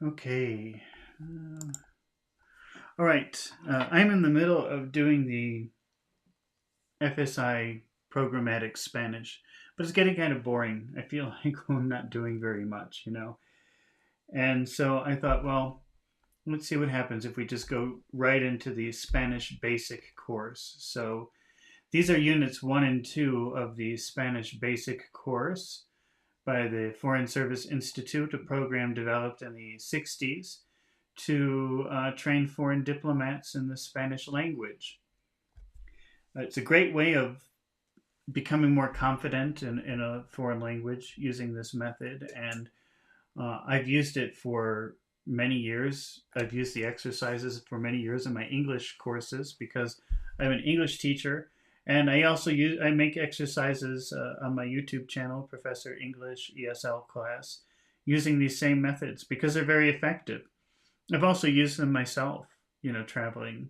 Okay. All right. I'm in the middle of doing the FSI programmatic Spanish, but it's getting kind of boring. I feel like I'm not doing very much. And so I thought, well, let's see what happens if we just go right into the Spanish basic course. So these are units 1 and 2 of the Spanish basic course by the Foreign Service Institute, a program developed in the 60s to train foreign diplomats in the Spanish language. It's a great way of becoming more confident in a foreign language using this method. And I've used it for many years. I've used the exercises for many years in my English courses because I'm an English teacher. And I make exercises on my YouTube channel, Professor English ESL class, using these same methods because they're very effective. I've also used them myself, traveling.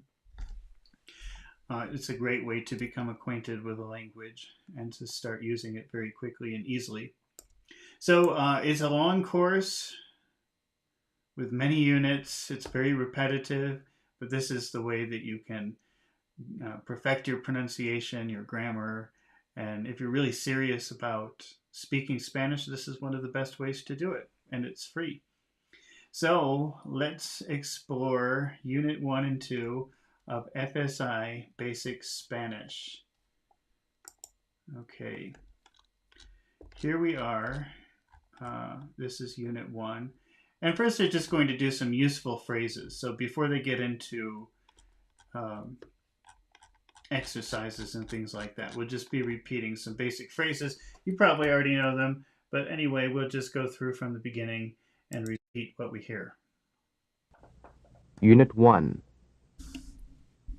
It's a great way to become acquainted with a language and to start using it very quickly and easily. So it's a long course with many units. It's very repetitive, but this is the way that you can perfect your pronunciation, your grammar, and if you're really serious about speaking Spanish, this is one of the best ways to do it, and it's free. So let's explore Unit 1 and 2 of FSI Basic Spanish. Okay, here we are. This is Unit 1. And first they're just going to do some useful phrases. So before they get into exercises and things like that, we'll just be repeating some basic phrases. You probably already know them, but anyway, we'll just go through from the beginning and repeat what we hear. Unit 1.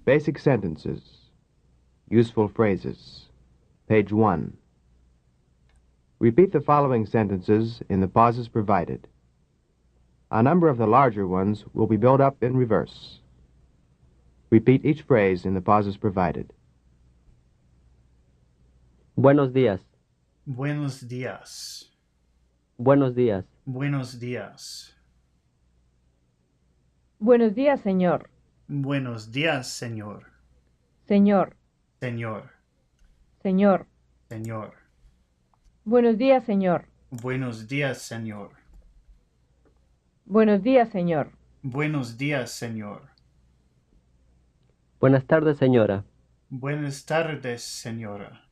Basic sentences. Useful phrases. Page 1. Repeat the following sentences in the pauses provided. A number of the larger ones will be built up in reverse. Repeat each phrase in the pauses provided. Buenos días. Buenos días. Buenos días. Buenos días. Buenos días, señor. Buenos días, señor. Señor. Señor. Señor. Señor. Buenos días, señor. Buenos días, señor. Buenos días, señor. Buenos días, señor. Buenas tardes, señora. Buenas tardes, señora.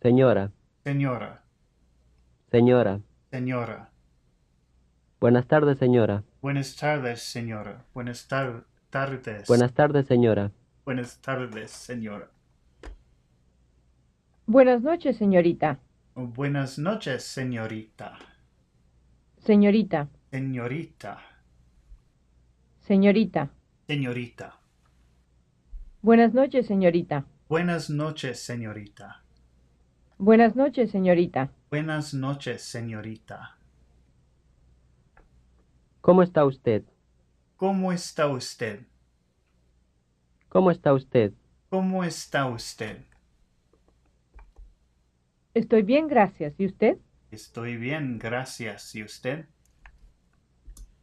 Señora. Señora. Señora. Señora. Buenas tardes, señora. Buenas tardes, señora. Buenas tardes. Buenas tardes, señora. Buenas tardes, señora. Buenas noches, señorita. Buenas noches, señorita. Señorita. Señorita. Señorita. Señorita. Buenas noches, señorita. Buenas noches, señorita. Buenas noches, señorita. Buenas noches, señorita. ¿Cómo está usted? ¿Cómo está usted? ¿Cómo está usted? ¿Cómo está usted? Estoy bien, gracias. ¿Y usted? Estoy bien, gracias. ¿Y usted?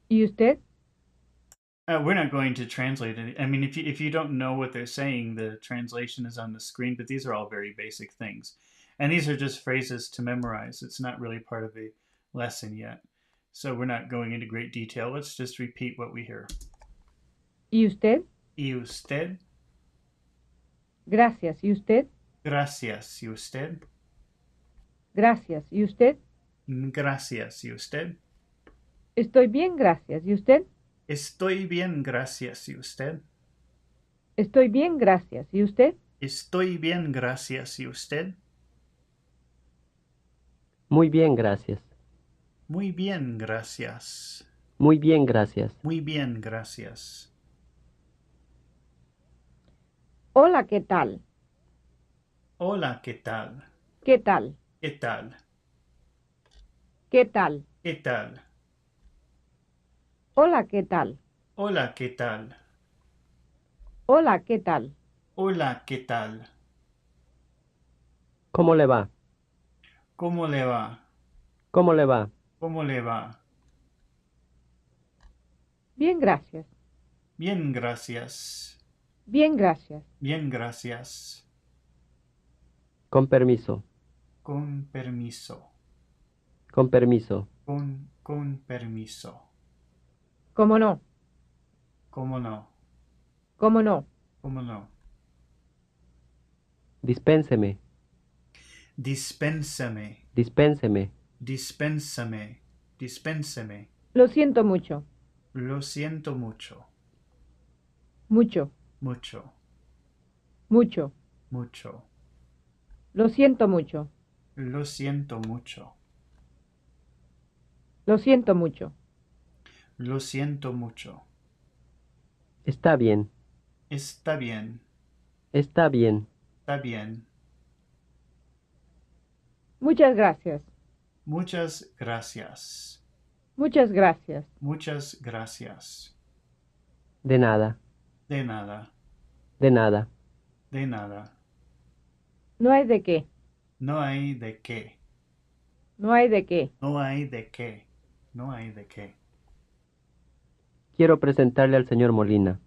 ¿Y usted? We're not going to translate it. I mean, if you don't know what they're saying, the translation is on the screen, but these are all very basic things. And these are just phrases to memorize. It's not really part of the lesson yet. So we're not going into great detail. Let's just repeat what we hear. ¿Y usted? ¿Y usted? Gracias. ¿Y usted? Gracias. ¿Y usted? Gracias. ¿Y usted? Gracias. ¿Y usted? Estoy bien, gracias. ¿Y usted? Estoy bien, gracias. ¿Y usted? Estoy bien, gracias. ¿Y usted? Estoy bien, gracias. ¿Y usted? Muy bien, gracias. Muy bien, gracias. Muy bien, gracias. Muy bien, gracias. Hola, ¿qué tal? Hola, ¿qué tal? ¿Qué tal? ¿Qué tal? ¿Qué tal? ¿Qué tal? Hola, ¿qué tal? Hola, ¿qué tal? Hola, ¿qué tal? Hola, ¿qué tal? ¿Cómo le va? ¿Cómo le va? ¿Cómo le va? ¿Cómo le va? Bien, gracias. Bien, gracias. Bien, gracias. Bien, gracias. Con permiso. Con permiso. Con permiso. Con permiso. ¿Cómo no? ¿Cómo no? ¿Cómo no? ¿Cómo no? Dispénseme. Dispénsame. Dispénseme. Dispénsame. Dispénsame. Lo siento mucho. Lo siento mucho. Mucho. Mucho. Mucho. Mucho. Lo siento mucho. Lo siento mucho. Lo siento mucho. Lo siento mucho. Está bien. Está bien. Está bien. Está bien. Muchas gracias. Muchas gracias. Muchas gracias. Muchas gracias. De nada. De nada. De nada. De nada. No hay de qué. No hay de qué. No hay de qué. No hay de qué. No hay de qué. Quiero presentarle al señor Molina.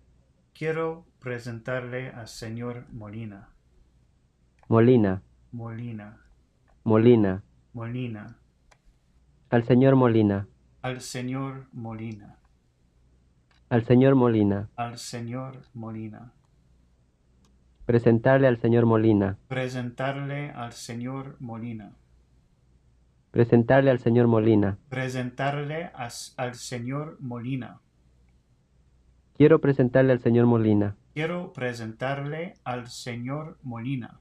Quiero presentarle al señor Molina. Molina. Molina. Molina. Molina. Al señor Molina. Al señor Molina. Al señor Molina. Al señor Molina. Presentarle al señor Molina. Presentarle al señor Molina. Presentarle al señor Molina. Presentarle al señor Molina. Quiero presentarle al señor Molina. Quiero presentarle al señor Molina.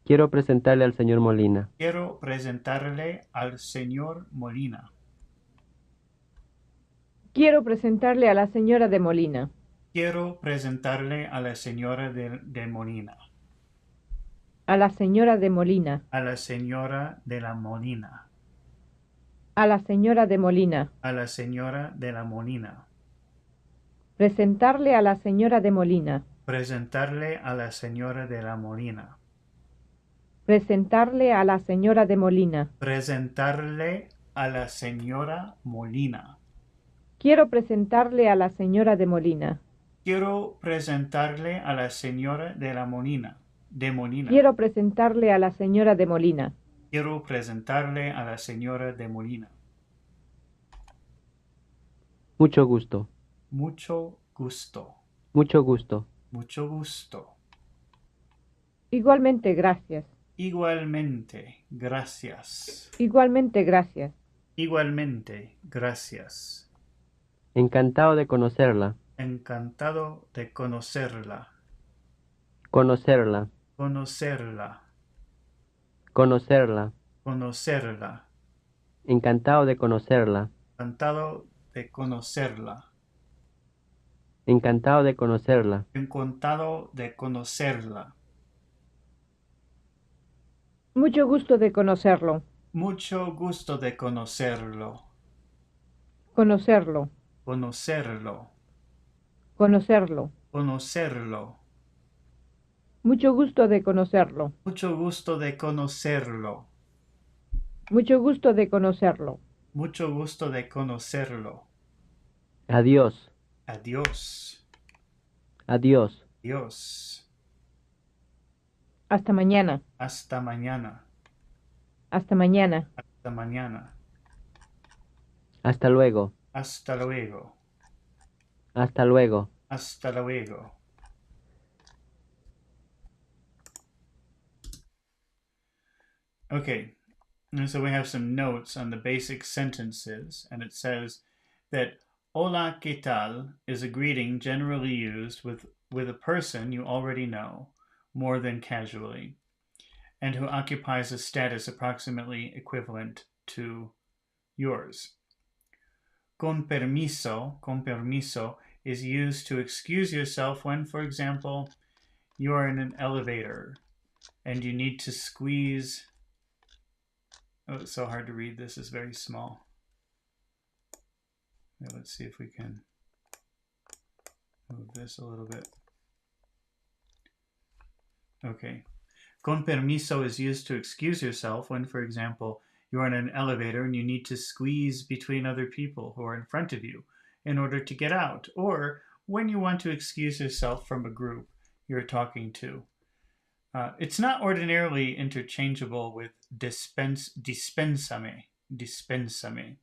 Quiero presentarle al señor Molina. Quiero presentarle al señor Molina. Quiero presentarle a la señora de Molina. Quiero presentarle a la señora de Molina. A la señora de Molina. A la señora de la Molina. A la señora de Molina. A la señora de la Molina. Presentarle a la señora de Molina. Presentarle a la señora de la Molina. Presentarle a la señora de Molina. Presentarle a la señora Molina. Quiero presentarle a la señora de Molina. Quiero presentarle a la señora de la Molina. De Molina. Quiero presentarle a la señora de Molina. Quiero presentarle a la señora de Molina. Mucho gusto. Mucho gusto. Mucho gusto. Mucho gusto. Igualmente, gracias. Igualmente, gracias. Igualmente, gracias. Igualmente, gracias. Encantado de conocerla. Encantado de conocerla. Conocerla. Conocerla. Conocerla. Conocerla. Encantado de conocerla. Encantado de conocerla. Encantado de conocerla. Encantado de conocerla. Mucho gusto de conocerlo. Mucho gusto de conocerlo. Conocerlo. Conocerlo. Conocerlo. Conocerlo. Mucho gusto de conocerlo. Mucho gusto de conocerlo. Mucho gusto de conocerlo. Mucho gusto de conocerlo. Adiós. Adiós. Adiós. Adiós. Hasta mañana. Hasta mañana. Hasta mañana. Hasta mañana. Hasta luego. Hasta luego. Hasta luego. Hasta luego. Okay, and so we have some notes on the basic sentences, and it says that hola, ¿qué tal? Is a greeting generally used with a person you already know, more than casually, and who occupies a status approximately equivalent to yours. Con permiso is used to excuse yourself when, for example, you are in an elevator and you need to squeeze. Oh, it's so hard to read. This is very small. Let's see if we can move this a little bit. Okay. Con permiso is used to excuse yourself when, for example, you're in an elevator and you need to squeeze between other people who are in front of you in order to get out, or when you want to excuse yourself from a group you're talking to. It's not ordinarily interchangeable with dispensame. Dispensame.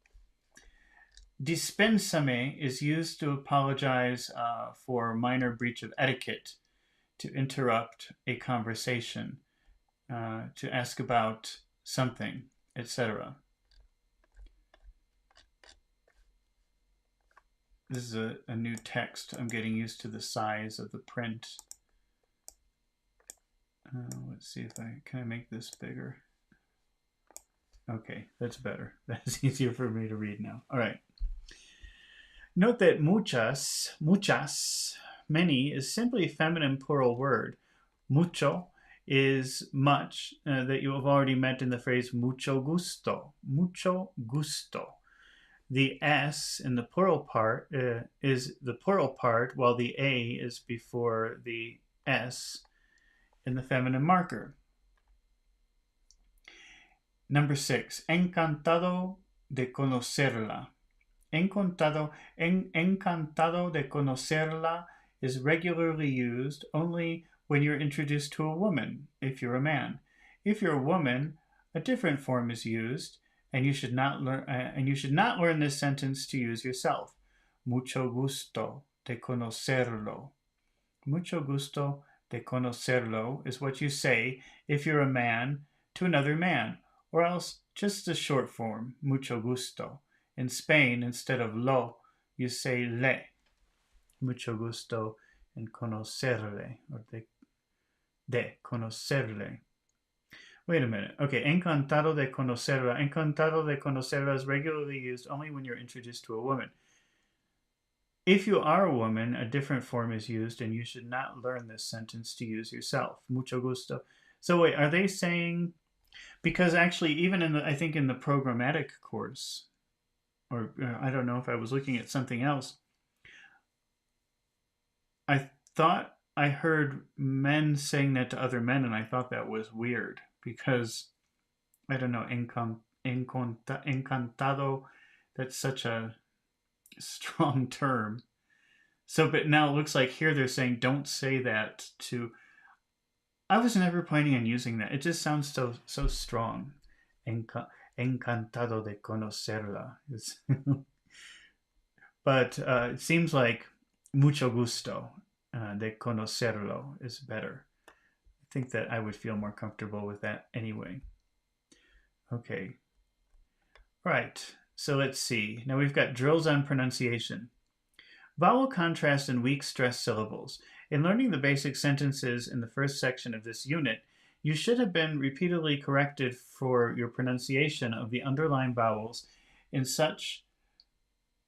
Dispensame is used to apologize for minor breach of etiquette, to interrupt a conversation, to ask about something, etc. This is a new text. I'm getting used to the size of the print. Let's see if can I make this bigger? Okay, that's better. That's easier for me to read now. All right. Note that muchas, many, is simply a feminine plural word. Mucho is much, that you have already met in the phrase mucho gusto. Mucho gusto. The S in the plural part is the plural part, while the A is before the S in the feminine marker. Number 6, encantado de conocerla. Encantado de conocerla is regularly used only when you're introduced to a woman, if you're a man. If you're a woman, a different form is used, and you should not learn this sentence to use yourself. Mucho gusto de conocerlo. Mucho gusto de conocerlo is what you say if you're a man to another man, or else just the short form, mucho gusto. In Spain, instead of lo, you say le. Mucho gusto en conocerle, or de conocerle. Wait a minute. Okay, encantado de conocerla. Encantado de conocerla is regularly used only when you're introduced to a woman. If you are a woman, a different form is used, and you should not learn this sentence to use yourself. Mucho gusto. So wait, are they saying, because actually even I think in the programmatic course, or I don't know if I was looking at something else, I thought I heard men saying that to other men, and I thought that was weird, because, I don't know, encantado, that's such a strong term. So, but now it looks like here they're saying don't say that to... I was never planning on using that. It just sounds so strong. Encantado de conocerla. But it seems like mucho gusto de conocerlo is better. I think that I would feel more comfortable with that anyway. Okay. Right. So let's see. Now we've got drills on pronunciation. Vowel contrast and weak stress syllables. In learning the basic sentences in the first section of this unit, you should have been repeatedly corrected for your pronunciation of the underlined vowels in such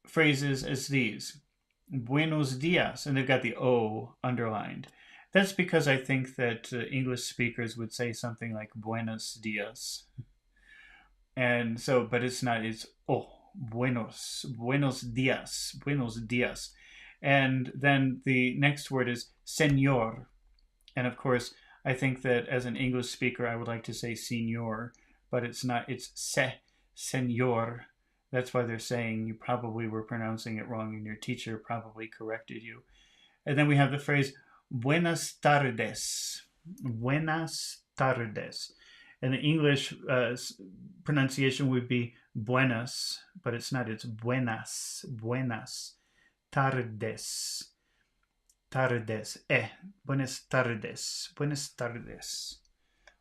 phrases as these. Buenos dias, and they've got the O underlined. That's because I think that English speakers would say something like buenos dias. And so, but it's not, it's buenos dias. And then the next word is señor. And of course, I think that as an English speaker, I would like to say señor, but it's not, it's señor. That's why they're saying you probably were pronouncing it wrong and your teacher probably corrected you. And then we have the phrase buenas tardes. Buenas tardes. And the English pronunciation would be buenas, but it's not, it's buenas. Buenas tardes. Tardes. Buenas tardes. Buenas tardes.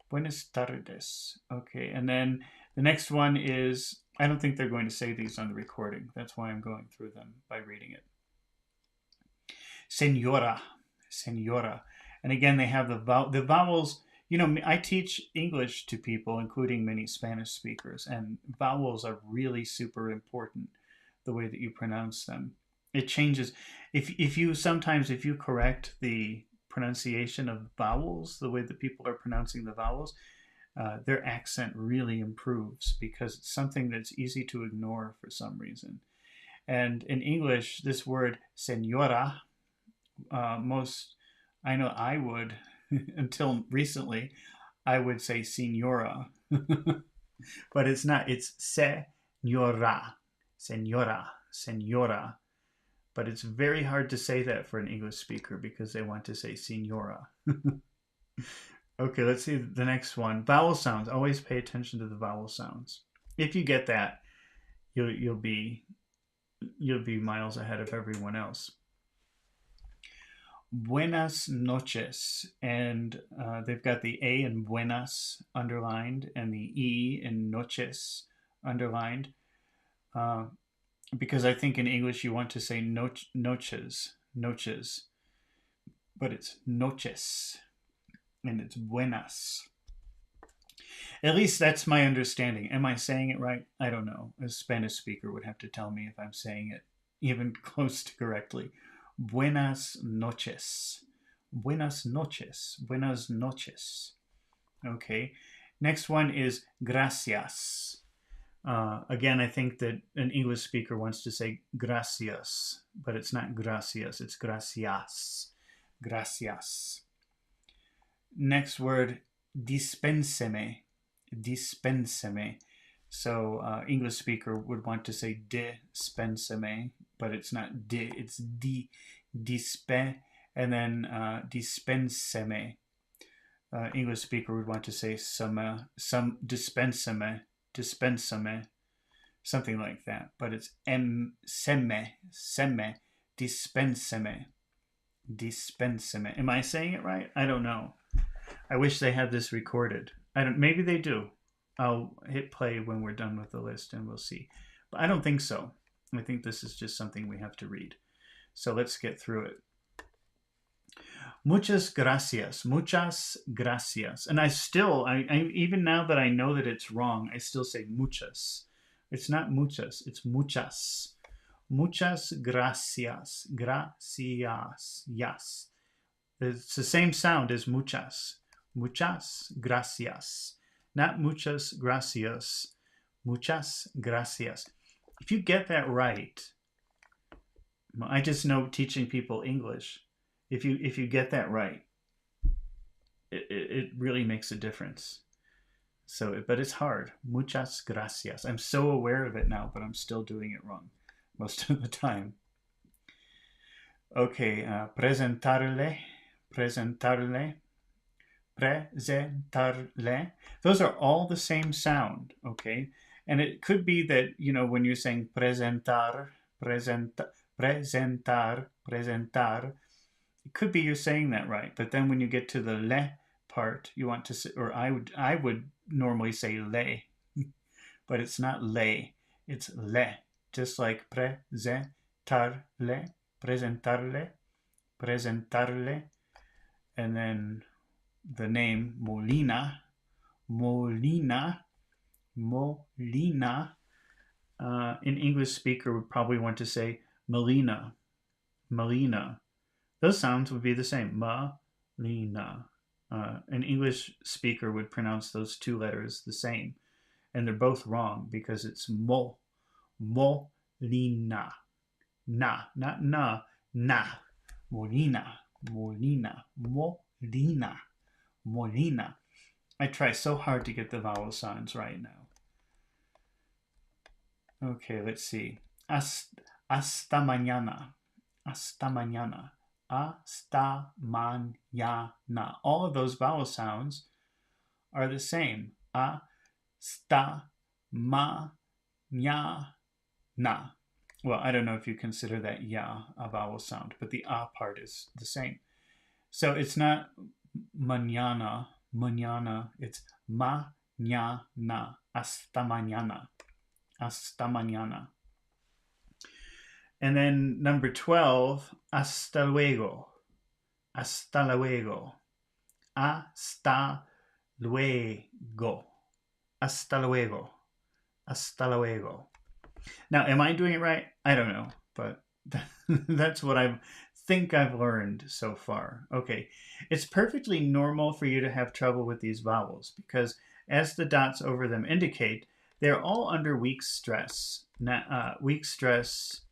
Buenas tardes. Okay, and then the next one is, I don't think they're going to say these on the recording. That's why I'm going through them by reading it. Señora. Señora. And again, they have the vowels. You know, I teach English to people, including many Spanish speakers, and vowels are really super important, the way that you pronounce them. It changes. If you correct the pronunciation of vowels, the way that people are pronouncing the vowels, their accent really improves, because it's something that's easy to ignore for some reason. And in English, this word señora, I know I would, until recently, I would say señora. but it's not. It's señora, señora, señora. But it's very hard to say that for an English speaker because they want to say señora. Okay, let's see the next one. Vowel sounds. Always pay attention to the vowel sounds. If you get that, you'll be miles ahead of everyone else. Buenas noches, and they've got the A in buenas underlined and the E in noches underlined. Because I think in English you want to say noches, noches, but it's noches, and it's buenas. At least that's my understanding. Am I saying it right? I don't know. A Spanish speaker would have to tell me if I'm saying it even close to correctly. Buenas noches. Buenas noches. Buenas noches. Okay. Next one is gracias. Again, I think that an English speaker wants to say gracias, but it's not gracias, it's gracias. Gracias. Next word, dispenseme. Dispenseme. So English speaker would want to say dispenseme, but it's not di, it's dispe, and then dispenseme. English speaker would want to say some dispenseme, dispensame, something like that. But it's seme, dispenseme, dispenseme. Am I saying it right? I don't know. I wish they had this recorded. Maybe they do. I'll hit play when we're done with the list and we'll see. But I don't think so. I think this is just something we have to read. So let's get through it. Muchas gracias. Muchas gracias. And I even now that I know that it's wrong, I still say muchas. It's not muchas, it's muchas. Muchas gracias. Gracias. Yes. It's the same sound as muchas. Muchas gracias. Not muchas gracias. Muchas gracias. If you get that right, I just know teaching people English. If you get that right, it really makes a difference. So, but it's hard. Muchas gracias. I'm so aware of it now, but I'm still doing it wrong most of the time. Okay, presentarle, presentarle, presentarle. Those are all the same sound, okay? And it could be that, when you're saying presentar, presentar, presentar, it could be you're saying that right, but then when you get to the le part, you want to say, or I would normally say le, but it's not le, it's le, just like presentarle, presentarle, presentarle, and then the name Molina, Molina, Molina. An English speaker would probably want to say Melina, Melina. Those sounds would be the same. Melina. An English speaker would pronounce those two letters the same. And they're both wrong because it's mo. Molina. Na. Not na. Na. Molina. Molina. Molina. Molina. I try so hard to get the vowel sounds right now. Okay, let's see. Hasta mañana. Hasta mañana. Hasta mañana. All of those vowel sounds are the same. Hasta mañana. Well, I don't know if you consider that ya a vowel sound, but the part is the same. So it's not mañana, mañana. It's mañana. Hasta mañana. Hasta mañana. And then number 12, hasta luego. Hasta luego. Hasta luego. Hasta luego. Hasta luego. Now, am I doing it right? I don't know, but that's what I think I've learned so far. Okay, it's perfectly normal for you to have trouble with these vowels because as the dots over them indicate, they're all under weak stress. Weak stress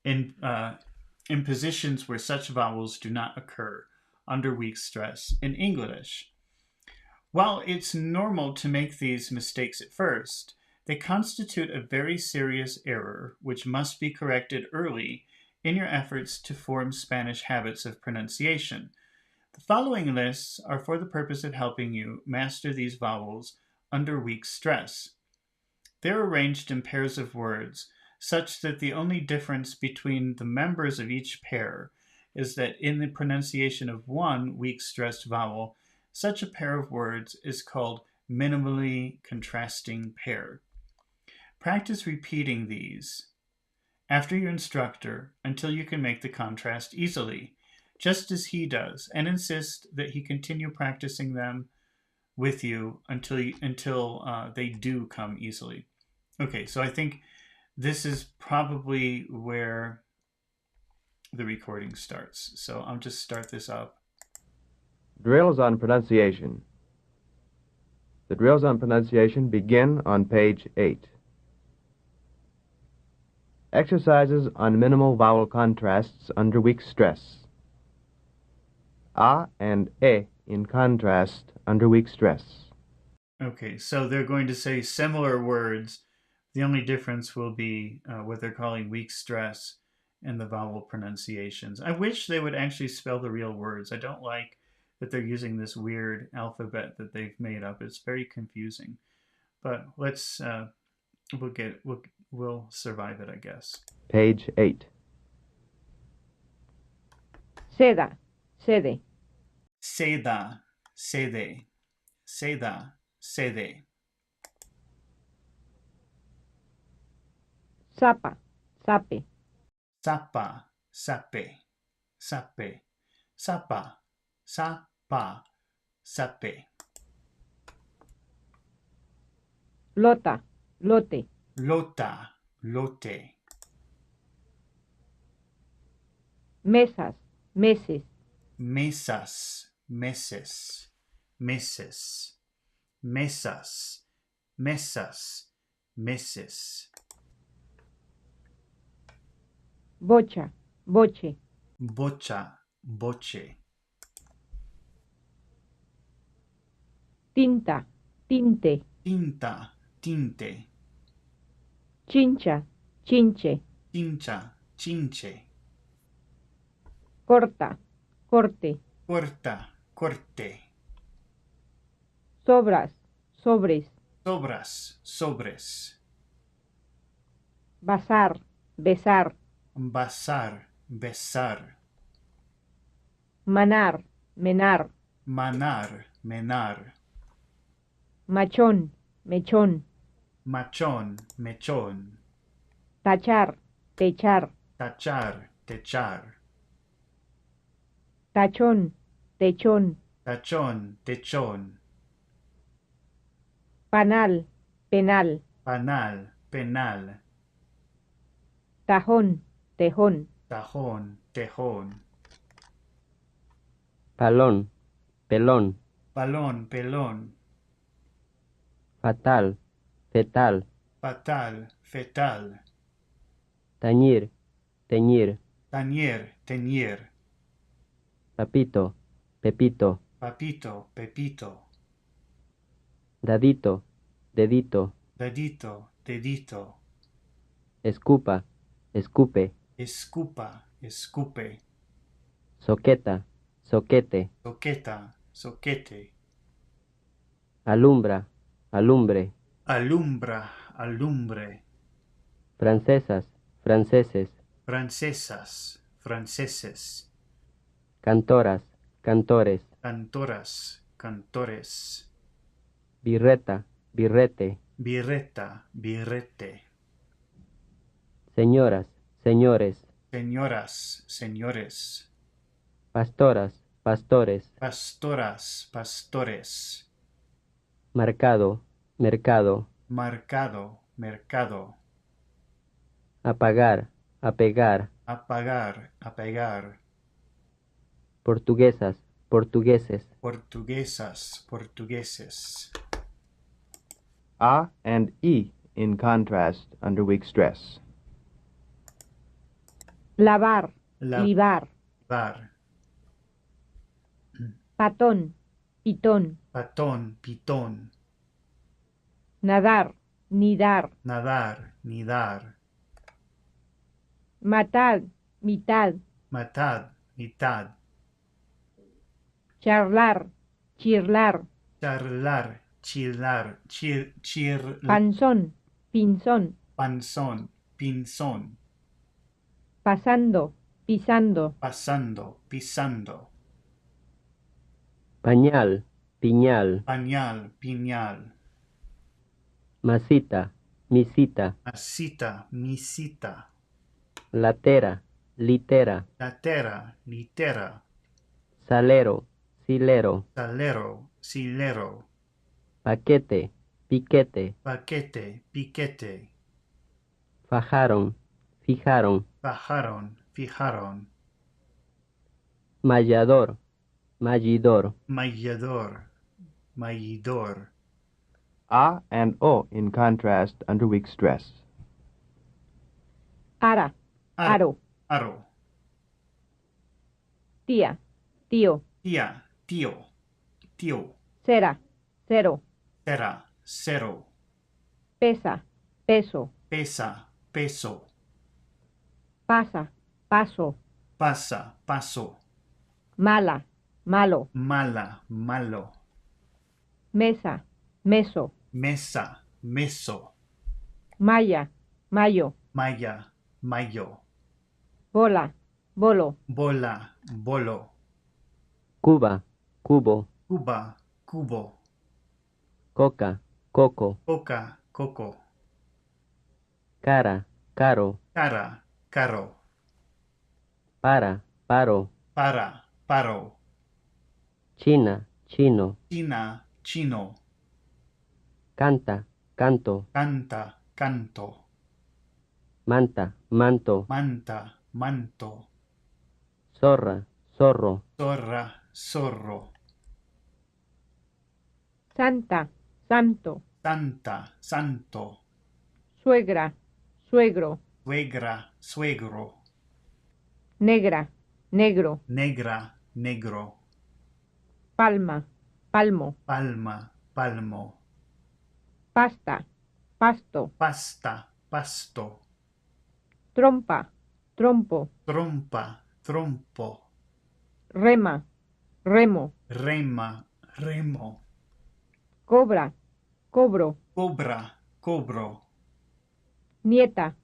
in positions where such vowels do not occur under weak stress in English. While it's normal to make these mistakes at first, they constitute a very serious error which must be corrected early in your efforts to form Spanish habits of pronunciation. The following lists are for the purpose of helping you master these vowels under weak stress. They're arranged in pairs of words, such that the only difference between the members of each pair is that in the pronunciation of one weak stressed vowel, such a pair of words is called minimally contrasting pair. Practice repeating these after your instructor until you can make the contrast easily, just as he does, and insist that he continue practicing them with you until they do come easily. Okay, so I think this is probably where the recording starts. So I'll just start this up. Drills on pronunciation. The drills on pronunciation begin on page 8. Exercises on minimal vowel contrasts under weak stress. A and E in contrast under weak stress. Okay, so they're going to say similar words. The only difference will be what they're calling weak stress and the vowel pronunciations. I wish they would actually spell the real words. I don't like that they're using this weird alphabet that they've made up. It's very confusing. But let's we'll survive it, I guess. Page 8. Seda, sede. Seda, sede, seda, sede. Zapa, sape. Sapa, sape, sape, sapa, sapa, sape. Lota, lote. Lota, lote. Mesas, meses. Mesas, meses, meses. Mesas, mesas, meses. Bocha, boche. Bocha, boche. Tinta, tinte. Tinta, tinte. Chincha, chinche. Chincha, chinche. Corta, corte. Corta, corte. Sobras, sobres. Sobras, sobres. Bazar, besar. Basar, besar. Manar, menar. Manar, menar. Machón, mechón. Machón, mechón. Tachar, techar. Tachar, techar. Tachón, techón. Tachón, techón. Panal, penal. Panal, penal. Tajón, tejón. Tajón, tejón. Palón, pelón, Balón, pelón. fatal, fetal, Fatal, fetal. tañir, teñir, Tañer, teñir. papito, pepito, Papito, pepito. dadito, dedito, Dedito, dedito. escupa, escupe, Escupa, escupe. soqueta, soquete, Soqueta, soquete. alumbra, alumbre, Alumbra, alumbre. francesas, franceses, Francesas, franceses. cantoras, cantores, Cantoras, cantores. birreta, birrete, Birreta, birrete. señoras, señores, Señoras, señores. pastoras, pastores, Pastoras, pastores. mercado, mercado, Marcado, mercado. apagar, apegar, Apagar, apegar. portuguesas, portugueses, Portuguesas, portugueses. A and E in contrast under weak stress. Lavar, La- libar. Bar. Patón, pitón. patón, pitón, Nadar, nidar. nadar, nidar, Matad, mitad. matad, mitad, Charlar, chirlar. charlar, chilar, Panzón, pinzón. panzón, pinzón, Pasando, pisando. pasando, pisando, Pañal, piñal. pañal, piñal, Masita, misita. masita, misita, Latera, litera. latera, litera, Salero, silero. salero, silero, Paquete, piquete. paquete, piquete, Fajaron, fijaron. bajaron, fijaron, Mallador, mallidor. mallador, mallidor, A and O in contrast under weak stress. Ara, aro. aro, Tía, tío. tía, tío, tío, Cera, cero. cera, cero, Pesa, peso. pesa, peso, Pasa, paso. pasa, paso, Mala, malo. mala, malo, Mesa, meso. mesa, meso, Maya, mayo. maya, mayo, Bola, bolo. bola, bolo, Cuba, cubo. cuba, cubo, Coca, coco. coca, coco, Cara, caro. cara, caro, Para, paro. para, paro, China, chino. china, chino, Canta, canto. canta, canto, Manta, manto. manta, manto, Zorra, zorro. zorra, zorro, Santa, santo. santa, santo, Suegra, suegro. suegra, suegro, Negra, negro. negra, negro, Palma, palmo. palma, palmo, Pasta, pasto. pasta, pasto, Trompa, trompo. trompa, trompo, Rema, remo. rema, remo, Cobra, cobro. cobra, cobro, Nieta,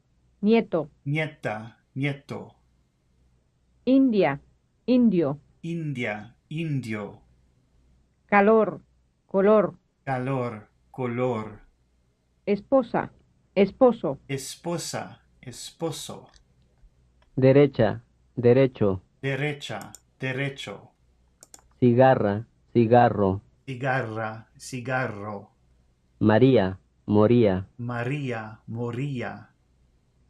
nieto. nieta, nieto, India, indio. India, indio, Calor, color. calor, color, Esposa, esposo. esposa, esposo, Derecha, derecho. derecha, derecho, Cigarra, cigarro. cigarra, cigarro, María, moría. María, moría,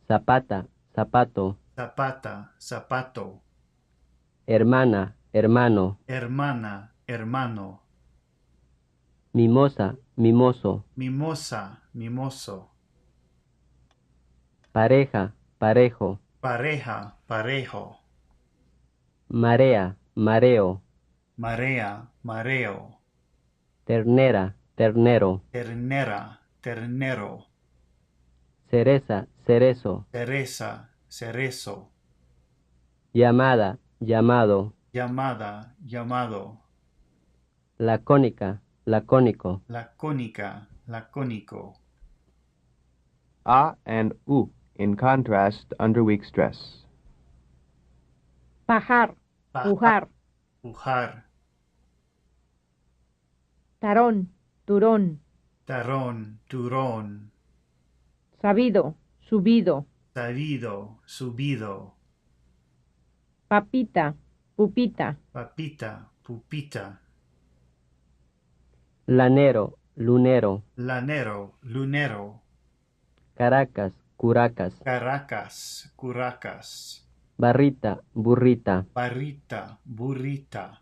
Zapata, zapato. zapata, zapato, Hermana, hermano. hermana, hermano, Mimosa, mimoso. mimosa, mimoso, Pareja, parejo. pareja, parejo, Marea, mareo. marea, mareo, Ternera, ternero. ternera, ternero, Cereza, cerezo. cereza, cerezo, Llamada, llamado. llamada, llamado, Lacónica, lacónico. lacónica, lacónico, A and U in contrast under weak stress. Pajar, pujar. pujar, Tarón, turón. tarón, turón, Sabido, subido. sabido, subido, Papita, pupita. papita, pupita, Lanero, lunero. lanero, lunero, Caracas, curacas. caracas, curacas, Barrita, burrita. barrita, burrita,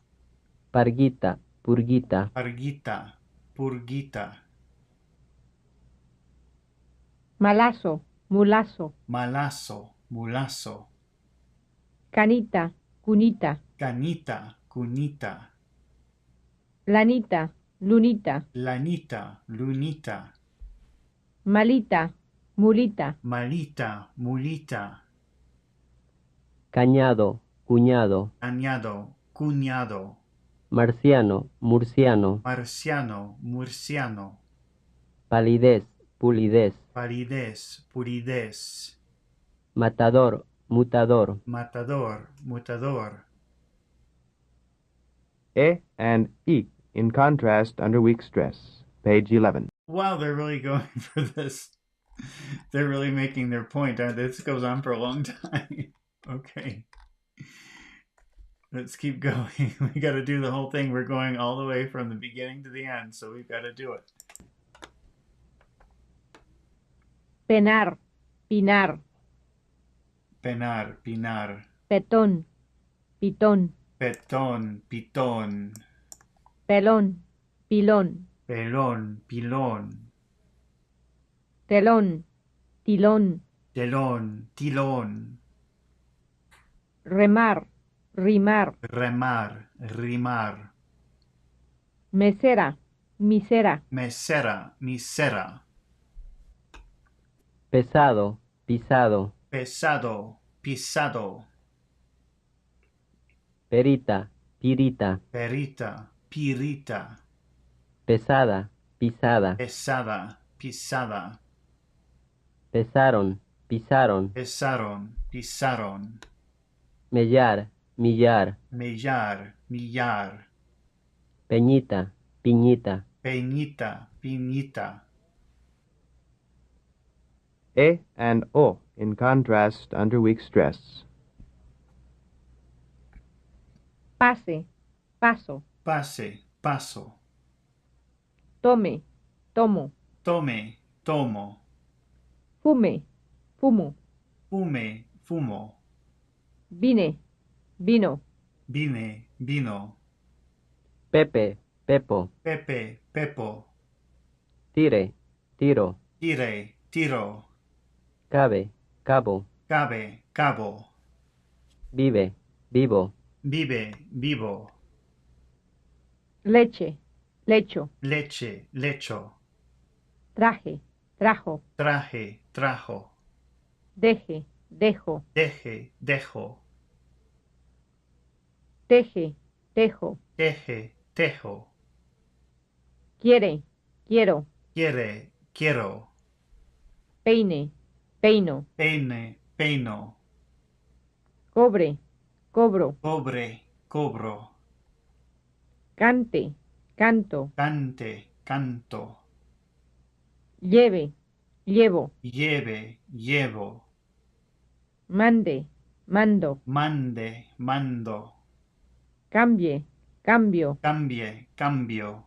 Parguita, purguita. parguita, purguita, Malazo, mulazo. malazo, mulazo, Canita, cunita. canita, cunita, lanita, lunita, lanita, lunita, malita, mulita, malita, mulita, cañado, cuñado, añado, cuñado, marciano, murciano, marciano, murciano, palidez, pulidez, palidez, puridez, matador, mutador, matador, mutador. E and E in contrast under weak stress. Page 11. Wow, they're really going for this. They're really making their point. This goes on for a long time. Okay. Let's keep going. We got to do the whole thing. We're going all the way from the beginning to the end, so we've got to do it. penar, pinar, Penar, pinar, petón, pitón, petón, pitón, pelón, pilón, pelón, pilón, telón, tilón, telón, tilón, remar, rimar, remar, rimar, mesera, misera, mesera, misera, pesado, pisado, pesado, pisado, perita, pirita, perita, pirita, pesada, pisada, pesada, pisada, pesaron, pisaron, pesaron, pisaron, mellar, millar, mellar, millar, peñita, piñita, peñita, piñita. E and O in contrast under weak stress. pase, paso, Pase, paso, tome, tomo, tome, tomo, fume, fumo, fume, fumo, vine, vino, vine, vino, pepe, pepo, pepe, pepo, tire, tiro, tire, tiro, cabe, cabo, cabe, cabo, vive, vivo, vive, vivo, leche, lecho, leche, lecho, traje, trajo, traje, trajo, deje, dejo, deje, dejo, teje, tejo, teje, tejo, quiere, quiero, quiere, quiero, peine, peino, peine, peino, cobre, cobro, cobre, cobro, cante, canto, cante, canto, lleve, llevo, lleve, llevo, mande, mando, mande, mando, cambie, cambio, cambie, cambio,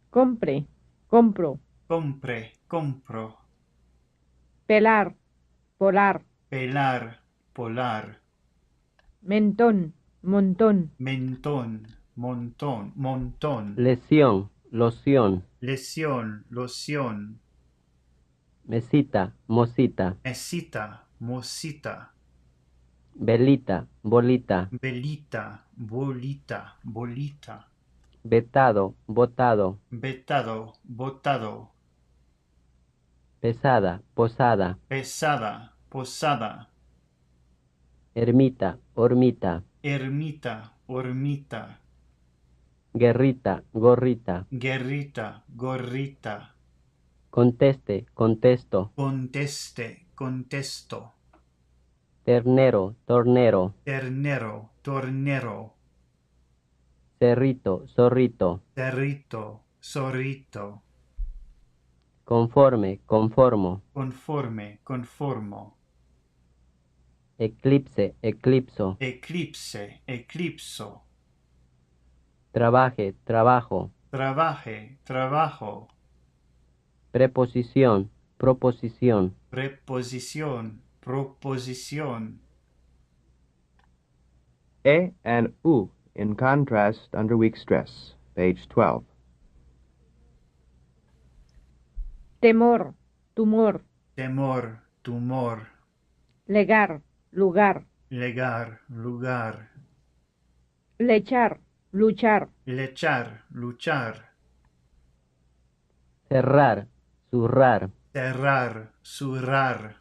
compre, compro, compre, compro, pelar, polar, pelar, polar, mentón, montón, mentón, montón, montón, lesión, loción, lesión, loción, mesita, mosita, mesita, mosita, velita, bolita, velita, bolita, bolita, vetado, botado, vetado, botado, pesada, posada, pesada, posada, ermita, hormita, ermita, hormita, guerrita, gorrita, guerrita, gorrita, conteste, contesto, conteste, contesto, ternero, tornero, ternero, tornero, cerrito, zorrito, cerrito, zorrito, conforme, conformo, conforme, conformo, eclipse, eclipso, eclipse, eclipso, trabaje, trabajo, trabaje, trabajo, preposición, proposición, preposición, proposición, E and U in contrast under weak stress. Page 12. temor, tumor, temor, tumor, legar, lugar, legar, lugar, lechar, luchar. lechar, luchar, cerrar, zurrar, cerrar, zurrar,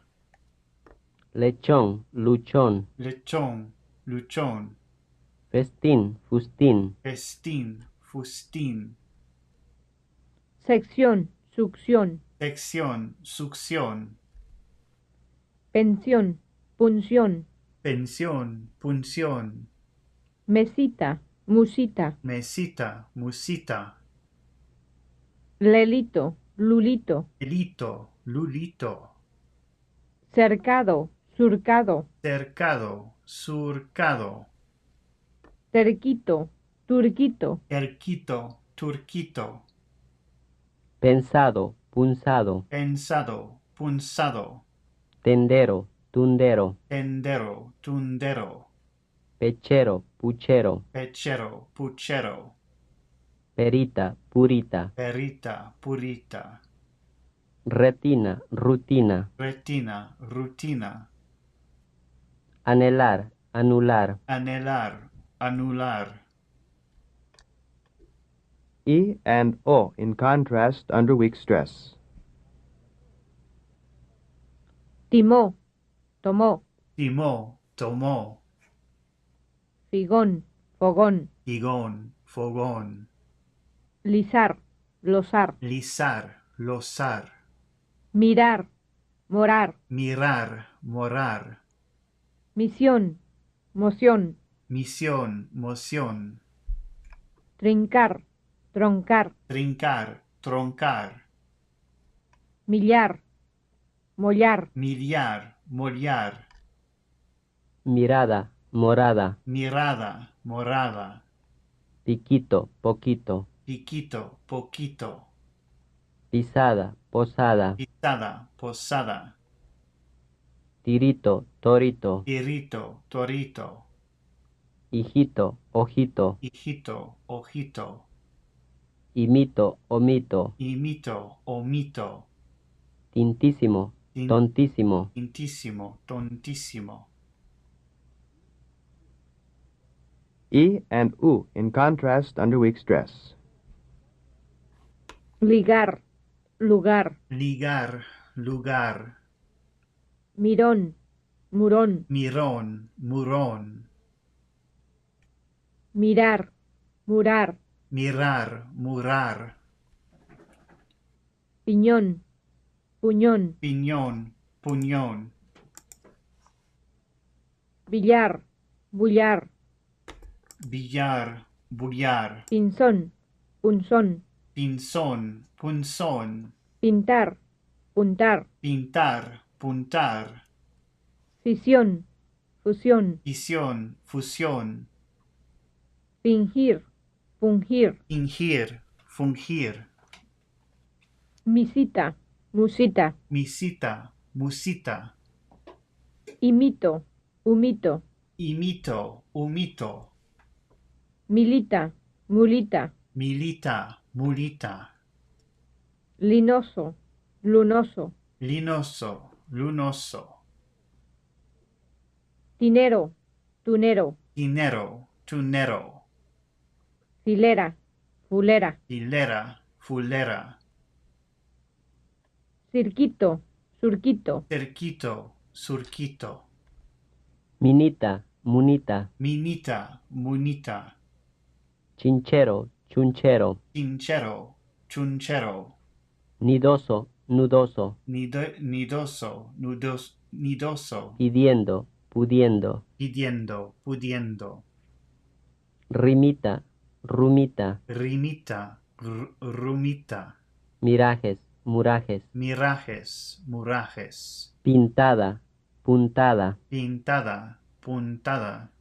lechón, luchón, lechón, luchón, festín, fustín, festín, fustín, Sección, succión. sección, succión, Pensión, punción. pensión, punción, Mesita, musita. mesita, musita, Lelito, lulito. elito, lulito, Cercado, surcado. cercado, surcado, Cerquito, turquito. erquito, turquito, pensado, punzado, pensado, punzado, tendero, tundero, tendero, tundero, pechero, puchero, pechero, puchero, perita, purita, perita, purita, retina, rutina, retina, rutina, anhelar, anular, anhelar, anular, E and O in contrast under weak stress. Timó, tomó. timó, tomó, Figón, fogón. higón, fogón, Lizar, losar. lisar, losar, Mirar, morar. mirar, morar, Misión, moción. misión, moción, Trincar, troncar. trincar, troncar, Millar, mollar. millar, mollar, mirada, morada, mirada, morada, piquito, poquito, piquito, poquito, pisada, posada, pisada, posada, tirito, torito, tirito, torito, hijito, ojito, hijito, ojito, imito, omito, imito, omito, tintísimo, tontísimo, tintísimo, tontísimo, E and U in contrast under weak stress. Ligar, lugar. ligar, lugar, Mirón, murón. mirón, murón, Mirar, murar. mirar, murar, Piñón, puñón. piñón, puñón, Billar, bullar. billar, bullar, Pinzón, punzón. pinzón, punzón, Pintar, puntar. pintar, puntar, Fisión, fusión. fisión, fusión, Fingir, fungir. fingir, fungir, Misita, musita. misita, musita, Imito, humito. imito, humito, Milita, mulita. milita, mulita, Linoso, lunoso. linoso, lunoso, Tinero, tunero. dinero, tunero, Filera, fulera. hilera, fulera, Cirquito, surquito. cerquito, surquito, minita, munita, minita, munita, chinchero, chunchero, chinchero, chunchero, nidoso, nudoso, nidoso, nidoso, pidiendo, pudiendo, pidiendo, pudiendo, rimita, rumita, rimita, rumita, mirajes, murajes, mirajes, murajes, pintada, puntada, pintada, puntada,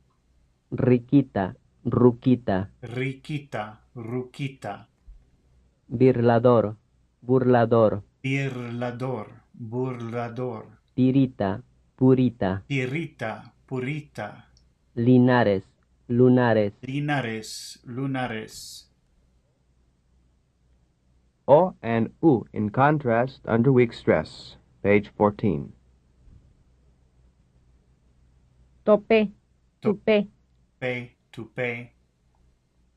riquita, ruquita, riquita, ruquita, birlador, burlador, birlador, burlador, pirita, purita, pirita, purita, linares, lunares, linares, lunares, O and U in contrast under weak stress. Page 14. Topé, To- tupé. pay, to pay,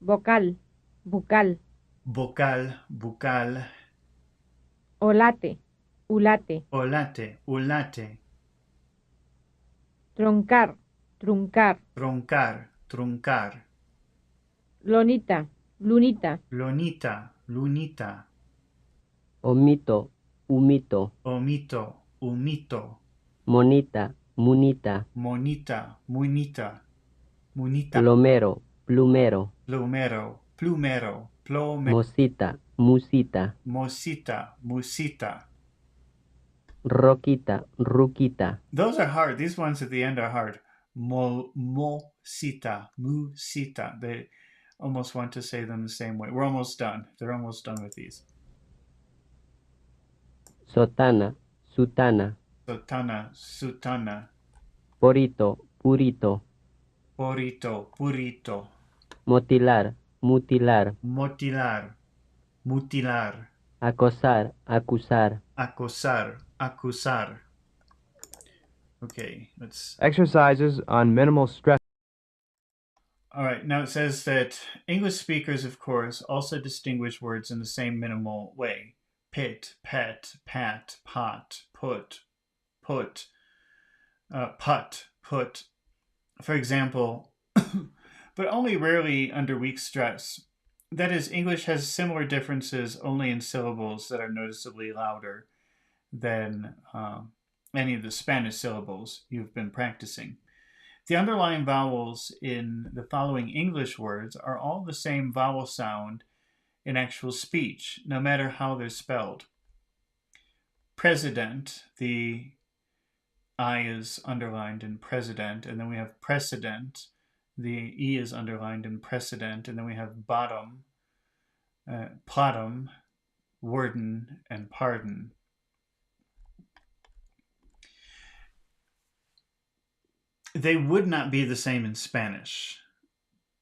Vocal, bucal. Bocal, bucal. Olate, ulate. Olate, ulate. Troncar, truncar. Troncar, truncar. Lonita, lunita. Lonita, lunita. Omito, humito. Omito, umito. Monita, munita. Monita, munita. Munita. Plomero, plumero. Plumero, plumero. Plome. Mosita, musita. Mosita, musita. Roquita, ruquita. Those are hard. These ones at the end are hard. Mosita, musita. They almost want to say them the same way. We're almost done. They're almost done with these. Sotana, sutana. Sotana, sutana. Porito, purito. Porito, purito. Motilar, mutilar. Motilar, mutilar. Acosar, acusar. Acosar, acusar. Okay, let's... Exercises on minimal stress. All right, now it says that English speakers, of course, also distinguish words in the same minimal way. Pit, pet, pat, pot, put, put, put, put. For example, but only rarely under weak stress. That is, English has similar differences only in syllables that are noticeably louder than any of the Spanish syllables you've been practicing. The underlying vowels in the following English words are all the same vowel sound in actual speech, no matter how they're spelled. President, the I is underlined in president, and then we have precedent, the E is underlined in precedent, and then we have bottom, bottom, warden, and pardon. They would not be the same in Spanish.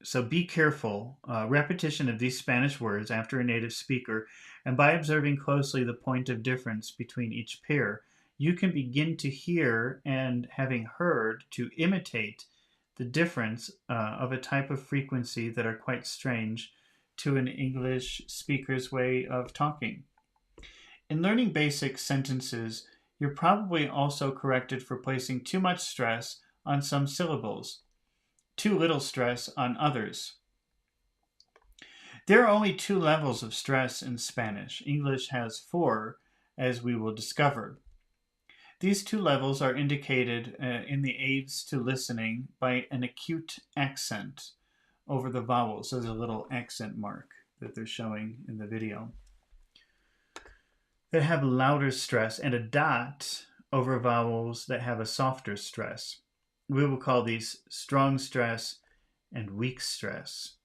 So be careful. Repetition of these Spanish words after a native speaker, and by observing closely the point of difference between each pair, you can begin to hear and, having heard, to imitate the difference of a type of frequency that are quite strange to an English speaker's way of talking. In learning basic sentences, you're probably also corrected for placing too much stress on some syllables, too little stress on others. There are only 2 levels of stress in Spanish. English has 4, as we will discover. These 2 levels are indicated in the aids to listening by an acute accent over the vowels. So there's a little accent mark that they're showing in the video. That have louder stress and a dot over vowels that have a softer stress. We will call these strong stress and weak stress.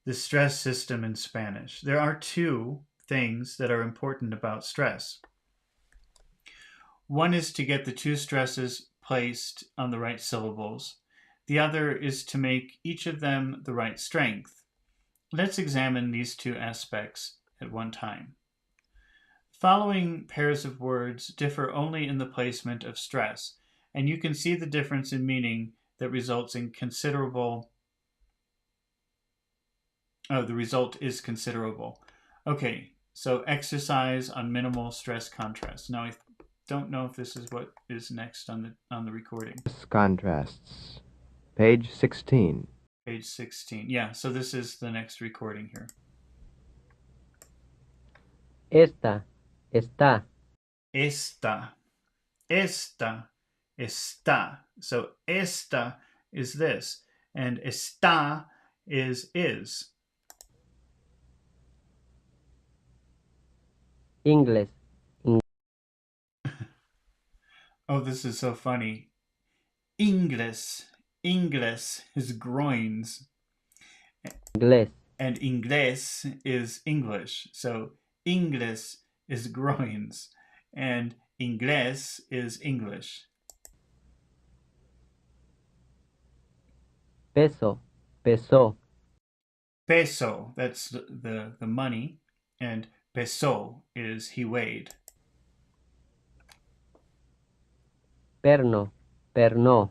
The stress system in Spanish. There are 2 things that are important about stress. One is to get the 2 stresses placed on the right syllables. The other is to make each of them the right strength. Let's examine these 2 aspects at one time. Following pairs of words differ only in the placement of stress, and you can see the difference in meaning that results in considerable... the result is considerable. Okay, so exercise on minimal stress contrast. Now I don't know if this is what is next on the recording. Contrasts. Page 16. Page 16. Yeah, so this is the next recording here. Esta, está. Esta, esta, está. So esta is this, and está is. Inglés, Oh, this is so funny. Ingles is groins, inglés. and inglés is English. So inglés is groins, and inglés is English. Peso, pesó. Peso, that's the money, and pesó is he weighed. Perno, pernó.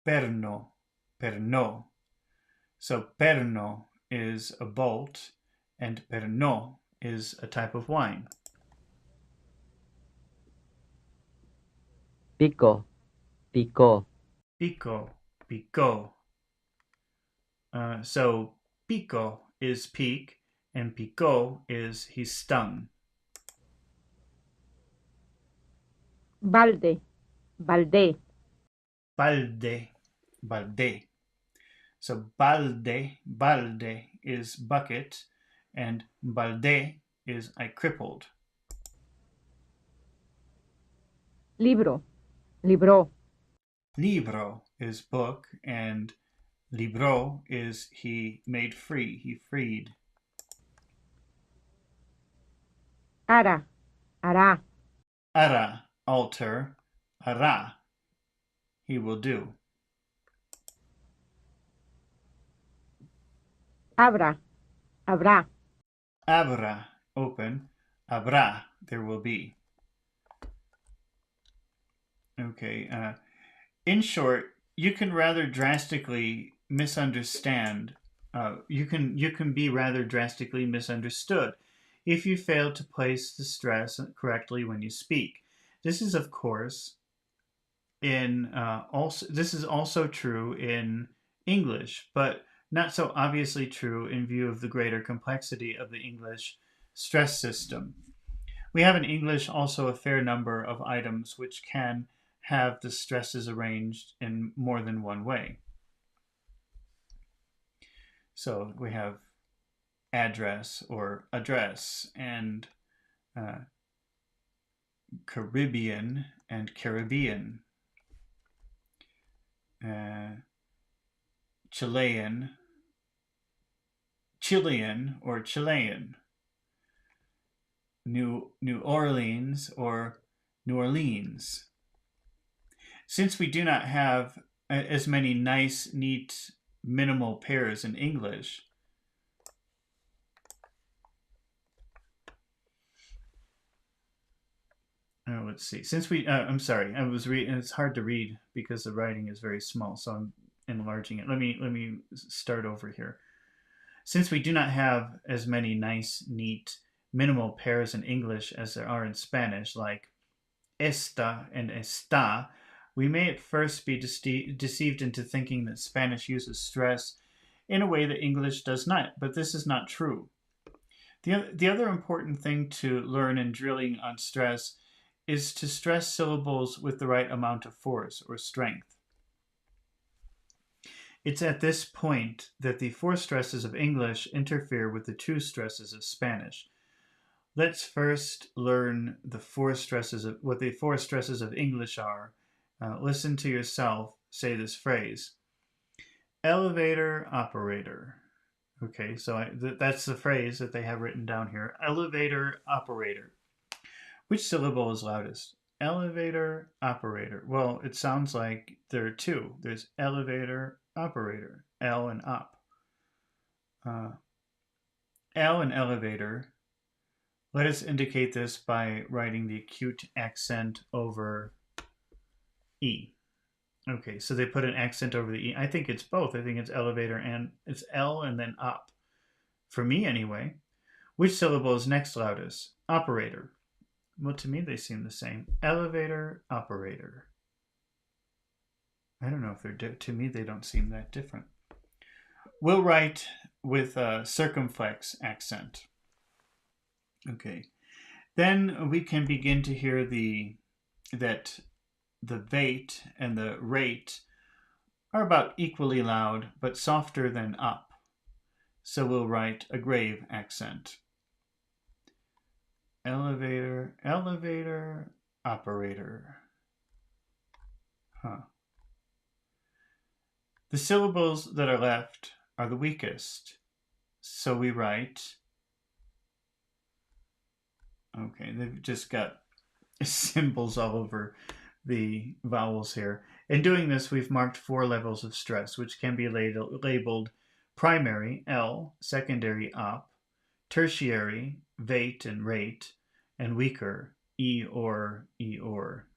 Perno, pernó. So perno is a bolt, and perno is a type of wine. Pico, picó. Pico, pico. So pico is peak, and pico is he's stung. Balde, balde. Balde, balde. So balde is bucket, and balde is I crippled. Libro, libró. Libro is book, and libro is he made free, he freed. Ara, hará. Ara, alter. Ara, he will do. Abra, habrá. Abra, open. Abra, there will be. Okay. In short, you can rather drastically misunderstand. You can be rather drastically misunderstood if you fail to place the stress correctly when you speak. This is, of course, this is also true in English, but not so obviously true in view of the greater complexity of the English stress system. We have in English also a fair number of items which can have the stresses arranged in more than one way. So we have address or address, and Caribbean and Caribbean, Chilean or Chilean, New Orleans or New Orleans. Since we do not have as many nice, neat, minimal pairs in English, let's see. Since we, I'm sorry, I was reading. It's hard to read because the writing is very small, so I'm enlarging it. Let me start over here. Since we do not have as many nice, neat, minimal pairs in English as there are in Spanish, like esta and está, we may at first be deceived into thinking that Spanish uses stress in a way that English does not, but this is not true. The other important thing to learn in drilling on stress is to stress syllables with the right amount of force or strength. It's at this point that the four stresses of English interfere with the two stresses of Spanish. Let's first learn what the four stresses of English are. Listen to yourself say this phrase. Elevator operator. Okay, so that's the phrase that they have written down here. Elevator operator. Which syllable is loudest? Elevator operator. Well, it sounds like there are two. There's elevator operator, L and op. L and elevator. Let us indicate this by writing the acute accent over E. Okay, so they put an accent over the E. I think it's both. I think it's elevator and it's L and then op. For me, anyway. Which syllable is next loudest? Operator. Well, to me, they seem the same. Elevator, operator. I don't know if they're to me, they don't seem that different. We'll write with a circumflex accent. Okay. Then we can begin to hear that the vate and the rate are about equally loud, but softer than up. So we'll write a grave accent. Elevator, elevator, operator. The syllables that are left are the weakest. So we write, okay, they've just got symbols all over the vowels here. In doing this, we've marked four levels of stress, which can be labeled primary, L, secondary, op, tertiary, vate and rate, and weaker, E or, E or.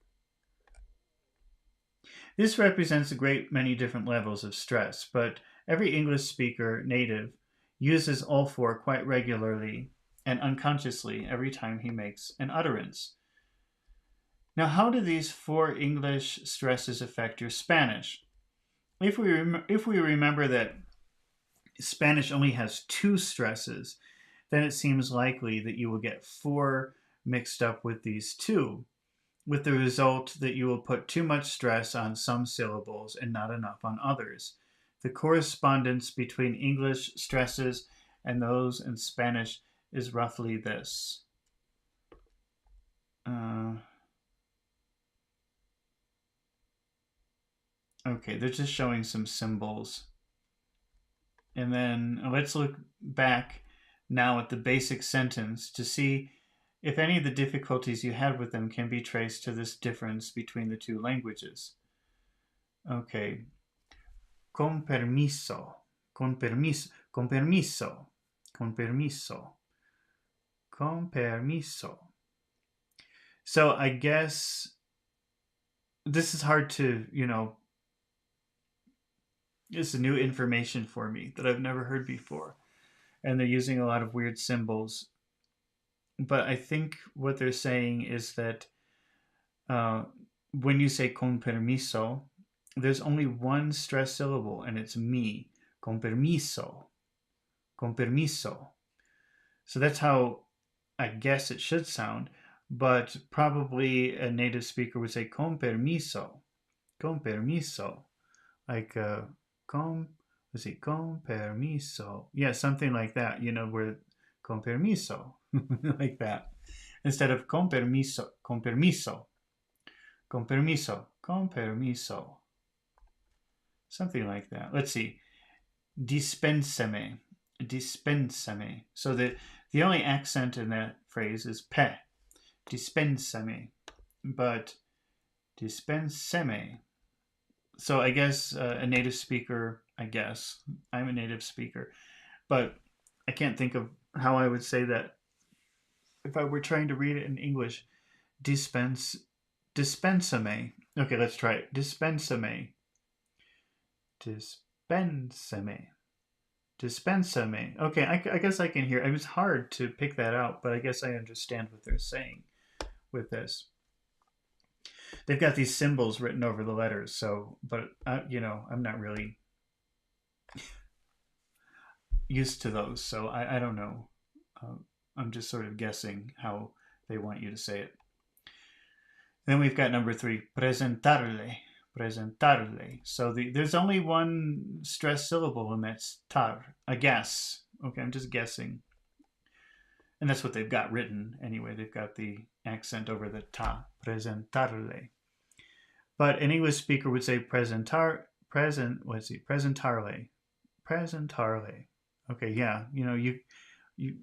This represents a great many different levels of stress, but Every English speaker, native, uses all four quite regularly and unconsciously every time he makes an utterance. Now, how do these four English stresses affect your Spanish? If we remember that Spanish only has two stresses, then it seems likely that you will get four mixed up with these two, with the result that you will put too much stress on some syllables and not enough on others. The correspondence between English stresses and those in Spanish is roughly this. Okay, they're just showing some symbols. And then let's look back now at the basic sentence to see if any of the difficulties you had with them can be traced to this difference between the two languages. Okay. Con permiso, con permiso, con permiso, con permiso, con permiso. So I guess this is hard to, it's new information for me that I've never heard before. And they're using a lot of weird symbols. But I think what they're saying is that when you say con permiso, there's only one stressed syllable, and it's me. Con permiso. Con permiso. So that's how I guess it should sound, but probably a native speaker would say con permiso. Con permiso. Like, con permiso. Yeah, something like that, where con permiso. Like that. Instead of con permiso, con permiso. Con permiso, con permiso. Something like that. Let's see. Dispensame. Dispensame. So the only accent in that phrase is pe. Dispensame. But dispensame. So I guess a native speaker, I'm a native speaker, but I can't think of how I would say that if I were trying to read it in English. Dispensame. Okay, let's try it. Dispensame. Dispensame. Dispensame. Okay, I guess I can hear. It was hard to pick that out, but I guess I understand what they're saying with this. They've got these symbols written over the letters, so, but, I'm not really used to those, so I don't know. I'm just sort of guessing how they want you to say it. Then we've got number 3, presentarle. Presentarle. So there's only one stressed syllable, and that's tar. A guess. Okay, I'm just guessing. And that's what they've got written anyway. They've got the accent over the ta. Presentarle. But an English speaker would say presentarle. Presentarle. Okay, yeah. You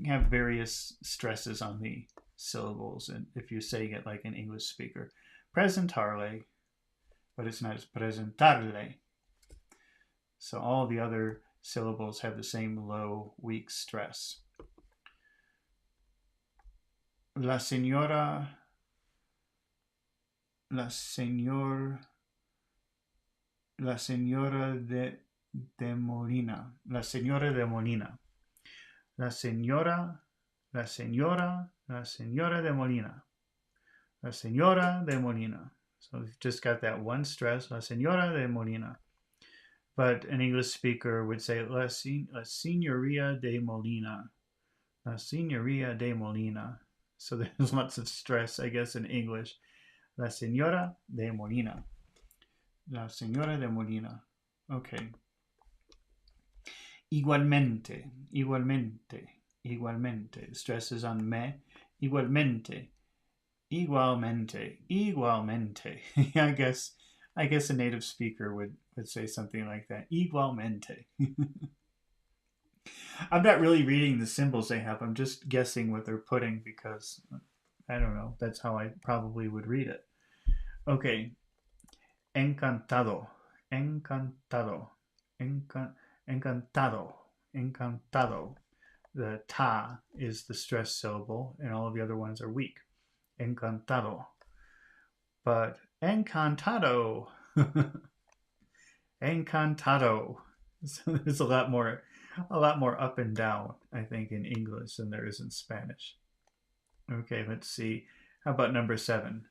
have various stresses on the syllables, and if you're saying it like an English speaker. Presentarle. But it's not as presentarle. So all the other syllables have the same low, weak stress. La señora de Molina. La señora de Molina. La señora de Molina. La señora de Molina. So we've just got that one stress, la señora de Molina. But an English speaker would say la señoría de Molina. La señoría de Molina. So there's lots of stress, I guess, in English. La señora de Molina. La señora de Molina. Okay. Igualmente. Igualmente. Igualmente. Stress is on me. Igualmente. Igualmente. Igualmente. I guess a native speaker would say something like that. Igualmente. I'm not really reading the symbols they have. I'm just guessing what they're putting because, I don't know, that's how I probably would read it. Okay. Encantado. Encantado. Encantado. Encantado. The ta is the stressed syllable, and all of the other ones are weak. Encantado. But encantado. Encantado. So there's a lot more up and down, I think, in English than there is in Spanish. Okay, let's see. How about number 7?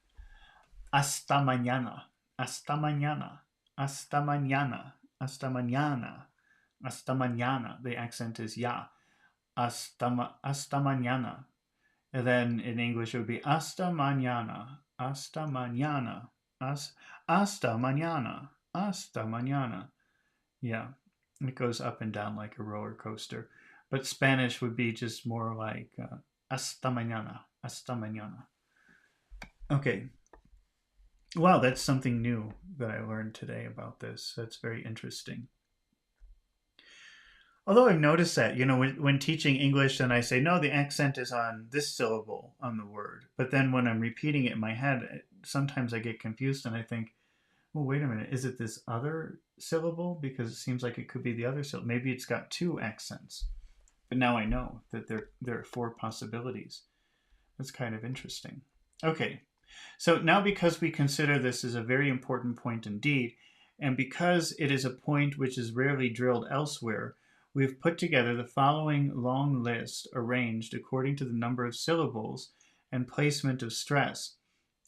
Hasta mañana. Hasta mañana. Hasta mañana. Hasta mañana. Hasta mañana. The accent is ya. Hasta mañana. And then in English it would be hasta mañana. Hasta mañana. Hasta mañana. Hasta mañana. Yeah, it goes up and down like a roller coaster. But Spanish would be just more like hasta mañana. Hasta mañana. Okay. Wow, that's something new that I learned today about this. That's very interesting. Although I've noticed that, when teaching English and I say, no, the accent is on this syllable on the word. But then when I'm repeating it in my head, sometimes I get confused and I think, well, wait a minute, is it this other syllable? Because it seems like it could be the other syllable. Maybe it's got 2 accents. But now I know that there are 4 possibilities. That's kind of interesting. Okay, so now because we consider this as a very important point indeed, and because it is a point which is rarely drilled elsewhere, we've put together the following long list arranged according to the number of syllables and placement of stress.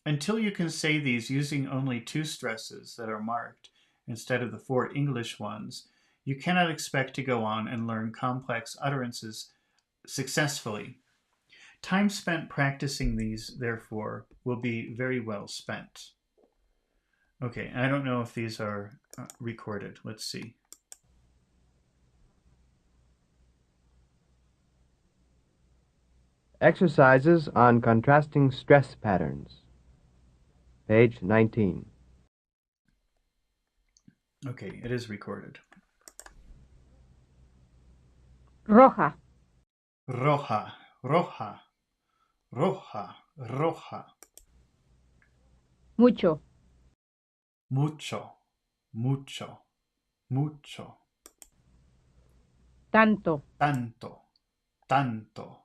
Until you can say these using only 2 stresses that are marked instead of the 4 English ones, you cannot expect to go on and learn complex utterances successfully. Time spent practicing these, therefore, will be very well spent. Okay, I don't know if these are recorded. Let's see. Exercises on contrasting stress patterns. Page 19. Okay, it is recorded. Roja. Roja, roja, roja, roja. Mucho. Mucho, mucho, mucho. Tanto. Tanto, tanto.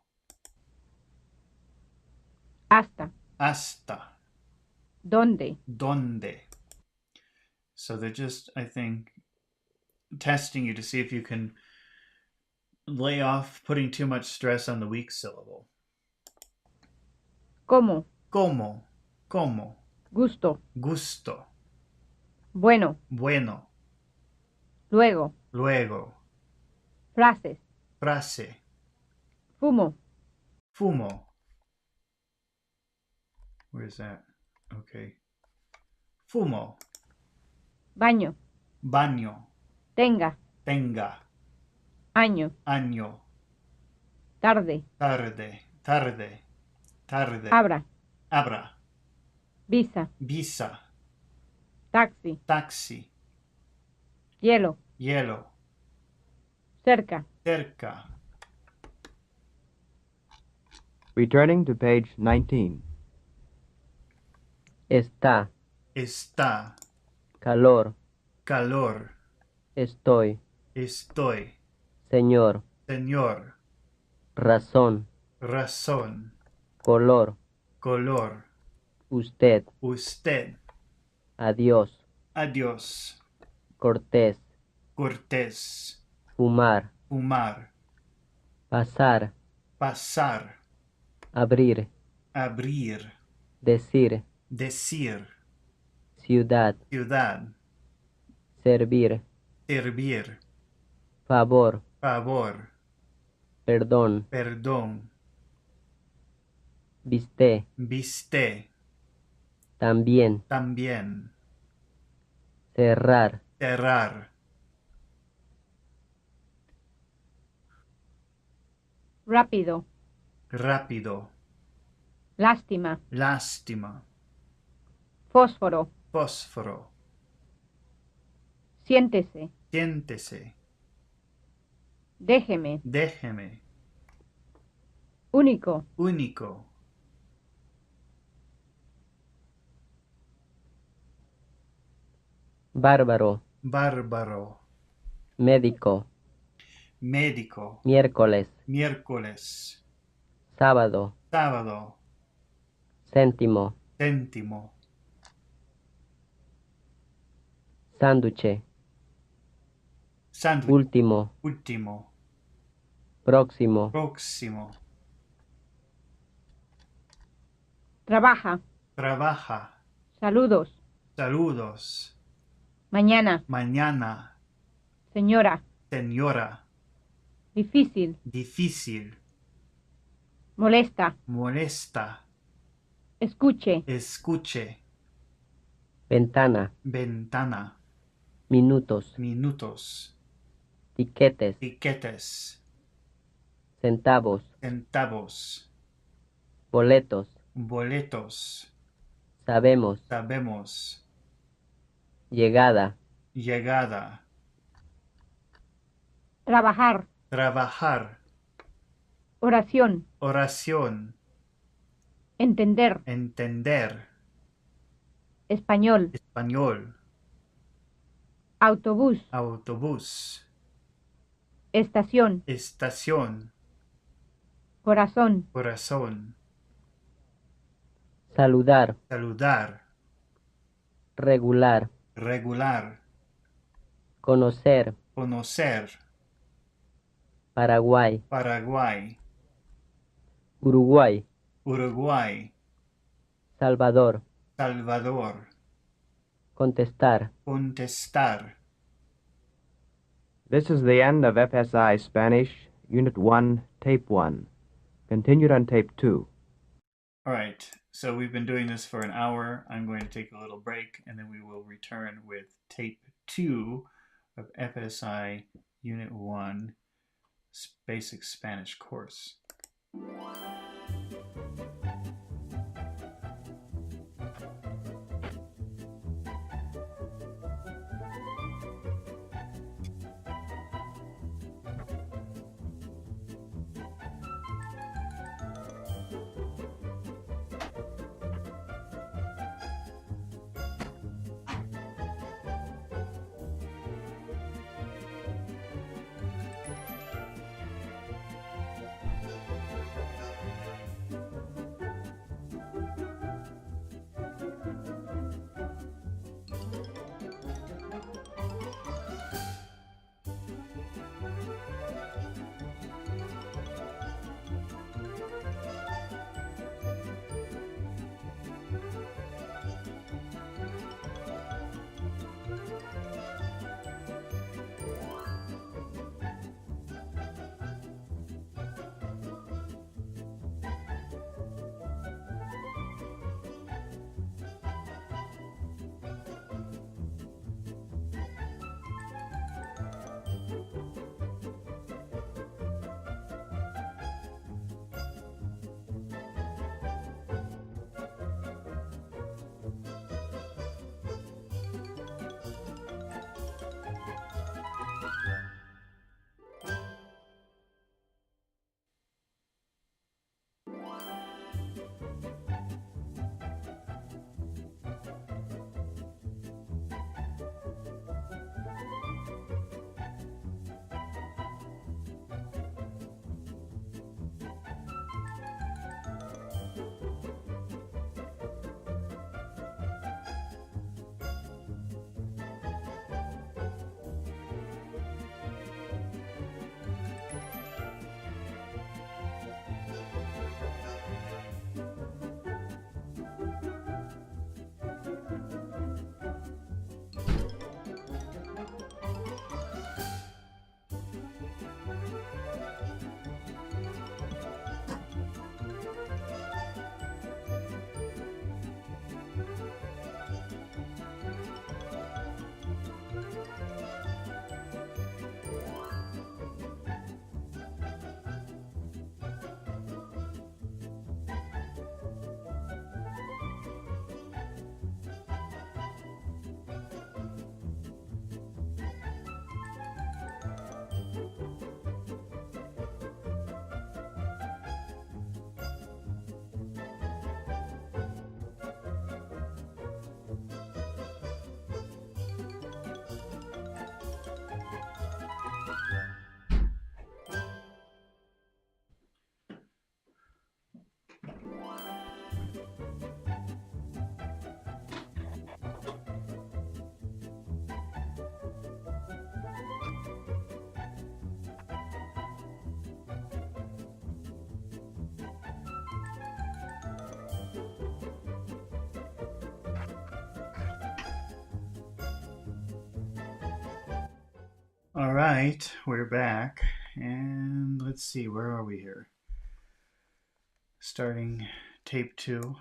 Hasta. Hasta. ¿Dónde? Donde. So they're just, I think, testing you to see if you can lay off putting too much stress on the weak syllable. ¿Cómo? Como, como. Gusto. Gusto. Bueno. Bueno. Luego. Luego. Frases. Frase. Fumo. Fumo. Where's that? Okay. Fumo. Baño. Baño. Tenga. Tenga. Año. Año. Tarde. Tarde. Tarde. Tarde. Abra. Abra. Visa. Visa. Taxi. Taxi. Hielo. Hielo. Cerca. Cerca. Returning to page 19. Está. Está. Calor. Calor. Estoy. Estoy. Señor. Señor. Razón. Razón. Color. Color. Usted. Usted. Adiós. Adiós. Cortés. Cortés. Fumar. Fumar. Pasar. Pasar. Abrir. Abrir. Decir. Decir. Ciudad. Ciudad. Servir. Servir. Favor. Favor. Perdón. Perdón. Viste. Viste. También. También. Cerrar. Cerrar. Rápido. Rápido. Lástima. Lástima. Fósforo. Fósforo. Siéntese. Siéntese. Déjeme. Déjeme. Único. Único. Bárbaro. Bárbaro. Médico. Médico. Miércoles. Miércoles. Sábado. Sábado. Céntimo. Céntimo. Sándwich. Sándwich. último, Último. próximo, Próximo. Trabaja. Trabaja. Saludos. Saludos. Mañana. Mañana. Señora. Señora. Difícil. Difícil. Molesta. Molesta. Escuche. Escuche. ventana, Ventana. minutos, Minutos. tiquetes, Tiquetes. centavos, Centavos. boletos, Boletos. sabemos, Sabemos. llegada, Llegada. Trabajar. Trabajar. Oración. Oración. Entender. Entender. Español. Español. Autobús. Autobús. Estación. Estación. Corazón. Corazón. saludar, Saludar. regular, Regular. conocer, Conocer. Paraguay, Paraguay. Uruguay, Uruguay. Salvador, Salvador. contestar. Contestar. This is the end of FSI Spanish, Unit 1, Tape 1. Continued on Tape 2. All right. So we've been doing this for an hour. I'm going to take a little break and then we will return with tape 2 of FSI Unit 1 Basic Spanish course. All right, we're back. And let's see, where are we here? Starting tape 2.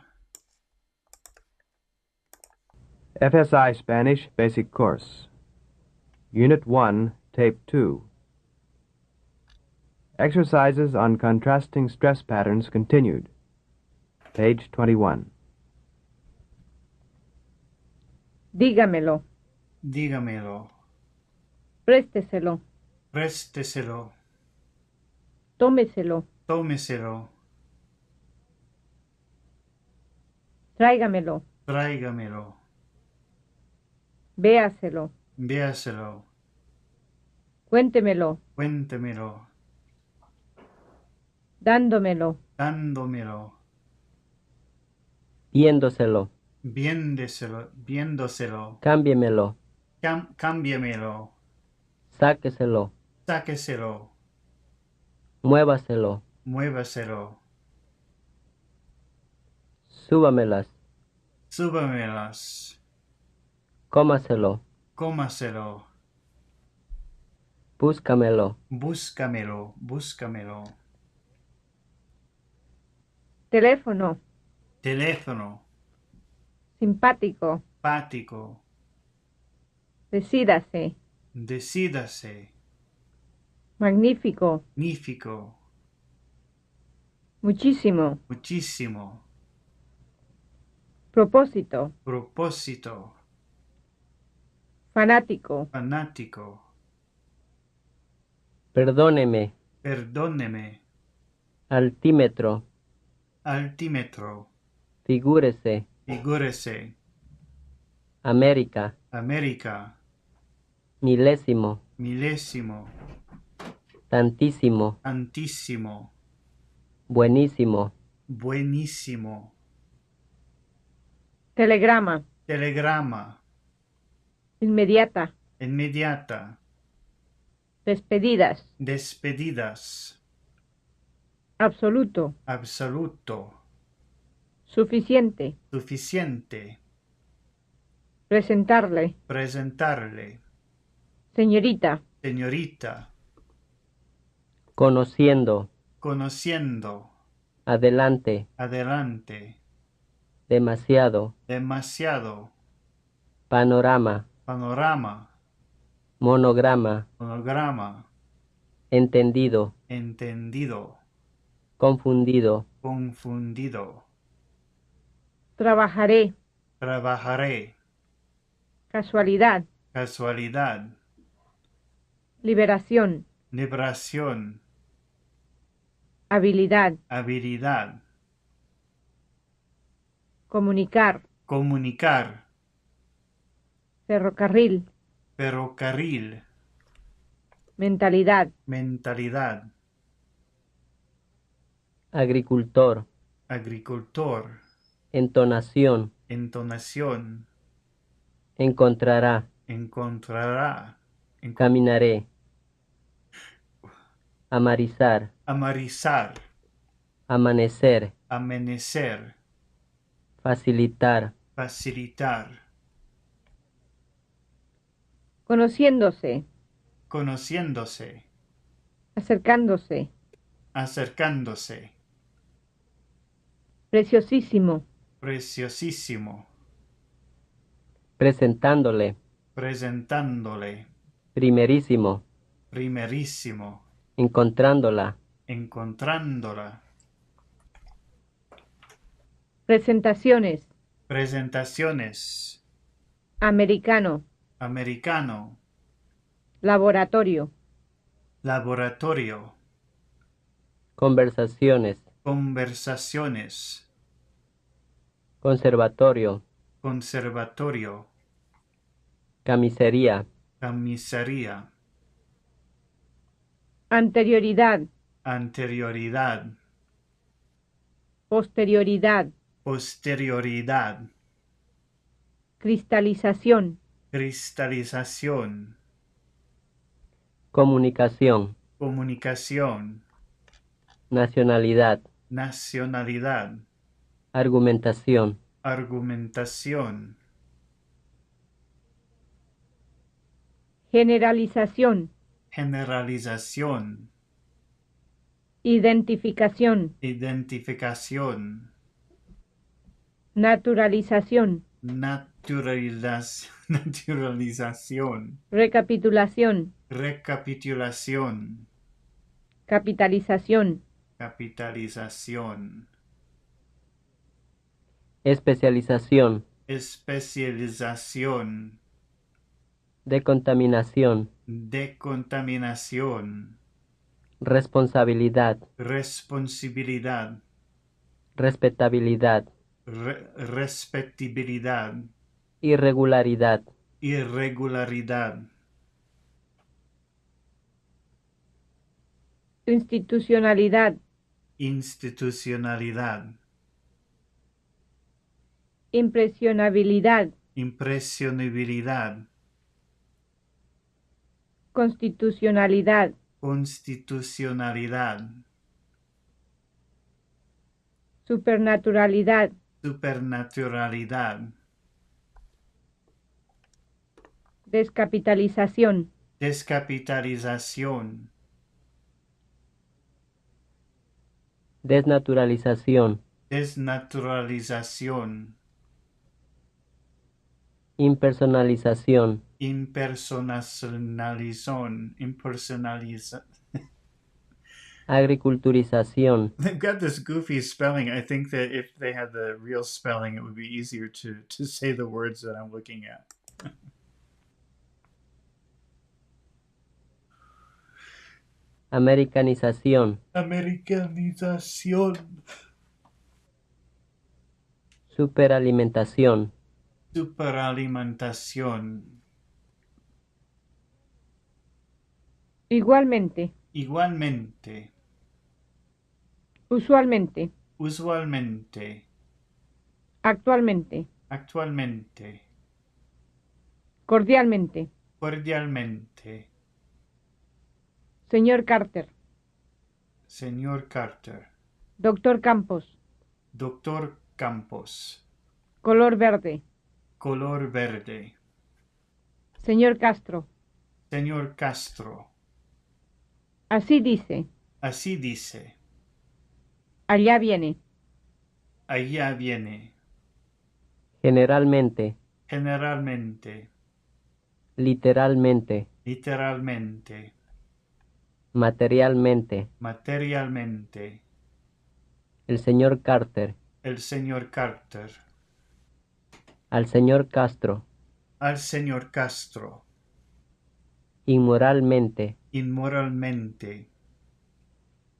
FSI Spanish Basic Course. Unit 1, Tape 2. Exercises on contrasting stress patterns continued. Page 21. Dígamelo. Dígamelo. Présteselo. Présteselo. Tómeselo. Tómeselo. Tráigamelo. Tráigamelo. Véaselo. Véaselo. Cuéntemelo. Cuéntemelo. Dándomelo. Dándomelo. Viéndoselo. Viéndeselo. Viéndoselo. Cámbiemelo. Cámbiamelo. Sáqueselo. Sáqueselo. Muévaselo. Muévaselo. Súbamelas. Súbamelas. Cómaselo. Cómaselo. Búscamelo. Búscamelo. Búscamelo. Teléfono. Teléfono. Simpático. Pático. Decídase. Decídase. Magnífico. Magnífico. Muchísimo. Muchísimo. Propósito. Propósito. Fanático. Fanático. Perdóneme. Perdóneme. Altímetro. Altímetro. Figúrese. Figúrese. América. América. Milésimo. Milésimo. Tantísimo. Antísimo. Buenísimo. Buenísimo. Telegrama. Telegrama. Inmediata. Inmediata. Despedidas. Despedidas. Absoluto. Absoluto. Suficiente. Suficiente. Presentarle. Presentarle. Señorita. Señorita. Conociendo. Conociendo. Adelante. Adelante. Demasiado. Demasiado. Panorama. Panorama. Monograma. Monograma. Entendido. Entendido. Confundido. Confundido. Trabajaré. Trabajaré. Casualidad. Casualidad. Liberación. Liberación. Habilidad. Habilidad. Comunicar. Comunicar. Ferrocarril. Ferrocarril. Mentalidad. Mentalidad. Agricultor. Agricultor. Entonación. Entonación. Encontrará. Encontrará. Caminaré. Amarizar. Amarizar. Amanecer. Amanecer. Facilitar. Facilitar. Conociéndose. Conociéndose. Acercándose. Acercándose. Preciosísimo. Preciosísimo. Presentándole. Presentándole. Primerísimo. Primerísimo. Encontrándola. Encontrándola. Presentaciones. Presentaciones. Americano. Americano. Laboratorio. Laboratorio. Conversaciones. Conversaciones. Conservatorio. Conservatorio. Camisería. Camisería. Anterioridad. Anterioridad. Posterioridad. Posterioridad. Cristalización. Cristalización. Comunicación. Comunicación. Nacionalidad. Nacionalidad. Argumentación. Argumentación. Generalización. generalización, identificación, identificación, naturalización, naturalización, recapitulación, recapitulación, capitalización, capitalización, especialización, especialización, decontaminación, decontaminación, responsabilidad, responsabilidad, respetabilidad, respectibilidad, irregularidad, irregularidad, institucionalidad, institucionalidad, impresionabilidad, impresionabilidad, constitucionalidad, constitucionalidad, supernaturalidad, supernaturalidad, descapitalización, descapitalización, desnaturalización, desnaturalización, impersonalización, impersonalización, agriculturización, They've got this goofy spelling. I think that if they had the real spelling, it would be easier to say the words that I'm looking at. americanización, Americanización, superalimentación, superalimentación. igualmente, Igualmente, usualmente, usualmente, actualmente, actualmente, cordialmente, cordialmente, señor Carter, señor Carter, doctor Campos, doctor Campos, color verde, color verde, señor Castro, señor Castro. así dice, Así dice, allá viene, allá viene, generalmente, generalmente, literalmente, literalmente, materialmente, materialmente, el señor Carter, el señor Carter, al señor Castro, al señor Castro, inmoralmente, inmoralmente,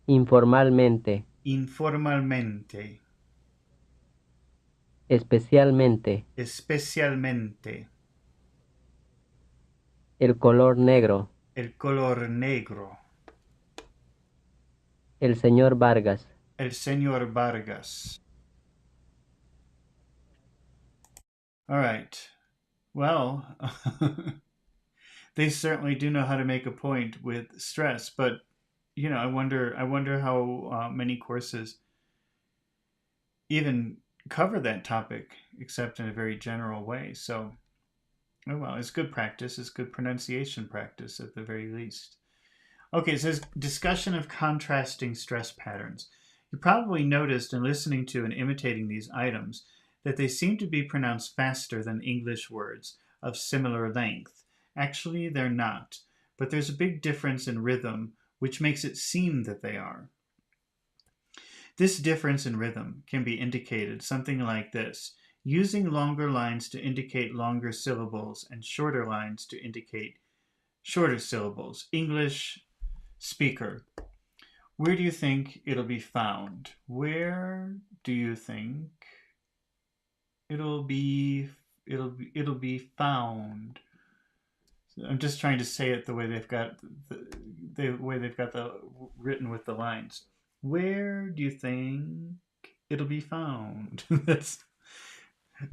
informalmente, informalmente, especialmente, especialmente, el color negro, el color negro, el señor Vargas, el señor Vargas. All right. Well, they certainly do know how to make a point with stress, but I wonder how many courses even cover that topic, except in a very general way. So, oh well, it's good practice. It's good pronunciation practice at the very least. Okay, it says discussion of contrasting stress patterns. You probably noticed in listening to and imitating these items that they seem to be pronounced faster than English words of similar length. Actually, they're not, but there's a big difference in rhythm, which makes it seem that they are. This difference in rhythm can be indicated something like this: using longer lines to indicate longer syllables and shorter lines to indicate shorter syllables. English speaker. Where do you think it'll be found? Where do you think it'll be found? I'm just trying to say it the way they've got the written with the lines. Where do you think it'll be found?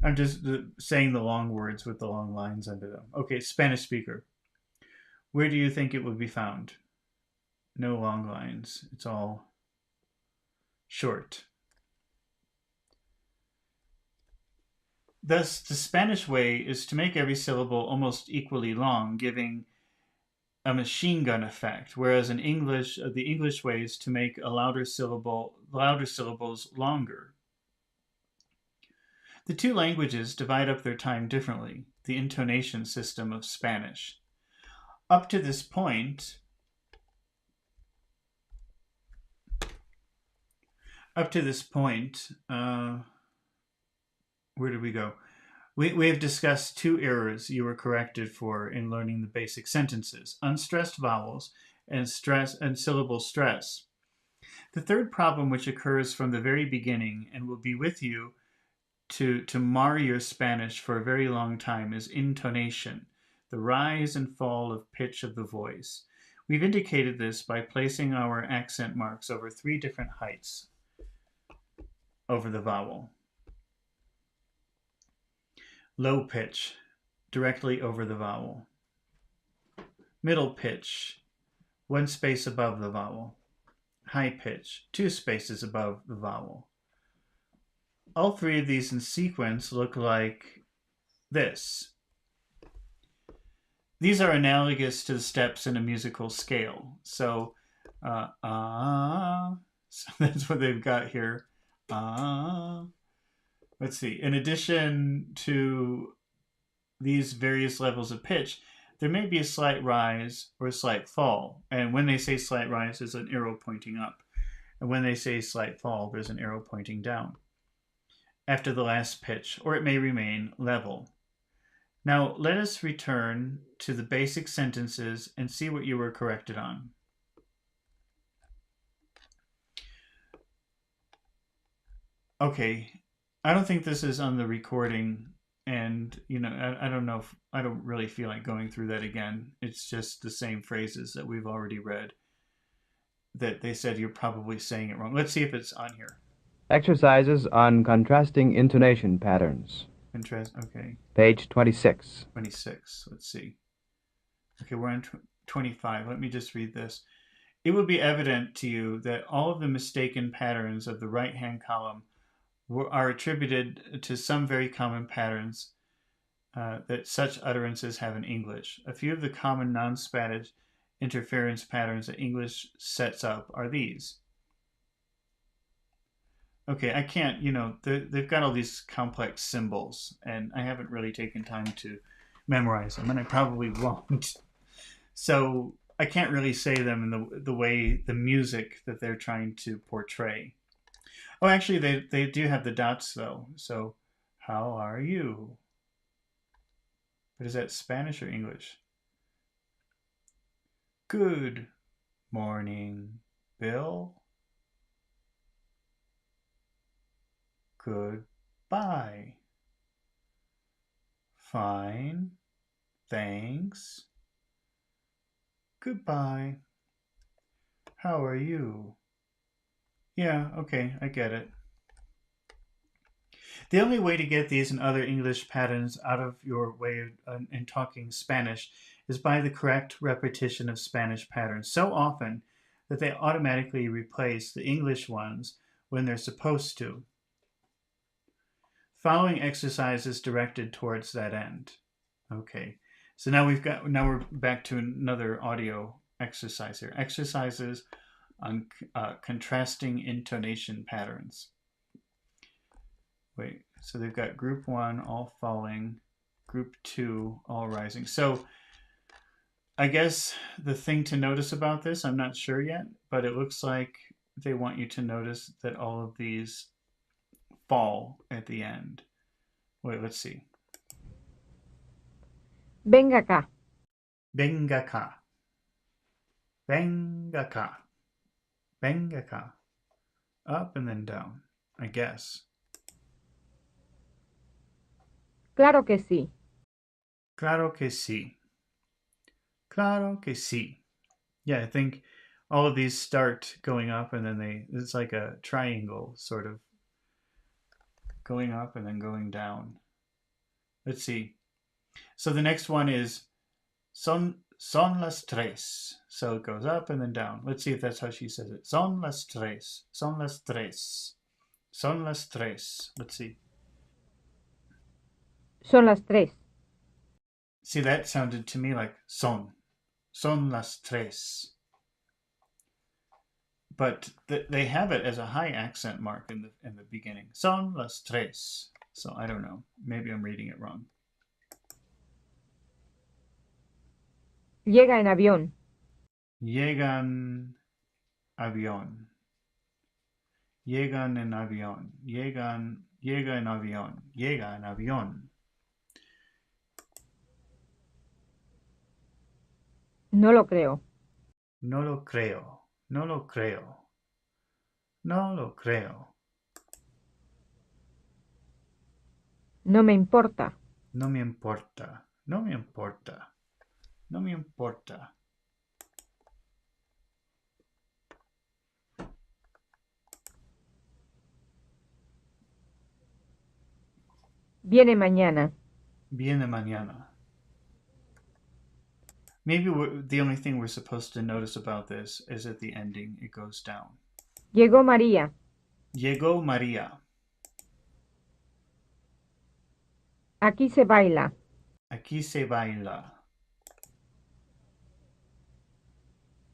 I'm just saying the long words with the long lines under them. Okay, Spanish speaker. Where do you think it would be found? No long lines. It's all short. Thus, the Spanish way is to make every syllable almost equally long, giving a machine gun effect, whereas in English, the English way is to make a louder syllables longer. The two languages divide up their time differently, the intonation system of Spanish. Up to this point, where did we go? We have discussed two errors you were corrected for in learning the basic sentences: unstressed vowels and syllable stress. The third problem, which occurs from the very beginning and will be with you to mar your Spanish for a very long time, is intonation, the rise and fall of pitch of the voice. We've indicated this by placing our accent marks over 3 different heights over the vowel. Low pitch, directly over the vowel. Middle pitch, 1 space above the vowel. High pitch, 2 spaces above the vowel. All 3 of these in sequence look like this. These are analogous to the steps in a musical scale. So that's what they've got here. Let's see. In addition to these various levels of pitch, there may be a slight rise or a slight fall. And when they say slight rise, there's an arrow pointing up. And when they say slight fall, there's an arrow pointing down after the last pitch, or it may remain level. Now, let us return to the basic sentences and see what you were corrected on. Okay, I don't think this is on the recording, and I don't know if I don't really feel like going through that again. It's just the same phrases that we've already read that they said you're probably saying it wrong. Let's see if it's on here. Exercises on contrasting intonation patterns. Okay. Page 26. 26. Let's see. Okay, we're on 25. Let me just read this. It would be evident to you that all of the mistaken patterns of the right-hand column are attributed to some very common patterns that such utterances have in English. A few of the common non-Spanish interference patterns that English sets up are these. Okay, I can't, they've got all these complex symbols, and I haven't really taken time to memorize them, and I probably won't. So I can't really say them in the way, the music that they're trying to portray. Oh, actually, they do have the dots, though. So, how are you? But is that Spanish or English? Good morning, Bill. Goodbye. Fine. Thanks. Goodbye. How are you? Yeah, okay, I get it. The only way to get these and other English patterns out of your way in talking Spanish is by the correct repetition of Spanish patterns so often that they automatically replace the English ones when they're supposed to. Following exercise is directed towards that end. Okay, so now we're back to another audio exercise here. Exercises on contrasting intonation patterns. Wait, so they've got group 1 all falling, group 2 all rising. So I guess the thing to notice about this, I'm not sure yet, but it looks like they want you to notice that all of these fall at the end. Wait, let's see. Venga acá. Venga acá. Venga acá. Venga acá. Up and then down, I guess. Claro que sí. Claro que sí. Claro que sí. Yeah, I think all of these start going up and then it's like a triangle sort of going up and then going down. Let's see. So the next one is son las tres. So it goes up and then down. Let's see if that's how she says it. Son las tres. Son las tres. Son las tres. Let's see. Son las 3. See, that sounded to me like son. Son las tres. But they have it as a high accent mark in the beginning. Son las tres. So I don't know. Maybe I'm reading it wrong. Llega en avión. Llegan avión. Llegan en avión. Llega en avión. Llega en avión. No lo creo. No lo creo. No lo creo. No lo creo. No me importa. No me importa. No me importa. No me importa. Viene mañana. Viene mañana. Maybe the only thing we're supposed to notice about this is at the ending, it goes down. Llegó María. Llegó María. Aquí se baila. Aquí se baila.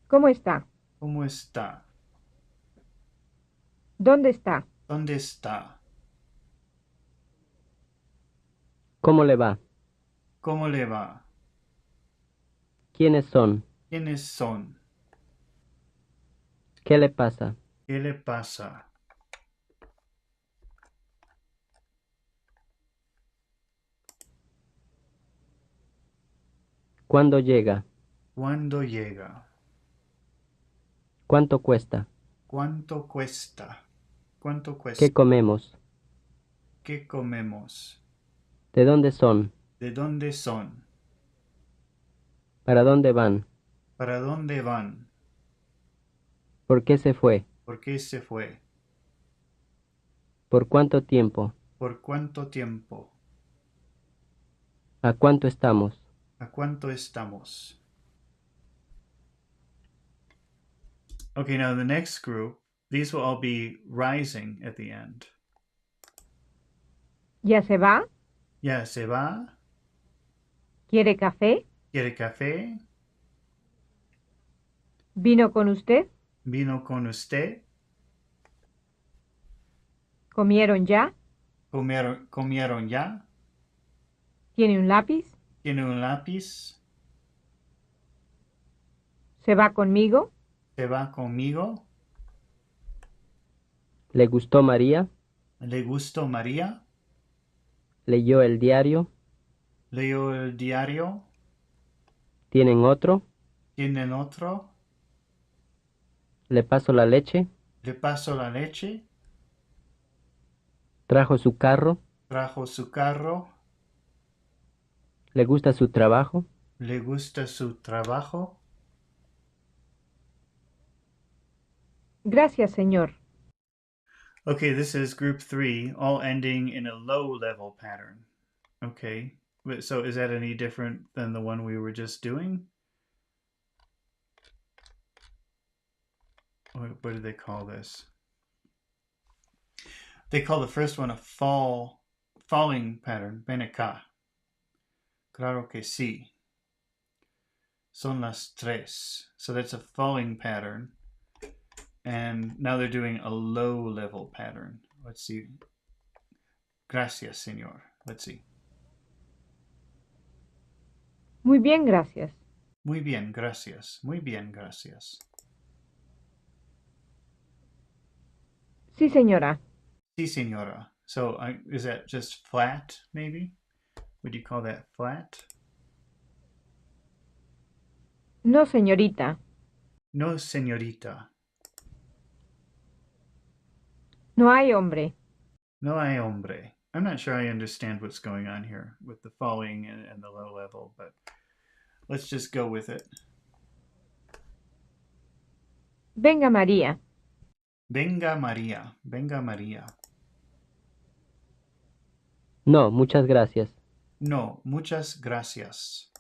¿Cómo está? ¿Cómo está? ¿Dónde está? ¿Dónde está? ¿Cómo le va? ¿Cómo le va? ¿Quiénes son? ¿Quiénes son? ¿Qué le pasa? ¿Qué le pasa? ¿Cuándo llega? ¿Cuándo llega? ¿Cuánto cuesta? ¿Cuánto cuesta? ¿Cuánto cuesta? ¿Qué comemos? ¿Qué comemos? ¿De dónde son? ¿De dónde son? ¿Para dónde van? ¿Para dónde van? ¿Por qué se fue? ¿Por qué se fue? ¿Por cuánto tiempo? ¿Por cuánto tiempo? ¿A cuánto estamos? ¿A cuánto estamos? Okay, now the next group, these will all be rising at the end. ¿Ya se va? Ya se va. ¿Quiere café? ¿Quiere café? ¿Vino con usted? ¿Vino con usted? ¿Comieron ya? ¿Comieron ya? ¿Tiene un lápiz? ¿Tiene un lápiz? ¿Se va conmigo? ¿Se va conmigo? ¿Le gustó María? ¿Le gustó María? ¿Leyó el diario? ¿Leyó el diario? ¿Tienen otro? ¿Tienen otro? ¿Le paso la leche? ¿Le paso la leche? ¿Trajo su carro? ¿Trajo su carro? ¿Le gusta su trabajo? ¿Le gusta su trabajo? Gracias, señor. Okay, this is group 3, all ending in a low level pattern. Okay, so is that any different than the one we were just doing? What do they call this? They call the first one a falling pattern. Ven acá. Claro que sí. Son las tres. So that's a falling pattern. And now they're doing a low level pattern. Let's see. Gracias, señor. Let's see. Muy bien, gracias. Muy bien, gracias. Muy bien, gracias. Sí, señora. Sí, señora. So is that just flat, maybe? Would you call that flat? No, señorita. No, señorita. No hay hombre. No hay hombre. I'm not sure I understand what's going on here with the falling and the low level, but let's just go with it. Venga, María. Venga María. Venga María. No, muchas gracias. No, muchas gracias.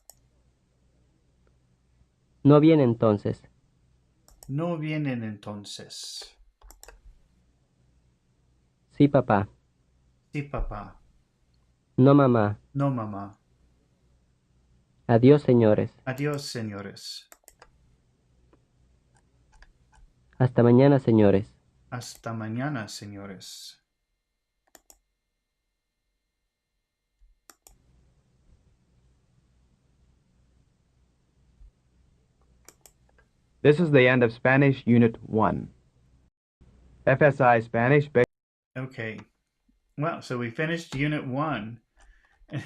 No viene entonces. No vienen entonces. Sí, papá. Sí, papá. No, mamá. No, mamá. Adiós, señores. Adiós, señores. Hasta mañana, señores. Hasta mañana, señores. This is the end of Spanish Unit 1. FSI Spanish. Okay. Well, so we finished Unit 1,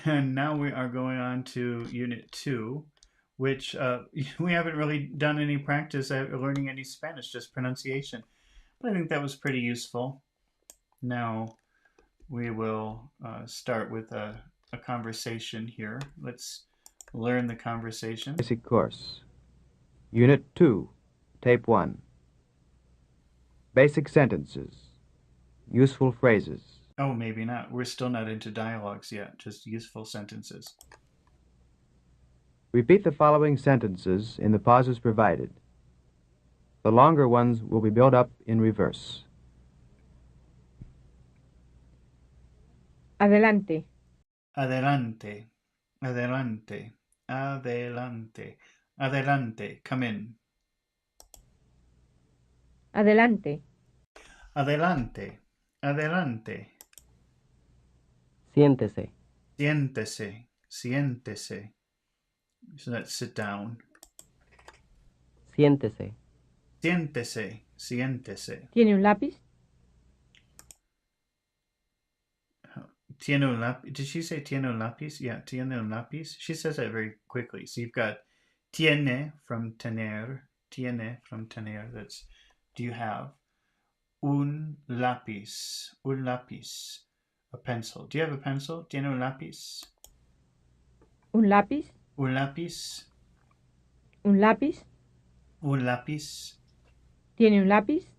and now we are going on to Unit 2, which we haven't really done any practice at learning any Spanish, just pronunciation. But I think that was pretty useful. Now we will start with a conversation here. Let's learn the conversation. Basic Course. Unit 2, Tape 1. Basic Sentences. Useful Phrases. Oh, maybe not. We're still not into dialogues yet, just useful sentences. Repeat the following sentences in the pauses provided. The longer ones will be built up in reverse. Adelante. Adelante, adelante, adelante, adelante. Come in. Adelante. Adelante, adelante. Siéntese. Siéntese, siéntese. So that's sit down. Siéntese. Siéntese, siéntese. ¿Tiene un lápiz? Tiene un lápiz. Did she say tiene un lápiz? Yeah, tiene un lápiz. She says that very quickly. So you've got tiene from tener. Tiene from tener. That's do you have? Un lápiz. Un lápiz. A pencil. Do you have a pencil? Tiene un lápiz. ¿Un lápiz? Un lápiz. ¿Un lápiz? Un lápiz. ¿Tiene un lápiz?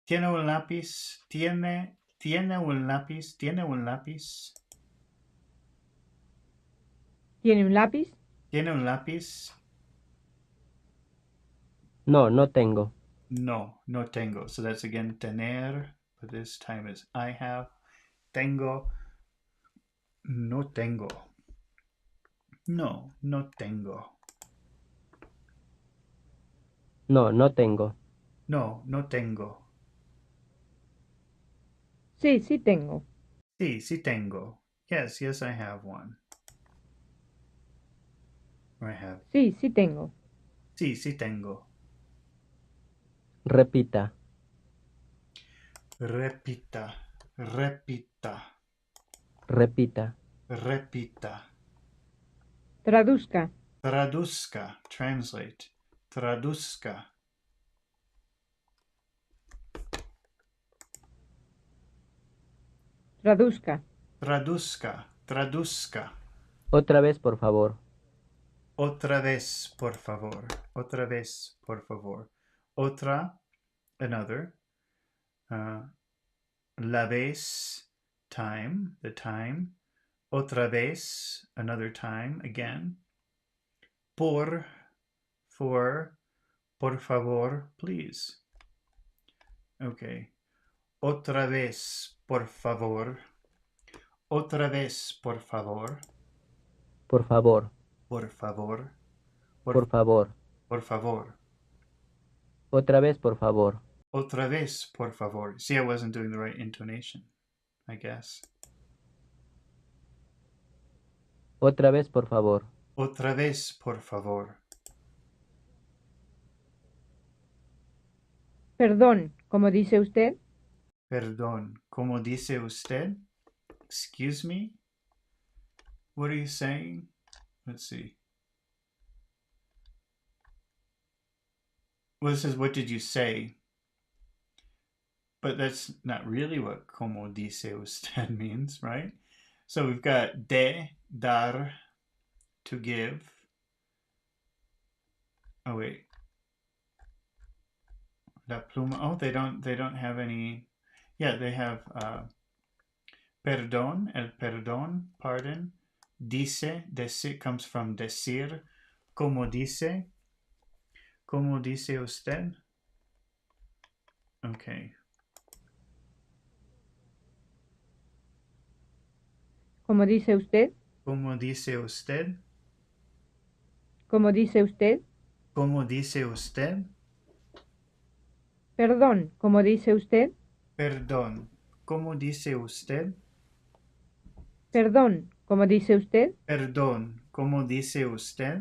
Tiene un lápiz. Tiene un lápiz. Tiene un lápiz. ¿Tiene un lápiz? Tiene un lápiz. No, no tengo. No, no tengo. So that's again tener, but this time is I have. Tengo. No tengo. No, no tengo. No, no tengo. No, no tengo. Sí, sí tengo. Sí, sí tengo. Yes, yes, I have one. Or I have. Sí, sí tengo. Sí, sí tengo. Repita. Repita, repita, Repita. repita. Traduzca. Traduzca, translate. Traduzca. Traduzca. Traduzca, traduzca. Otra vez, por favor. Otra vez, por favor. Otra vez, por favor. Otra, another. La vez, time, the time. Otra vez, another time, again. For favor, please. Okay. Otra vez, por favor. Otra vez, por favor. Por favor. Por favor. Por favor. Por favor. Otra vez, por favor. Otra vez, por favor. See, I wasn't doing the right intonation, I guess. Otra vez, por favor. Otra vez, por favor. Perdón, ¿cómo dice usted? Perdón. ¿Cómo dice usted? Excuse me? What are you saying? Let's see. Well, it says, what did you say? But that's not really what como dice usted means, right? So we've got de, dar, to give. Oh, wait. La pluma. Oh, they don't have any. Yeah, they have perdón, el perdón, pardon. Dice, decir comes from decir. Como dice usted. Okay. ¿Cómo dice usted? Como dice usted. ¿Cómo dice usted? Como dice usted. Perdón, ¿cómo dice usted? Perdón. ¿Cómo dice usted? Perdón, ¿cómo dice usted? Perdón. ¿Cómo dice usted?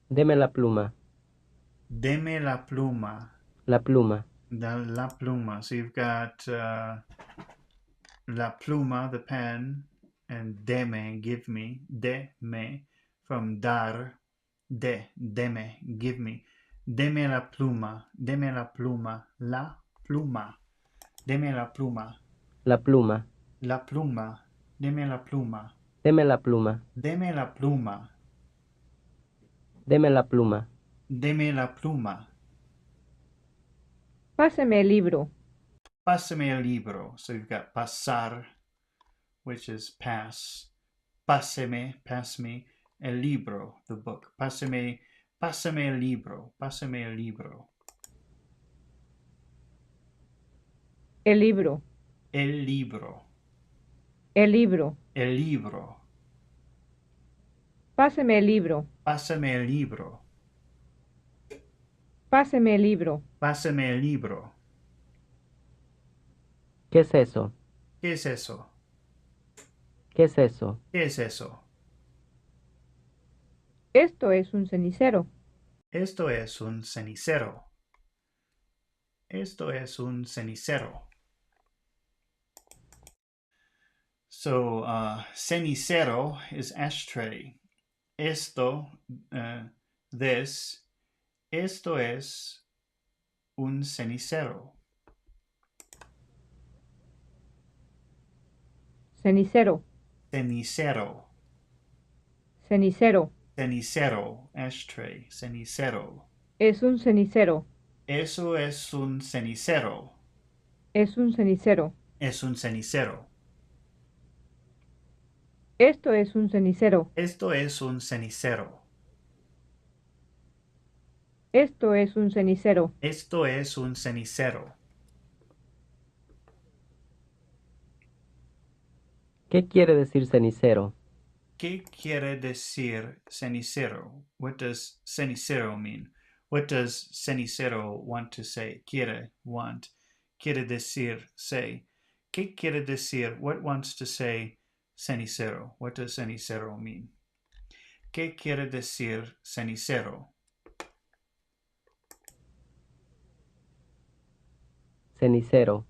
Deme la pluma. Deme la pluma. La pluma. La pluma. So you've got la pluma, the pen, and deme, give me. Deme, from dar. Deme, give me. Deme la pluma. Deme la pluma. La pluma. Deme la pluma. La pluma. La pluma. Deme la pluma. Deme la pluma. Deme la pluma. Deme la pluma. Deme la pluma. Páseme el libro. Pásame el libro. So you've got pasar, which is pass. Páseme, pass me. El libro, the book. Pásame el libro. Pásame el libro. El libro. El libro. El libro. El libro. Páseme el libro. Pásame el libro. Páseme el libro. Pásame el libro. ¿Qué es eso? ¿Qué es eso? ¿Qué es eso? ¿Qué es eso? Esto es un cenicero. Esto es un cenicero. Esto es un cenicero. So, cenicero is ashtray. Esto, this, esto es un cenicero. Cenicero. Cenicero. Cenicero. Cenicero, ashtray, cenicero. Es un cenicero. Eso es un cenicero. Es un cenicero. Es un cenicero. Esto es un cenicero. Esto es un cenicero. Esto es un cenicero. Esto es un cenicero. ¿Qué quiere decir cenicero? ¿Qué quiere decir cenicero? What does cenicero mean? What does cenicero want to say? Quiere, want. Quiere decir, say. ¿Qué quiere decir? What wants to say cenicero? What does cenicero mean? ¿Qué quiere decir cenicero? Cenicero.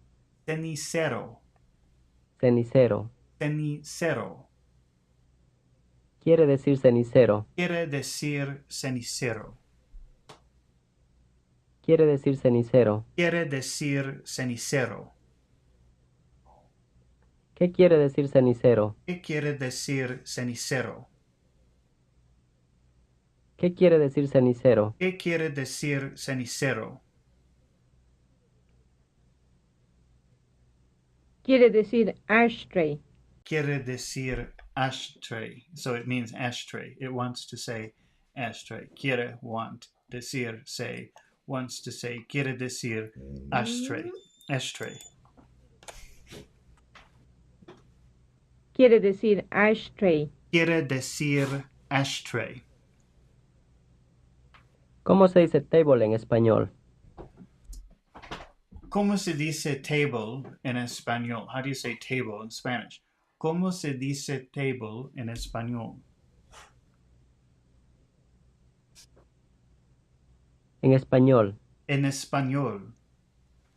Cenicero. Cenicero. Cenicero. Quiere decir cenicero. Quiere decir cenicero. Quiere decir cenicero. Quiere decir cenicero. ¿Qué quiere decir cenicero? ¿Qué quiere decir cenicero? ¿Qué quiere decir cenicero? ¿Qué quiere decir cenicero? Quiere decir ashtray. Quiere decir ashtray. So it means ashtray. It wants to say ashtray. Quiere, want. Decir, say. Wants to say. Quiere decir ashtray. Ashtray. Quiere decir ashtray. Quiere decir ashtray. ¿Cómo se dice table en español? ¿Cómo se dice table en español? How do you say table in Spanish? ¿Cómo se dice table en español? En español. En español.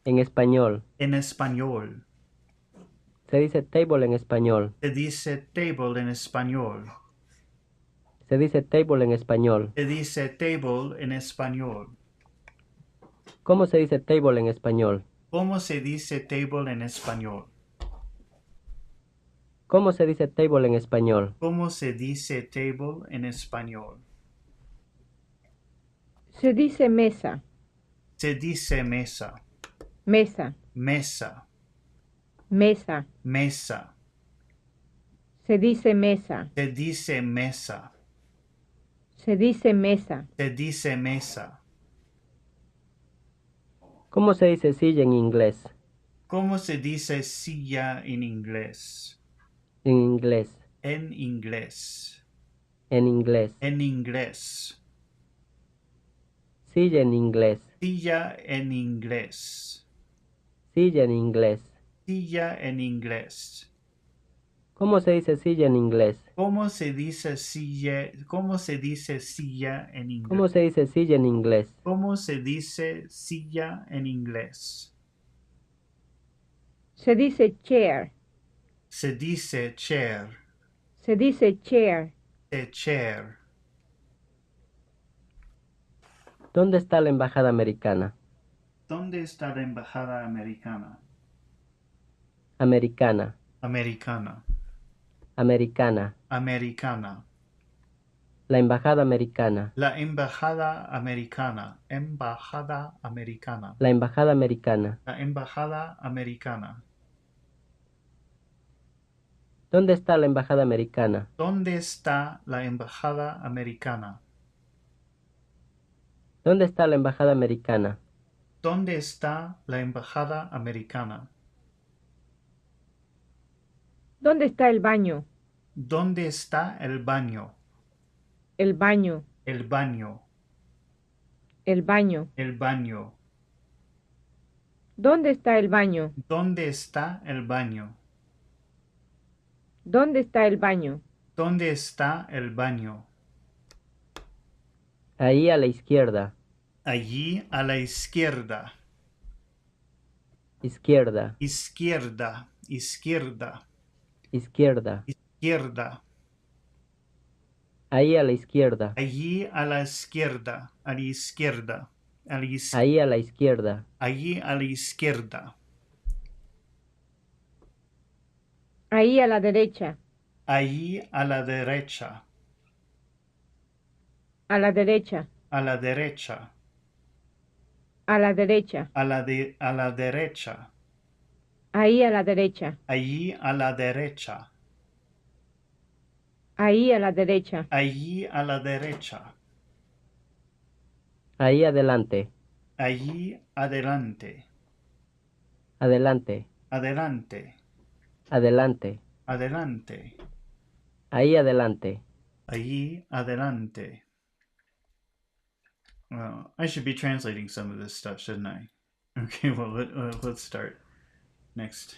En español. En español. Se dice table en español. Se dice table en español. Se dice table en español. Se dice table en español. ¿Cómo se dice table en español? ¿Cómo se dice table en español? ¿Cómo se dice table en español? ¿Cómo se dice table en español? Se dice mesa. Se dice mesa. Mesa. Mesa. Mesa. Mesa. Se dice mesa. Se dice mesa. Se dice mesa. Se dice mesa. ¿Cómo se dice silla en inglés? ¿Cómo se dice silla en inglés? En inglés. En inglés. En inglés. En inglés. Silla en inglés. Silla en inglés. Silla en inglés. Silla en inglés. ¿Cómo se dice silla en inglés? ¿Cómo se dice silla? ¿Cómo se dice silla en ¿Cómo inglés? se dice silla en inglés? ¿Cómo se dice silla en inglés? Se dice chair. Se dice chair. Se dice chair. Chair. ¿Dónde está la embajada americana? ¿Dónde está la embajada americana? Americana. Americana. Americana. Americana. La embajada americana. La embajada americana. Embajada americana. La embajada americana. La embajada americana. ¿Dónde está la embajada americana? ¿Dónde está la embajada americana? ¿Dónde está la embajada americana? ¿Dónde está la embajada americana? ¿Dónde está el baño? ¿Dónde está el baño? El baño. El baño. El baño. El baño. ¿Dónde está el baño? ¿Dónde está el baño? ¿Dónde está el baño? ¿Dónde está el baño? Ahí a la izquierda. Allí a la izquierda. Izquierda. Izquierda. Izquierda. Izquierda. Izquierda. Ahí a la izquierda. Allí a la izquierda. A la izquierda. Ahí a la izquierda. Allí a la izquierda. Ahí a la derecha. Allí a la derecha. A la derecha. A la derecha. A la derecha. A la derecha. Ahí a la derecha. Allí a la derecha. Ahí a la derecha. Allí a la derecha. Ahí adelante. Allí adelante. Adelante. Adelante. Adelante. Adelante. Ahí adelante. Allí adelante. Well, I should be translating some of this stuff, shouldn't I? Okay, well, let's start. Next.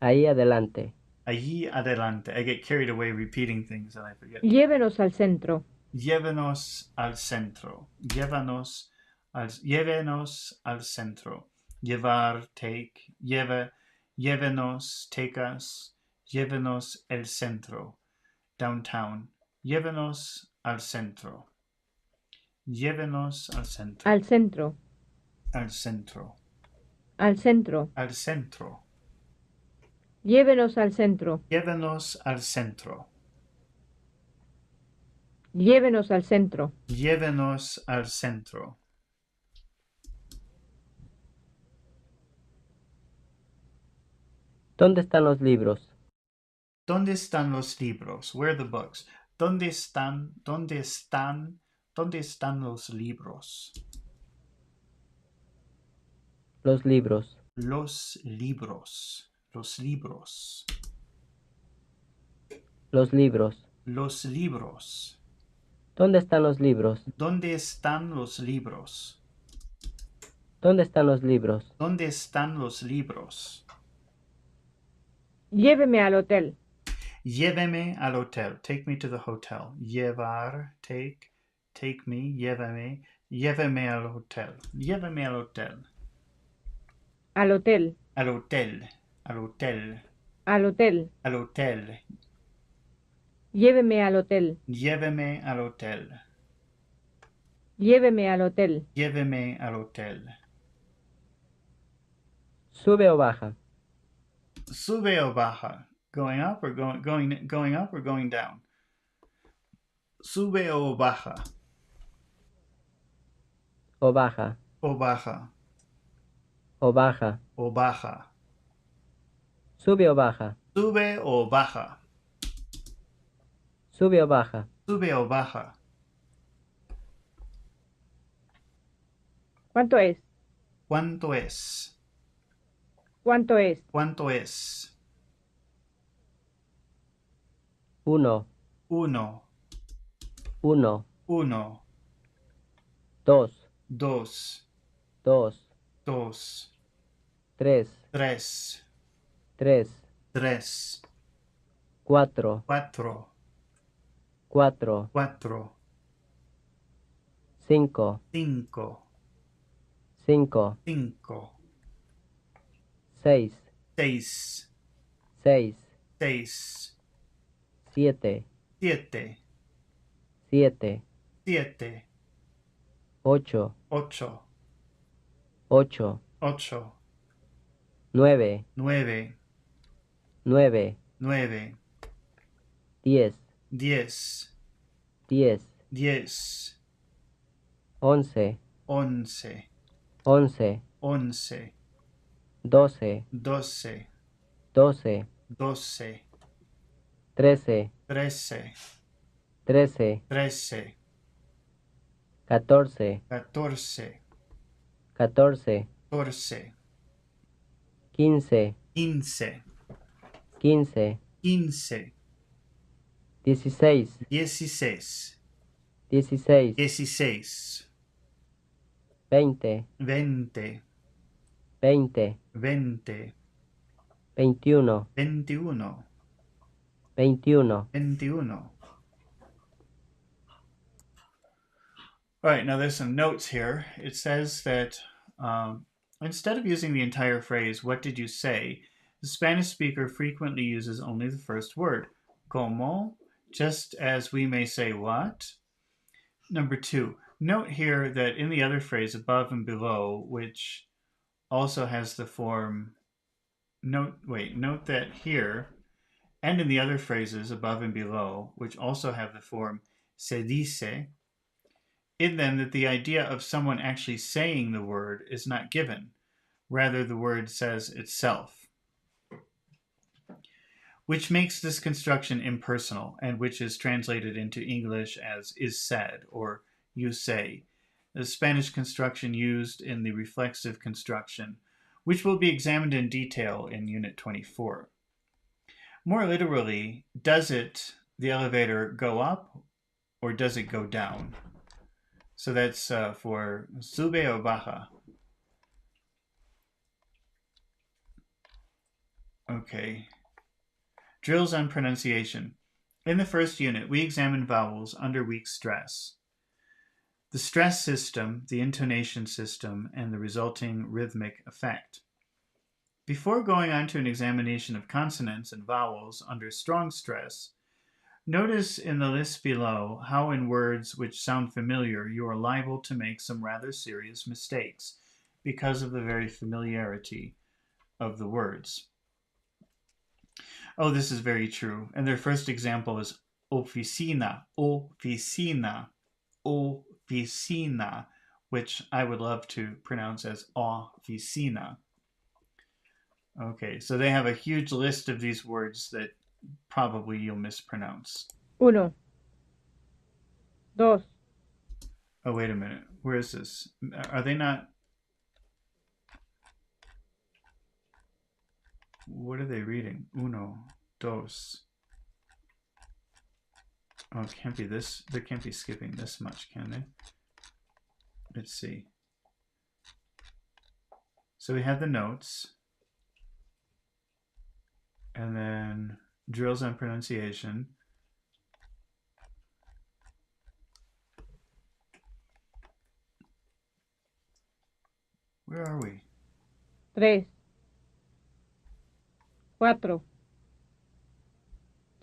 Ahí adelante. Allí adelante. I get carried away repeating things and I forget. Llévenos al centro. Llévenos al centro. Llévenos al centro. Llevar, take, llévenos, take us, llévenos el centro. Downtown. Llévenos al centro. Llévenos al centro. Al centro. Al centro. Al centro. Al centro. Llévenos al centro. Llévenos al centro. Llévenos al centro. Llévenos al centro. ¿Dónde están los libros? ¿Dónde están los libros? Where are the books? ¿Dónde están? ¿Dónde están? ¿Dónde están los libros? Los libros. Los libros. Los libros. Los libros. Los libros. ¿Dónde están los libros? ¿Dónde están los libros? ¿Dónde están los libros? ¿Dónde están los libros? Lléveme al hotel. Lléveme al hotel. Take me to the hotel. Llevar, take me, llévame, lléveme al hotel. Lléveme al hotel. Al hotel. Al hotel. Al hotel. Al hotel. Al hotel. Lléveme al hotel. Lléveme al hotel. Lléveme al hotel. Lléveme al hotel. ¿Sube o baja? Sube o baja. Going up or going up or going down? Sube o baja. ¿O baja? O baja. ¿O baja? O baja. ¿Sube o baja? Sube o baja. ¿Sube o baja? Sube o baja. ¿Cuánto es? ¿Cuánto es? ¿Cuánto es? ¿Cuánto es? 1, Uno. 1, Uno. 2, dos, dos, dos, tres, tres, tres, tres, cuatro, cuatro, cuatro, cuatro, cinco, cinco, cinco, cinco, seis, seis, seis, seis, siete, siete, siete, siete, ocho, ocho, ocho, ocho, nueve, nueve, nueve, nueve, 10, diez, 10, diez, 11, once, 11, once, 12, doce, 12, doce, 13, trece, 13, trece, 14, catorce, 14, catorce, 15, quince, 15, quince, 16, dieciséis, 16, dieciséis, 20, veinte, 20, veinte, 21, veintiuno, 21, veintiuno. All right, now there's some notes here. It says that instead of using the entire phrase, what did you say? The Spanish speaker frequently uses only the first word, como, just as we may say what. Number two, note here that in the other phrase, above and below, which also has the form, note that here, and in the other phrases, above and below, which also have the form se dice, in them that the idea of someone actually saying the word is not given. Rather, the word says itself, which makes this construction impersonal and which is translated into English as is said or you say. The Spanish construction used in the reflexive construction, which will be examined in detail in Unit 24. More literally, does the elevator, go up or does it go down? So that's for sube o baja. Okay. Drills on pronunciation. In the first unit, we examine vowels under weak stress. The stress system, the intonation system, and the resulting rhythmic effect. Before going on to an examination of consonants and vowels under strong stress, notice in the list below how in words which sound familiar you are liable to make some rather serious mistakes because of the very familiarity of the words. Oh, this is very true. And their first example is oficina, oficina, oficina, which I would love to pronounce as oficina. Okay, so they have a huge list of these words that probably you'll mispronounce. Uno, dos, Oh, wait a minute. Where is this? Are they not? What are they reading? Uno, dos. Oh, it can't be this. They can't be skipping this much, can they? Let's see. So we have the notes. And then drills on pronunciation. Where are we? tres, cuatro,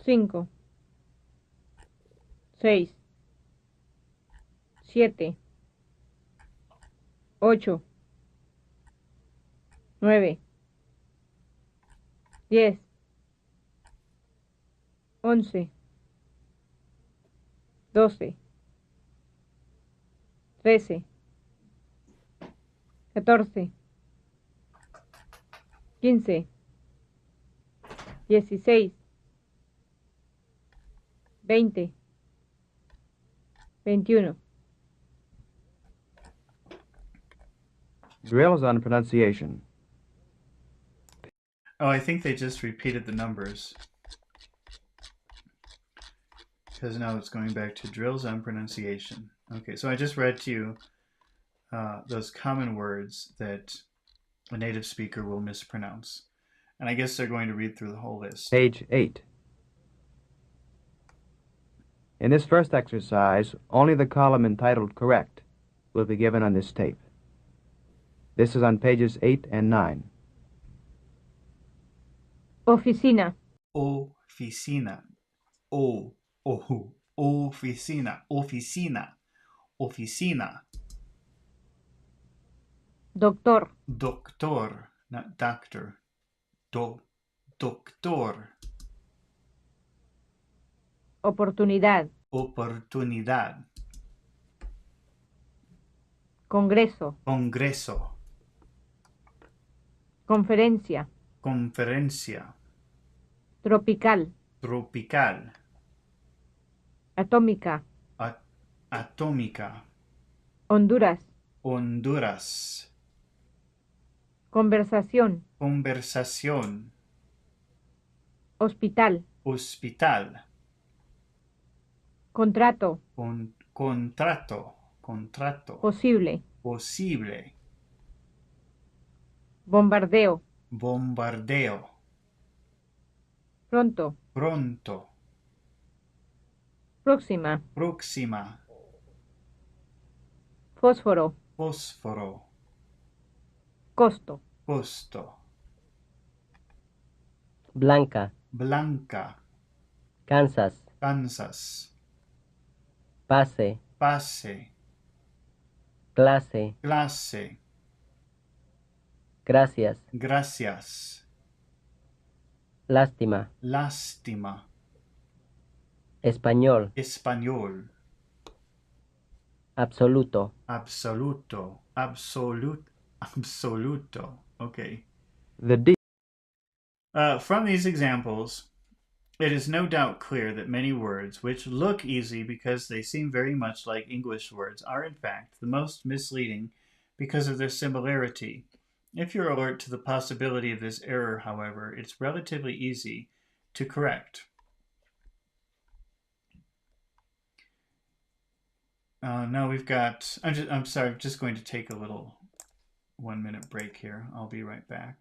cinco, seis, siete, ocho, nueve, 10, 11, 12, 13, 14, 15, 16, 20, 21. Drills on pronunciation. Oh, I think they just repeated the numbers. Because now it's going back to drills on pronunciation. Okay, so I just read to you those common words that a native speaker will mispronounce. And I guess they're going to read through the whole list. Page 8. In this first exercise, only the column entitled Correct will be given on this tape. This is on pages 8 and 9. Oficina. Oficina. Oficina. Oficina. Oficina. Doctor. Doctor, not doctor. Doctor. Oportunidad. Oportunidad. Congreso. Congreso. Conferencia. Conferencia. Tropical. Tropical. Atómica. Atómica. Honduras. Honduras. Conversación. Conversación. Hospital. Hospital. Contrato. Contrato. Contrato. Posible. Posible. Bombardeo. Bombardeo. Pronto. Pronto. Próxima. Próxima. Fósforo. Fósforo. Costo. Costo. Blanca, Blanca. Kansas, Kansas. pase, Pase. clase, Clase. gracias, Gracias. lástima, Lástima. español, Español. absoluto, Absoluto. Absoluto. Okay. The D. From these examples, it is no doubt clear that many words, which look easy because they seem very much like English words, are in fact the most misleading because of their similarity. If you're alert to the possibility of this error, however, it's relatively easy to correct. Now we've got, I'm sorry, I'm just going to take a little 1-minute break here. I'll be right back.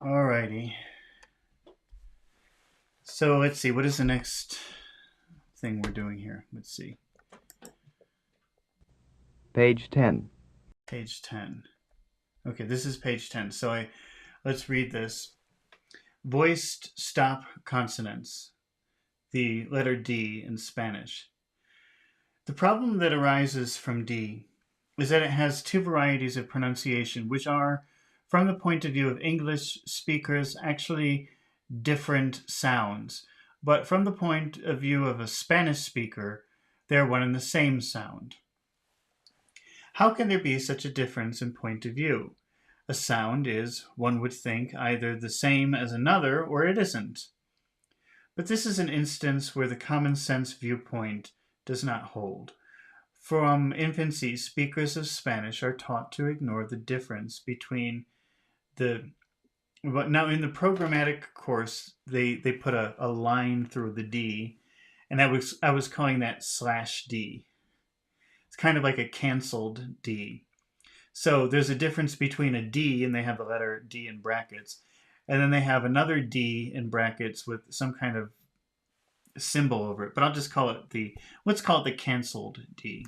Alrighty. So let's see, what is the next thing we're doing here? Let's see. Page 10. Page 10. Okay, this is page 10. So let's read this. Voiced stop consonants. The letter D in Spanish. The problem that arises from D is that it has two varieties of pronunciation, which are, from the point of view of English speakers, actually different sounds. but from the point of view of a Spanish speaker, they're one and the same sound. How can there be such a difference in point of view? A sound is, one would think, either the same as another or it isn't. But this is an instance where the common sense viewpoint does not hold. From infancy, speakers of Spanish are taught to ignore the difference between now in the programmatic course, they put a line through the D, and I was calling that /D. It's kind of like a canceled D. So there's a difference between a D, and they have the letter D in brackets, and then they have another D in brackets with some kind of symbol over it. But I'll just call it let's call it the canceled D.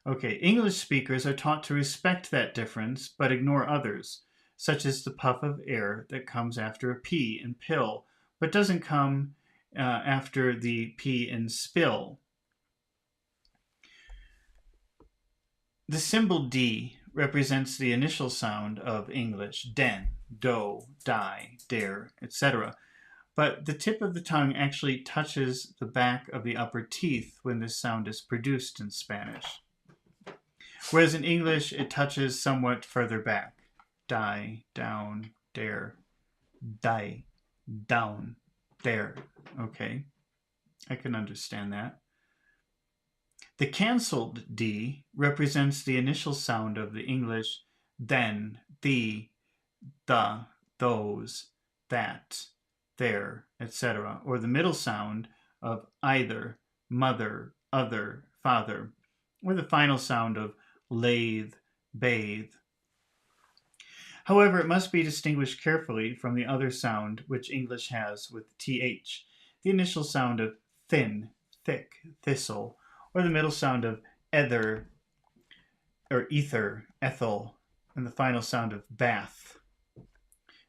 Okay, English speakers are taught to respect that difference, but ignore others, such as the puff of air that comes after a P in pill, but doesn't come after the P in spill. The symbol D represents the initial sound of English, den, do, die, dare, etc. But the tip of the tongue actually touches the back of the upper teeth when this sound is produced in Spanish. Whereas in English, it touches somewhat further back. Die, down, dare, die, down, dare. Okay, I can understand that. The cancelled D represents the initial sound of the English then, the, those, that, there, etc., or the middle sound of either, mother, other, father, or the final sound of lathe, bathe. However, it must be distinguished carefully from the other sound which English has with th, the initial sound of thin, thick, thistle, or the middle sound of ether, or ether, ethel, and the final sound of bath.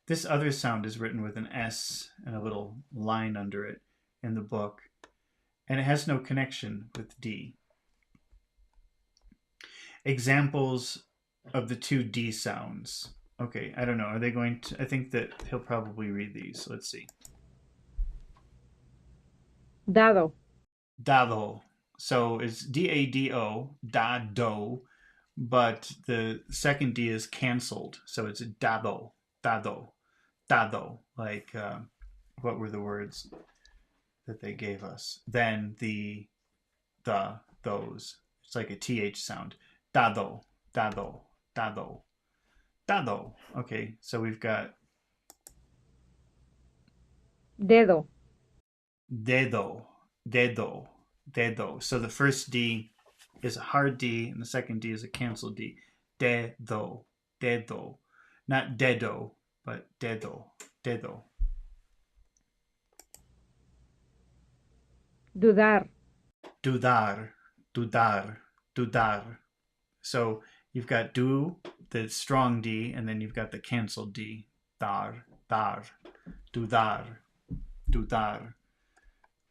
This other sound is written with an S and a little line under it in the book, and it has no connection with D. Examples of the two D sounds. Okay, I don't know. Are they going to? I think that he'll probably read these. Let's see. Dado. Dado. So it's D-A-D-O, dado, but the second D is canceled. So it's dado, dado, dado. Like, what were the words that they gave us? Then those. It's like a TH sound. Dado, dado, dado, dado. Okay, so we've got Dedo. dedo, dedo, dedo. So the first D is a hard D, and the second D is a canceled D. Dedo, dedo. Not dedo, but dedo, dedo. Dudar. Dudar, dudar, dudar. So you've got do, the strong D, and then you've got the canceled D. Dar, dar, dudar, dudar.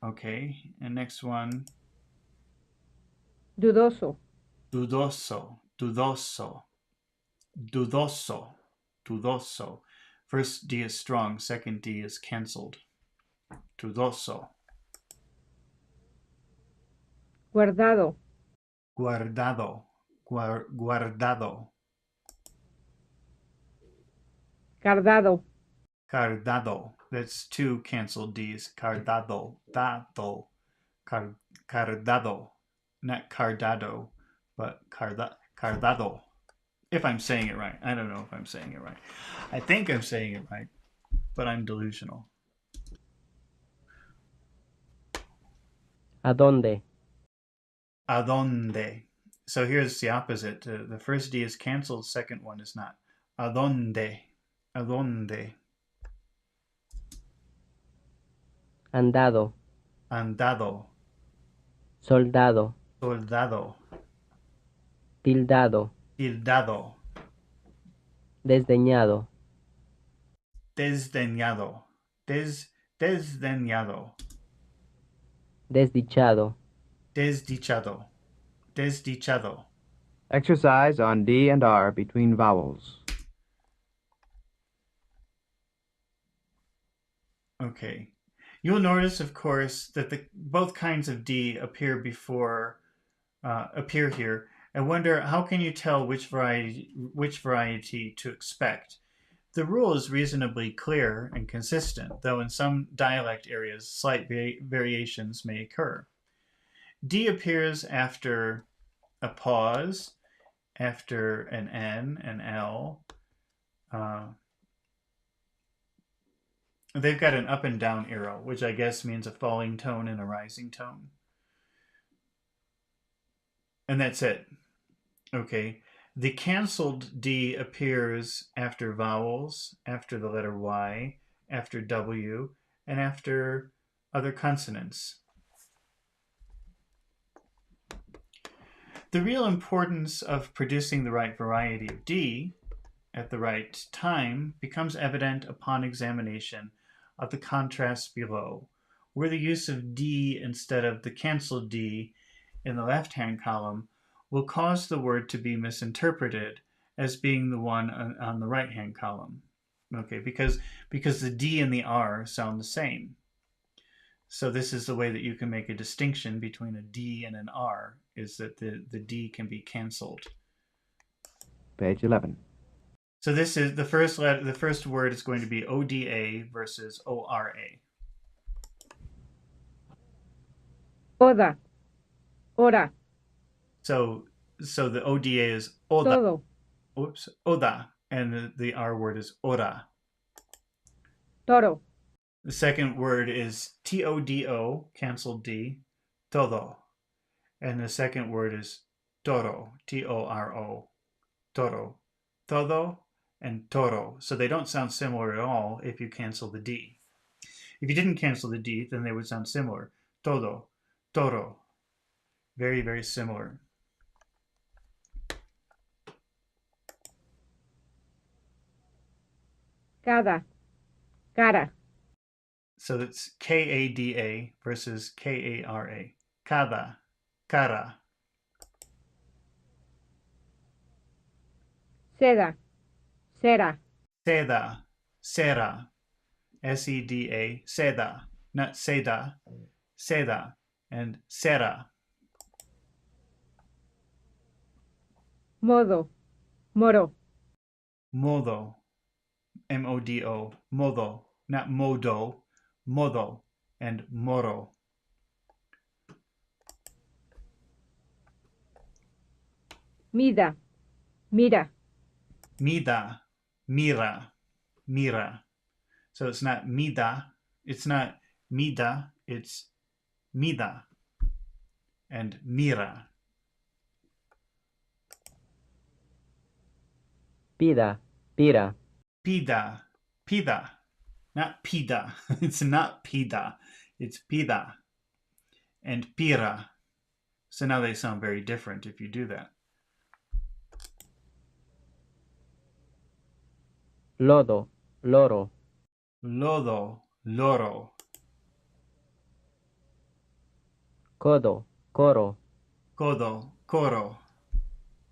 Okay, and next one. Dudoso. Dudoso, dudoso, dudoso, dudoso. First D is strong, second D is canceled. Dudoso. Guardado. Guardado, guardado. Cardado. Cardado. That's two canceled D's. Cardado, dado, cardado. Not cardado, but cardado. If I'm saying it right. I don't know if I'm saying it right. I think I'm saying it right, but I'm delusional. ¿A dónde? Adonde. So here's the opposite. The first D is canceled, second one is not. Adonde. Adonde. Andado. Andado. Soldado. Soldado. Tildado. Tildado. Desdeñado. Desdeñado. Desdeñado. Desdichado. Desdichado. Desdichado. Exercise on D and R between vowels. Okay. You'll notice, of course, that both kinds of D appear here, and wonder how can you tell which variety to expect. The rule is reasonably clear and consistent, though in some dialect areas slight variations may occur. D appears after a pause, after an N, an L. They've got an up and down arrow, which I guess means a falling tone and a rising tone. And that's it. Okay. The canceled D appears after vowels, after the letter Y, after W, and after other consonants. The real importance of producing the right variety of D at the right time becomes evident upon examination of the contrasts below, where the use of D instead of the canceled D in the left-hand column will cause the word to be misinterpreted as being the one on the right-hand column. Okay, because the D and the R sound the same. So this is the way that you can make a distinction between a D and an R, is that the D can be canceled. Page 11. So this is the first letter. The first word is going to be ODA versus ORA. Oda. Ora. So the ODA is Oda. Todo. Oops, Oda, and the R word is Ora. Toro. The second word is TODO, canceled D, todo. And the second word is toro, TORO, toro. Todo and toro. So they don't sound similar at all if you cancel the D. If you didn't cancel the D, then they would sound similar. Todo, toro. Very, very similar. Cada. Cara. So it's KADA versus KARA. Cada, cara. Seda. Cera. Seda, sera. SEDA, seda. Not seda, seda. And sera. Modo. Moro. Modo, MODO, modo. Not modo, modo. And moro. Mida. Mira. Mida, mira, mira. So it's not mida, it's not mida, it's mida. And mira. Pida, pira, Pida, pida. Not pida. It's not pida. It's pida. And pira. So now they sound very different if you do that. lodo, loro, Lodo, loro. codo, coro, Codo, coro.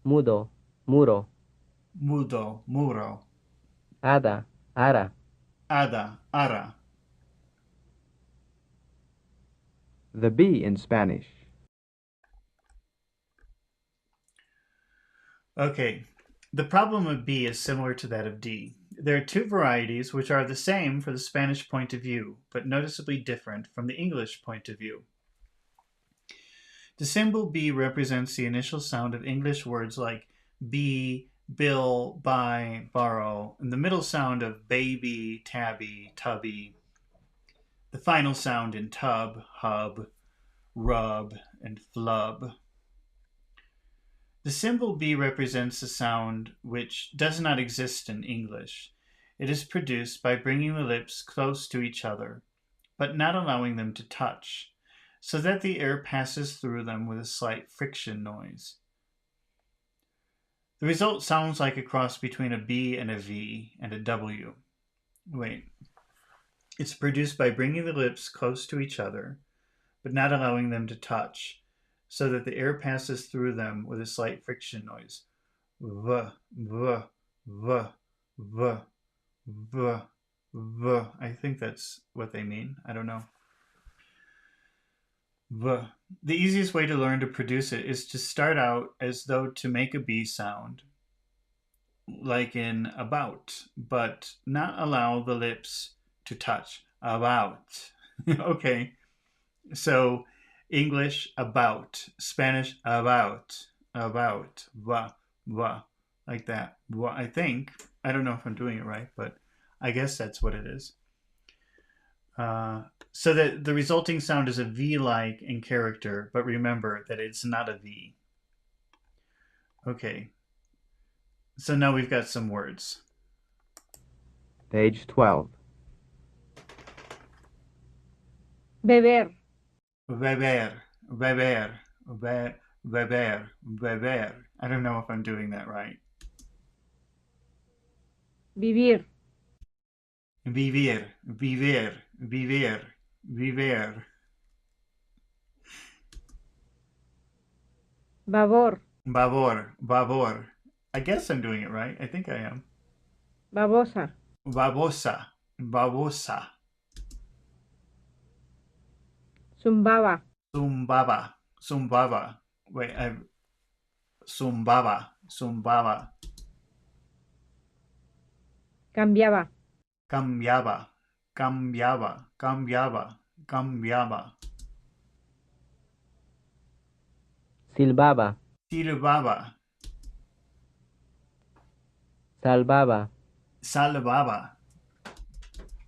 mudo, muro, Mudo, muro. hada, ara, Ada, ara. The B in Spanish. Okay, the problem of B is similar to that of D. There are two varieties which are the same for the Spanish point of view, but noticeably different from the English point of view. The symbol B represents the initial sound of English words like be, bill, buy, borrow, and the middle sound of baby, tabby, tubby, the final sound in tub, hub, rub, and flub. The symbol B represents a sound which does not exist in English. It is produced by bringing the lips close to each other, but not allowing them to touch, so that the air passes through them with a slight friction noise. The result sounds like a cross between a B and a V and a W. Wait. It's produced by bringing the lips close to each other, but not allowing them to touch, so that the air passes through them with a slight friction noise. V, v, v, v, v, v. I think that's what they mean. I don't know. V. The easiest way to learn to produce it is to start out as though to make a B sound, like in about, but not allow the lips to touch. About. Okay, so English about, Spanish about, va, va, like that. Va, I think. I don't know if I'm doing it right, but I guess that's what it is. So that the resulting sound is a V-like in character, but remember that it's not a V. Okay, so now we've got some words. Page 12. Beber. Beber, beber, beber, beber. I don't know if I'm doing that right. Vivir. Vivir, vivir, vivir, vivir. Babor. Babor, babor. I guess I'm doing it right. I think I am. Babosa. Babosa, babosa. Zumbaba. Zumbaba, zumbaba. Wait, zumbaba, zumbaba. Cambiaba. Cambiaba, cambiaba, cambiaba, cambiaba. Silbaba. Silbaba, Salvaba. salvaba,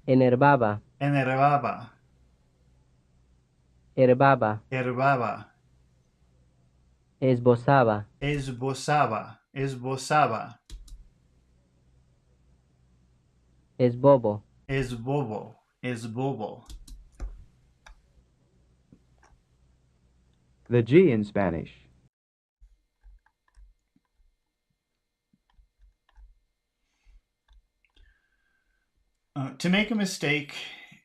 Enervaba. enervaba, Herbaba. herbaba, Esbozaba. esbozaba, esbozaba, Esbobo. esbobo, esbobo. The G in Spanish. To make a mistake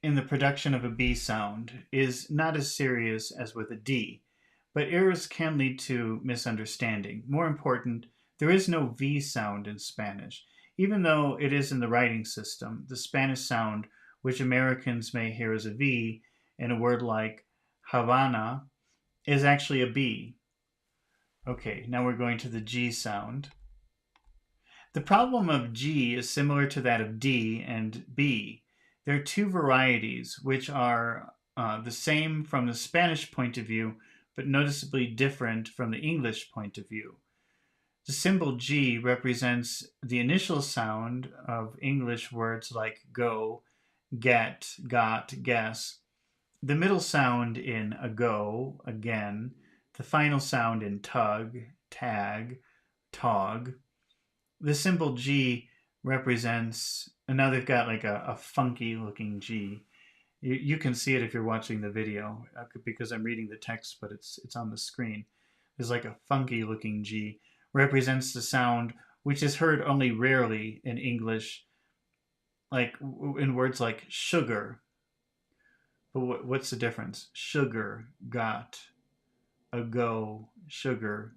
in the production of a B sound is not as serious as with a D, but errors can lead to misunderstanding. More important, there is no V sound in Spanish. Even though it is in the writing system, the Spanish sound, which Americans may hear as a V in a word like Havana, is actually a B. Okay, now we're going to the G sound. The problem of G is similar to that of D and B. There are two varieties which are the same from the Spanish point of view, but noticeably different from the English point of view. The symbol G represents the initial sound of English words like go, get, got, guess, the middle sound in ago, again, the final sound in tug, tag, tog. The symbol G represents, and now they've got like a funky looking G. You can see it if you're watching the video because I'm reading the text, but it's on the screen. There's like a funky looking G, represents the sound which is heard only rarely in English, like in words like sugar. But what's the difference? Sugar, got, ago, sugar,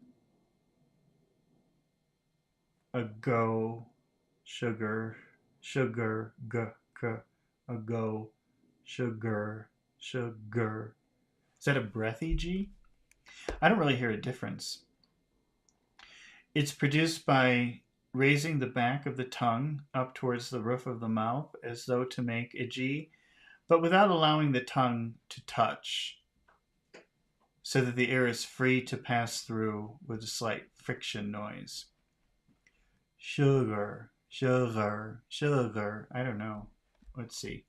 ago, sugar, sugar, ago, sugar, sugar. Is that a breathy G? I don't really hear a difference. It's produced by raising the back of the tongue up towards the roof of the mouth as though to make a G, but without allowing the tongue to touch, so that the air is free to pass through with a slight friction noise. Sugar, sugar, sugar. I don't know. Let's see.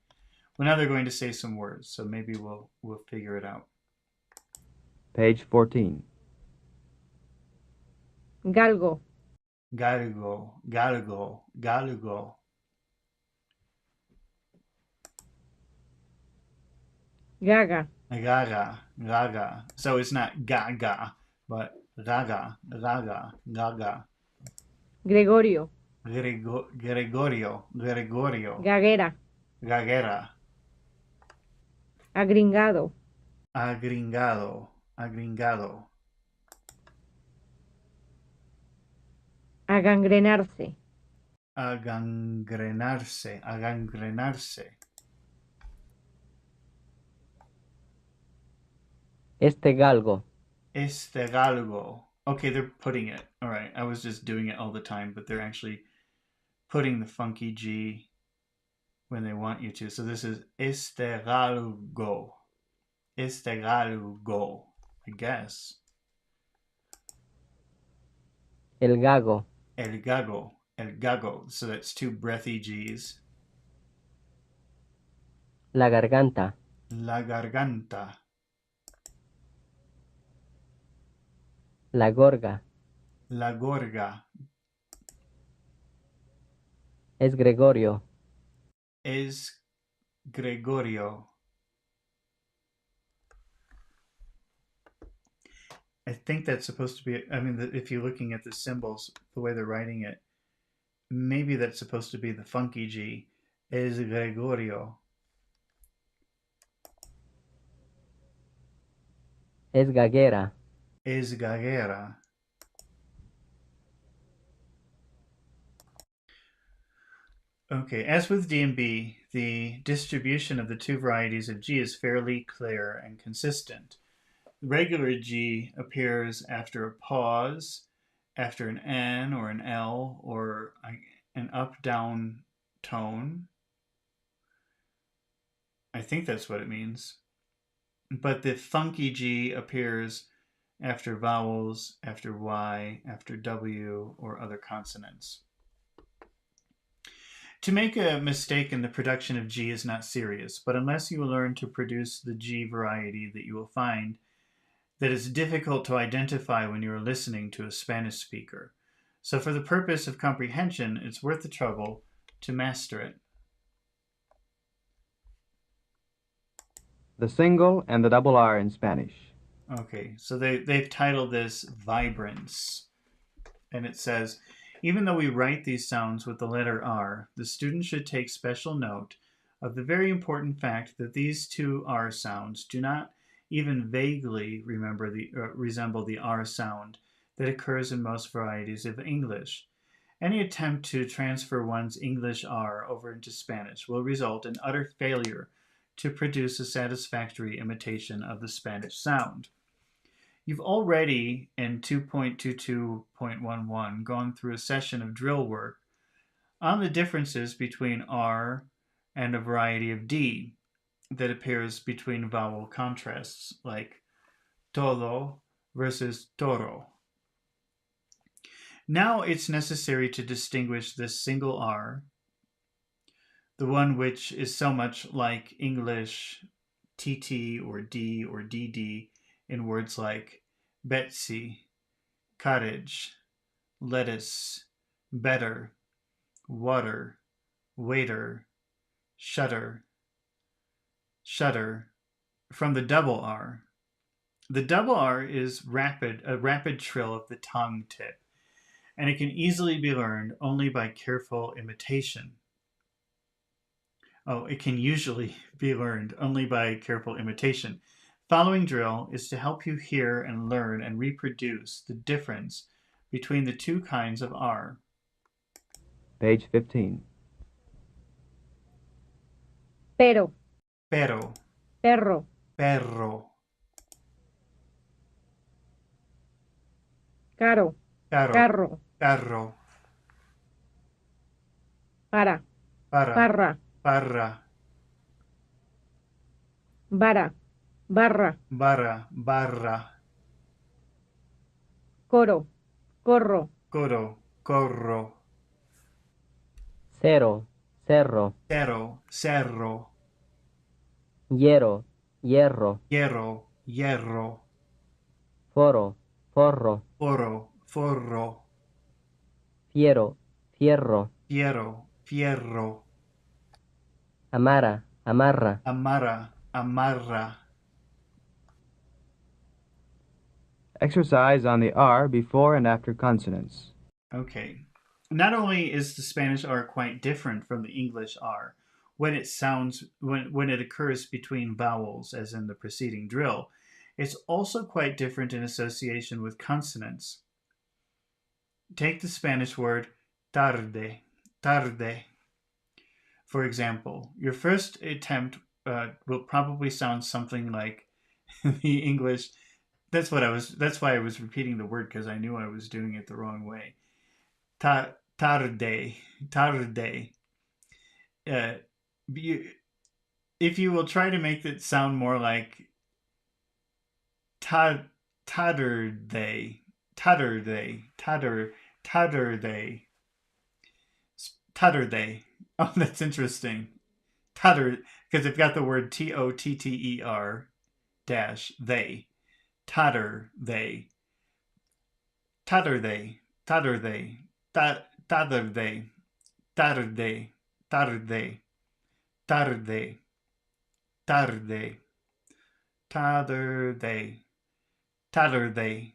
Well, now they're going to say some words, so maybe we'll figure it out. Page 14. Galgo. Galgo, galgo, galgo. Gaga. Gaga, gaga. So it's not gaga, but gaga, gaga, gaga. Gregorio. Gregorio, Gregorio. Gaguera. Gaguera. Agringado. Agringado, agringado. Agangrenarse. Agangrenarse, agangrenarse. Este galgo. Este galgo. Okay, they're putting it. All right, I was just doing it all the time, but they're actually putting the funky G when they want you to. So this is este galgo. Este galgo, I guess. El gago. El gago. El gago. So that's two breathy G's. La garganta. La garganta. La gorga. La gorga. Es Gregorio. Es Gregorio. I think that's supposed to be, I mean, if you're looking at the symbols, the way they're writing it, maybe that's supposed to be the funky G. Es Gregorio. Es gaguera. Es gaguera. Okay, as with D and B, the distribution of the two varieties of G is fairly clear and consistent. Regular G appears after a pause, after an N or an L, or an up-down tone. I think that's what it means. But the funky G appears after vowels, after Y, after W, or other consonants. To make a mistake in the production of G is not serious, but unless you learn to produce the G variety, that you will find that it's difficult to identify when you are listening to a Spanish speaker. So for the purpose of comprehension, it's worth the trouble to master it. The single and the double R in Spanish. Okay, so they've titled this Vibrance. And it says, even though we write these sounds with the letter R, the student should take special note of the very important fact that these two R sounds do not even vaguely resemble the R sound that occurs in most varieties of English. Any attempt to transfer one's English R over into Spanish will result in utter failure to produce a satisfactory imitation of the Spanish sound. You've already, in 2.22.11, gone through a session of drill work on the differences between R and a variety of D that appears between vowel contrasts, like todo versus toro. Now it's necessary to distinguish this single R, the one which is so much like English TT or D or DD, in words like Betsy, cottage, lettuce, better, water, waiter, shutter, shutter, from the double R. The double R is a rapid trill of the tongue tip, and it can easily be learned only by careful imitation. It can usually be learned only by careful imitation. Following drill is to help you hear and learn and reproduce the difference between the two kinds of R. Page 15. Pero, Pero, perro, perro, caro, caro, carro, carro, para, para, parra, parra, vara, barra, barra, barra, coro, corro, coro, corro, Cero. Cerro. cerro, cerro, Hierro. Hierro. hierro, hierro, Foro. Forro. foro, forro, Fiero. Fierro. fierro, fierro, Amara. Amarra. amarra, amarra. Exercise on the R before and after consonants. Okay. Not only is the Spanish R quite different from the English R when it occurs between vowels, as in the preceding drill, it's also quite different in association with consonants. Take the Spanish word tarde, tarde. For example, your first attempt will probably sound something like the English. That's why I was repeating the word, because I knew I was doing it the wrong way. Tarde, tarde. Uh, if you will try to make it sound more like ta, tatterday, tatterday, tatterday, tatterday. Oh, that's interesting. Tatter, because they've got the word Totter dash they. Tatter they. Tatter they. Tatter they. Tatter they. Tatter they. Tatter they. Tatter they. Tatter they. Tatter they. Tatter they.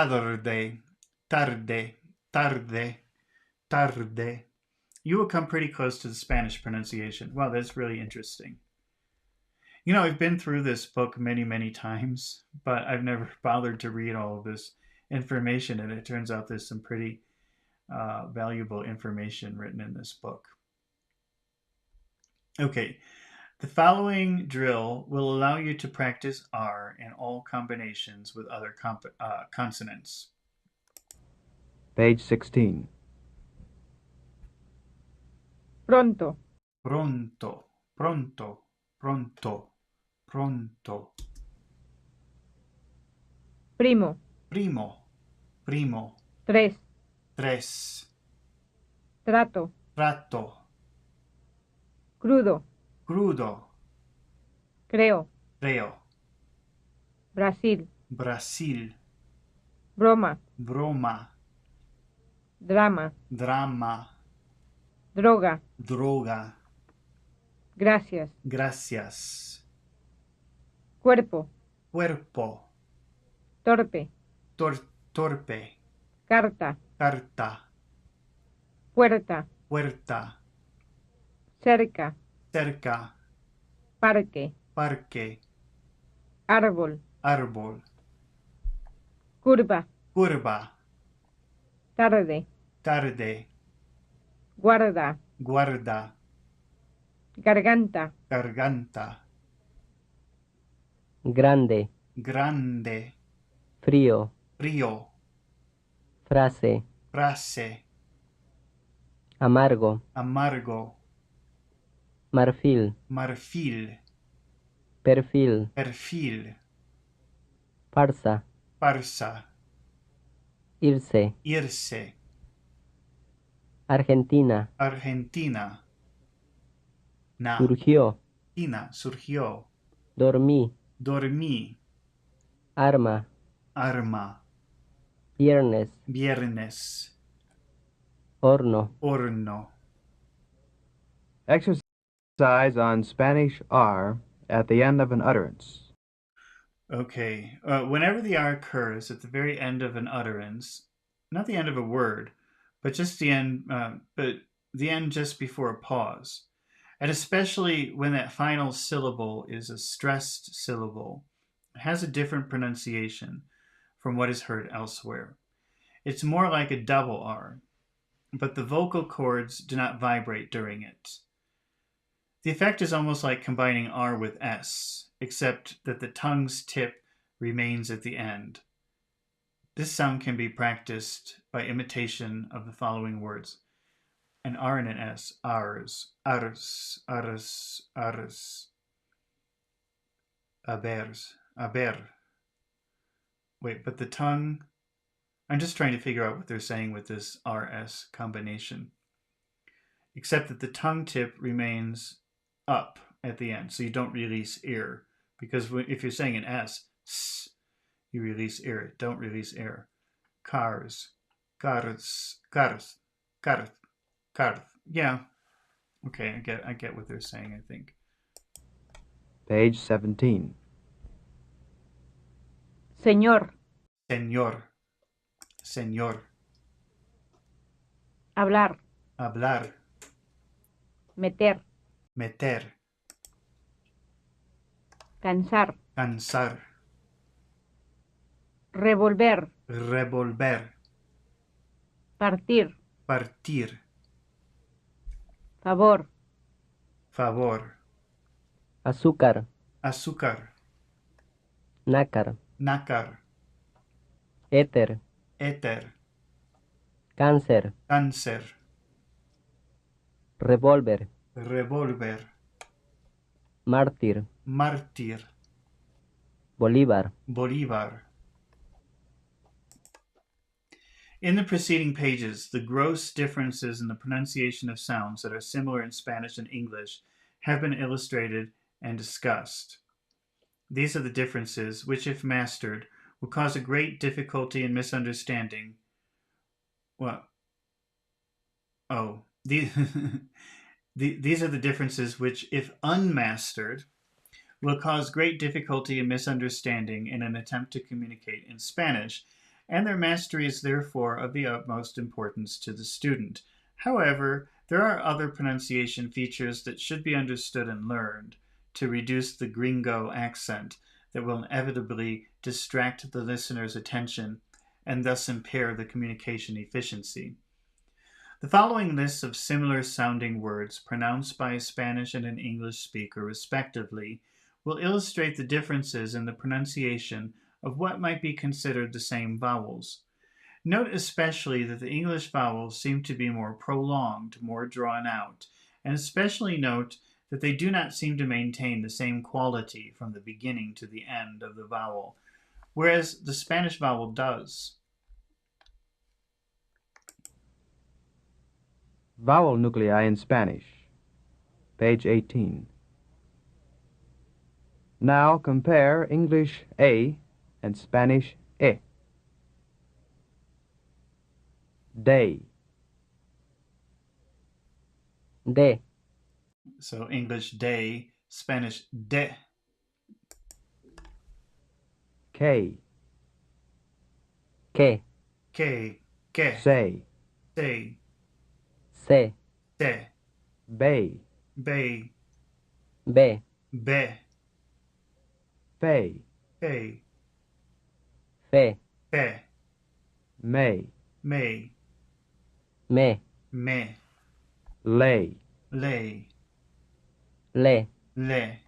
Tatter they. Tarde. Tarde. Tarde. You will come pretty close to the Spanish pronunciation. Wow, that's really interesting. You know, I've been through this book many, many times, but I've never bothered to read all of this information, and it turns out there's some pretty valuable information written in this book. Okay, the following drill will allow you to practice R in all combinations with other consonants. Page 16. Pronto. Pronto, pronto, pronto, pronto. Primo. Primo, primo. 3. Tres. Trato. Trato. Crudo. Crudo. Creo. Creo. Brasil. Brasil. Broma. Broma. Drama. Drama. Droga. Droga. Gracias. Gracias. Cuerpo. Cuerpo. Torpe. Torpe. Carta. Carta. Puerta. Puerta. Cerca. Cerca. Parque. Parque. Árbol. Árbol. Curva. Curva. Tarde. Tarde. Guarda. Guarda. Garganta. Garganta. Grande. Grande. Frío. Frío. Frase. Frase. Amargo. Amargo. Marfil. Marfil. Perfil. Perfil. Farsa. Farsa. Irse. Irse. Argentina. Argentina. Surgió. Argentina. Surgió. Dormí. Dormí. Arma. Arma. Viernes. Viernes. Horno. Horno. Exercise on Spanish R at the end of an utterance. Okay. Whenever the R occurs at the very end of an utterance, not the end of a word, but just the end, but the end just before a pause, and especially when that final syllable is a stressed syllable, it has a different pronunciation from what is heard elsewhere. It's more like a double R, but the vocal cords do not vibrate during it. The effect is almost like combining R with S, except that the tongue's tip remains at the end. This sound can be practiced by imitation of the following words: an R and an S. Rs, ars, ars, ars. Abers, aber. Wait, but the tongue... I'm just trying to figure out what they're saying with this RS combination. Except that the tongue tip remains up at the end, so you don't release air. Because if you're saying an S, you release air. Don't release air. Cars, cars, cars, cars, cars. Yeah. Okay, I get what they're saying, I think. Page 17. Señor. Señor. Señor. Hablar. Hablar. Meter. Meter. Cansar. Cansar. Revolver. Revolver. Partir. Partir. Favor. Favor. Azúcar. Azúcar. nácar, nácar, éter, éter, cáncer, cáncer, revólver, revólver, mártir, mártir, bolívar. bolívar. In the preceding pages, the gross differences in the pronunciation of sounds that are similar in Spanish and English have been illustrated and discussed. These are the differences which, if mastered, will cause a great difficulty and misunderstanding. Well, oh, these, these are the differences which, if unmastered, will cause great difficulty and misunderstanding in an attempt to communicate in Spanish, and their mastery is therefore of the utmost importance to the student. However, there are other pronunciation features that should be understood and learned to reduce the gringo accent that will inevitably distract the listener's attention and thus impair the communication efficiency. The following lists of similar sounding words pronounced by a Spanish and an English speaker respectively will illustrate the differences in the pronunciation of what might be considered the same vowels. Note especially that the English vowels seem to be more prolonged, more drawn out, and especially note that they do not seem to maintain the same quality from the beginning to the end of the vowel, whereas the Spanish vowel does. Vowel nuclei in Spanish. Page 18. Now compare English A and Spanish E. Day, De, So English day, Spanish de, K, que, que, say, se, se, te, bay, be, be, be, fay, fe, fe, fe, may, me, me, me, lay, le, le, le.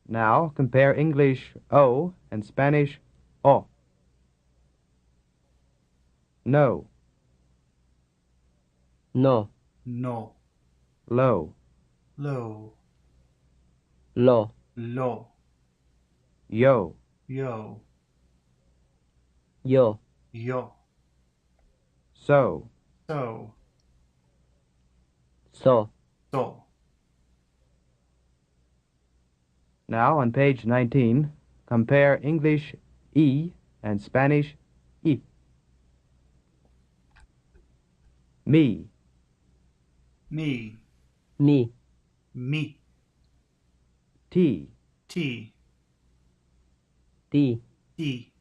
Now compare English O and Spanish O. No, no, No, low, lo, lo, lo, yo, yo, yo, yo, so, so, so, so. Now on page 19, compare English E and Spanish I. Me, Me, mi, me, T, ti, ti, ti,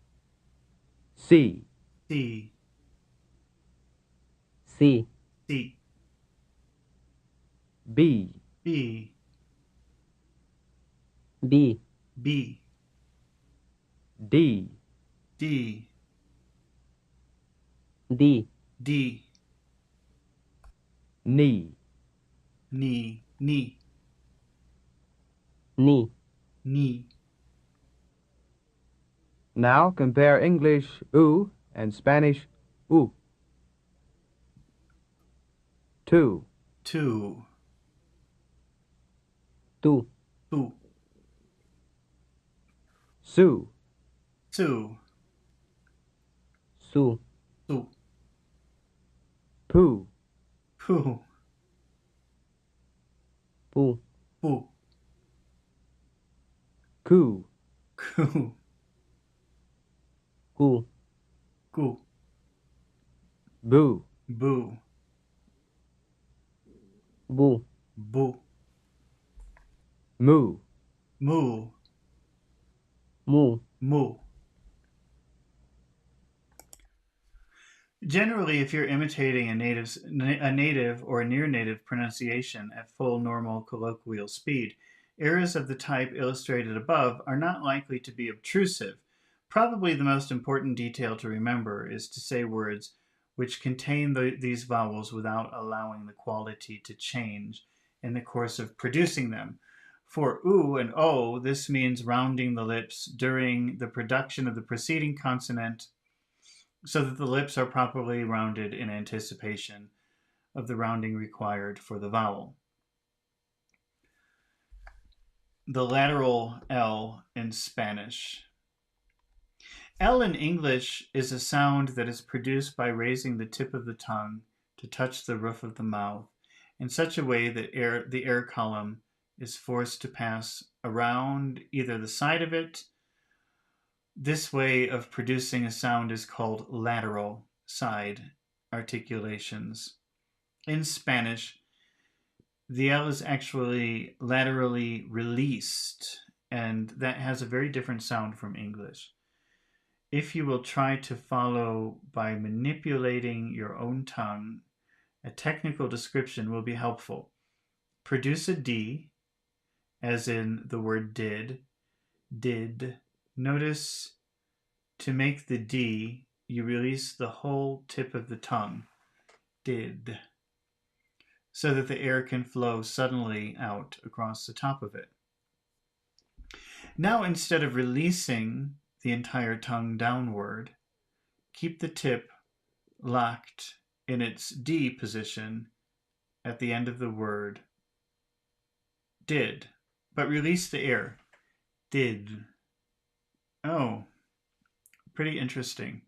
C, ti, si, ti, B, bi, bi, bi, D, di, di, di, ni, ni, ni, ni, ni. Now compare English U and Spanish U. Two, Two, tu, tu, Sue, two, su, tu, Pooh, pu, pu, pu, Coo, ku, cu, ku, Boo, bu, bu, bu, Moo, mu, mu, mu. Generally, if you're imitating a native or a near native pronunciation at full normal colloquial speed, errors of the type illustrated above are not likely to be obtrusive. Probably the most important detail to remember is to say words which contain these vowels without allowing the quality to change in the course of producing them. For oo and o, this means rounding the lips during the production of the preceding consonant so that the lips are properly rounded in anticipation of the rounding required for the vowel. The lateral L in Spanish. L in English is a sound that is produced by raising the tip of the tongue to touch the roof of the mouth in such a way that the air column is forced to pass around either the side of it. This way of producing a sound is called lateral side articulations. In Spanish, the L is actually laterally released, and that has a very different sound from English. If you will try to follow by manipulating your own tongue, a technical description will be helpful. Produce a D, as in the word did. Notice to make the D, you release the whole tip of the tongue. Did. So that the air can flow suddenly out across the top of it. Now, instead of releasing the entire tongue downward, keep the tip locked in its D position at the end of the word did, but release the air. Did. Oh, pretty interesting.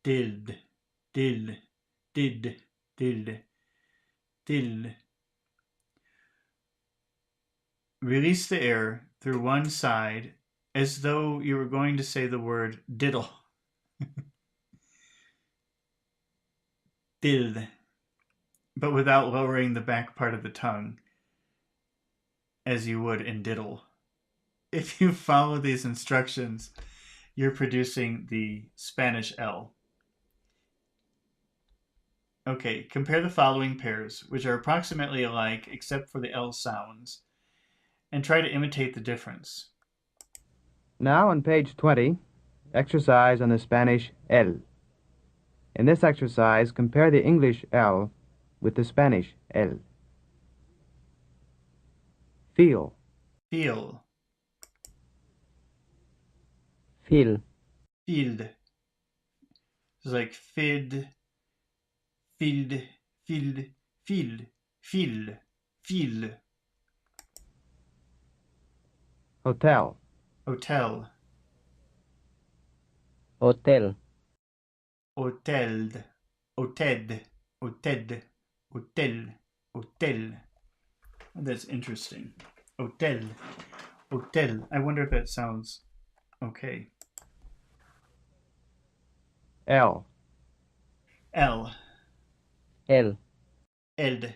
Did. Release the air through one side as though you were going to say the word diddle. Dill. But without lowering the back part of the tongue as you would in diddle. If you follow these instructions, you're producing the Spanish L. Okay, compare the following pairs, which are approximately alike except for the L sounds, and try to imitate the difference. Now on page 20, exercise on the Spanish L. In this exercise, compare the English L with the Spanish L. Feel. Feel. Feel. Field. It's like fid, field, field, field, field, field. Hotel. Hotel. Hotel. Hoteld. Hoted. Hoted. Hotel. Hotel. That's interesting. Hotel. Hotel. I wonder if that sounds okay. L. L. El. Eld.